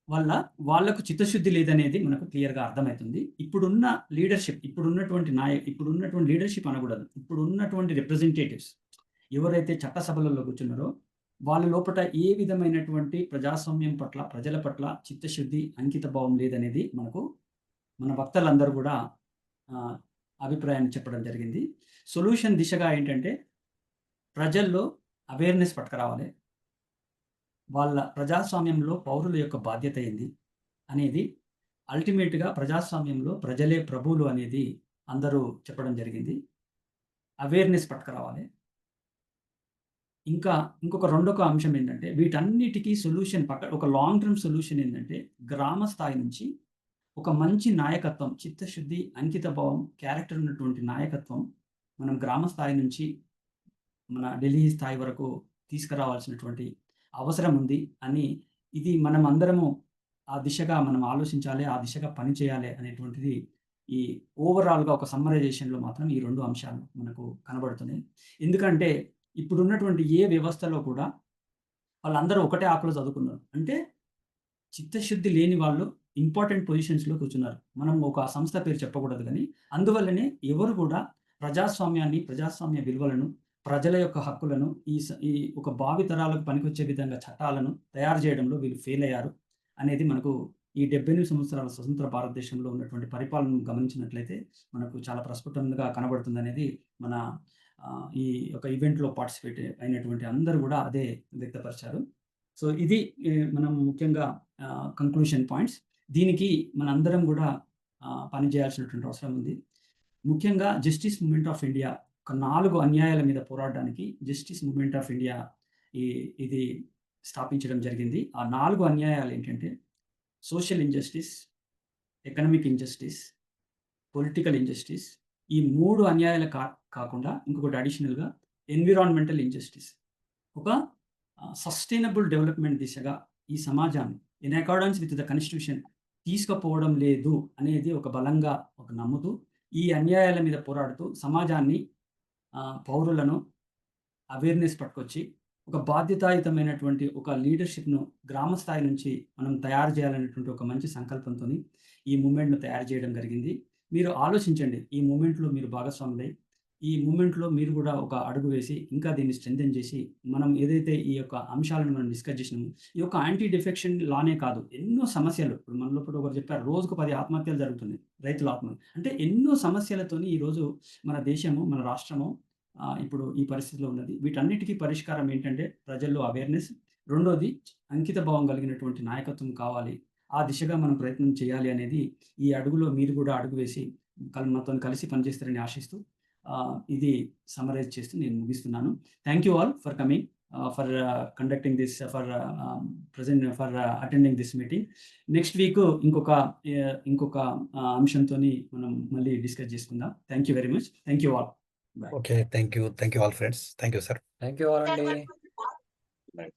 వల్ల వాళ్ళకు చిత్తశుద్ధి లేదనేది మనకు క్లియర్‌గా అర్థమైతుంది. ఇప్పుడున్న లీడర్‌షిప్, ఇప్పుడున్నటువంటి లీడర్‌షిప్ అనకూడదు. ఇప్పుడున్నటువంటి రిప్రజెంటేటివ్స్ ఎవరైతే చట్టసభలలో కూర్చున్నారో వాళ్ళ లోపట ఏ విధమైనటువంటి ప్రజాస్వామ్యం పట్ల, ప్రజల పట్ల చిత్తశుద్ధి, అంకితభావం లేదనేది మనకు మన వక్తలందరూ కూడా అభిప్రాయాన్ని చెప్పడం జరిగింది. సొల్యూషన్ దిశగా ఏంటంటే ప్రజల్లో అవేర్‌నెస్ పట్టుకురావాలి. వాళ్ళ ప్రజాస్వామ్యంలో పౌరుల యొక్క బాధ్యత ఏంది అనేది అల్టిమేట్‌గా ప్రజాస్వామ్యంలో ప్రజలే ప్రభువులు అనేది అందరూ చెప్పడం జరిగింది. అవేర్‌నెస్ పట్టుకురావాలి. ఇంకొక రెండొక అంశం ఏంటంటే వీటన్నిటికీ సొల్యూషన్ ఒక లాంగ్ టర్మ్ సొల్యూషన్ ఏంటంటే గ్రామ స్థాయి నుంచి ఒక మంచి నాయకత్వం, చిత్తశుద్ధి, అంకితభావం, క్యారెక్టర్ ఉన్నటువంటి నాయకత్వం మనం గ్రామ స్థాయి నుంచి మన ఢిల్లీ స్థాయి వరకు తీసుకురావాల్సినటువంటి అవసరం ఉంది అని, ఇది మనం అందరము ఆ దిశగా మనం ఆలోచించాలి, ఆ దిశగా పని చేయాలి అనేటువంటిది ఈ ఓవరాల్‌గా ఒక సమ్మరైజేషన్‌లో మాత్రం ఈ 2 అంశాలు మనకు కనబడుతున్నాయి. ఎందుకంటే ఇప్పుడున్నటువంటి ఏ వ్యవస్థలో కూడా వాళ్ళందరూ ఒకటే ఆకులో చదువుకున్నారు. అంటే చిత్తశుద్ధి లేని వాళ్ళు ఇంపార్టెంట్ పొజిషన్స్‌లో కూర్చున్నారు. మనం ఒక సంస్థ పేరు చెప్పకూడదు గానీ, అందువల్లనే ఎవరు కూడా ప్రజాస్వామ్యాన్ని, ప్రజాస్వామ్య విలువలను, ప్రజల యొక్క హక్కులను ఈ ఒక భావితరాలకు పనికొచ్చే విధంగా చట్టాలను తయారు చేయడంలో వీళ్ళు ఫెయిల్ అయ్యారు అనేది మనకు ఈ 78 సంవత్సరాల స్వతంత్ర భారతదేశంలో ఉన్నటువంటి పరిపాలనను గమనించినట్లయితే మనకు చాలా ప్రస్ఫుటంగా కనబడుతుందనేది మన ఈ యొక్క ఈవెంట్‌లో పార్టిసిపేట్ అయినటువంటి అందరూ కూడా అదే వ్యక్తపరిచారు. సో ఇది మనం ముఖ్యంగా కంక్లూషన్ పాయింట్స్. దీనికి మనందరం కూడా పని చేయాల్సినటువంటి అవసరం ఉంది. ముఖ్యంగా జస్టిస్ మూవ్‌మెంట్ ఆఫ్ ఇండియా ఒక 4 అన్యాయాల మీద పోరాడడానికి జస్టిస్ మూవ్‌మెంట్ ఆఫ్ ఇండియా ఇది స్థాపించడం జరిగింది. ఆ 4 అన్యాయాలు ఏంటంటే social injustice, economic injustice, political injustice. ఈ 3 అన్యాయాలు కాకుండా ఇంకొకటి అడిషనల్‌గా ఎన్విరాన్మెంటల్ ఇంజస్టిస్. ఒక సస్టైనబుల్ డెవలప్‌మెంట్ దిశగా ఈ సమాజాన్ని in accordance with the constitution తీసుకుపోవడం లేదు అనేది ఒక బలంగా నమ్ముతూ ఈ అన్యాయాల మీద పోరాడుతూ సమాజాన్ని, పౌరులను అవేర్‌నెస్ పట్టుకొచ్చి ఒక బాధ్యతాయుతమైనటువంటి ఒక లీడర్‌షిప్‌ను గ్రామ స్థాయి నుంచి మనం తయారు చేయాలనేటువంటి ఒక మంచి సంకల్పంతోని ఈ మూవ్‌మెంట్‌ను తయారు చేయడం జరిగింది. మీరు ఆలోచించండి. ఈ మూవ్‌మెంట్‌లో మీరు భాగస్వాములై, ఈ మూవ్‌మెంట్‌లో మీరు కూడా ఒక అడుగు వేసి ఇంకా దీన్ని స్ట్రెంథెన్ చేసి మనం ఏదైతే ఈ యొక్క అంశాలను మనం డిస్కస్ చేసినామో, ఈ యొక్క యాంటీ డిఫెక్షన్ లానే కాదు, ఎన్నో సమస్యలు ఇప్పుడు మన లోపల ఒకరు చెప్పారు, రోజుకు 10 ఆత్మహత్యలు జరుగుతున్నాయి. రైతుల ఆత్మహత్య. అంటే ఎన్నో సమస్యలతోని ఈరోజు మన దేశము, మన రాష్ట్రము ఇప్పుడు ఈ పరిస్థితిలో ఉన్నది. వీటన్నిటికీ పరిష్కారం ఏంటంటే ప్రజల్లో అవేర్‌నెస్. రెండోది అంకిత భావం కలిగినటువంటి నాయకత్వం కావాలి. ఆ దిశగా మనం ప్రయత్నం చేయాలి అనేది ఈ అడుగులో మీరు కూడా అడుగు వేసి మాతోని కలిసి పనిచేస్తారని ఆశిస్తూ ఇది సమ్మరైజ్ చేస్తూ నేను ముగిస్తున్నాను. Thank you all for coming, for conducting this, for attending this meeting. Next week ఇంకొక అంశంతోని మనం మళ్ళీ డిస్కస్ చేసుకుందాం. Thank you very much. Thank you all. Bye. Okay, thank you all friends. Thank you, sir. Thank you all అండి. Right.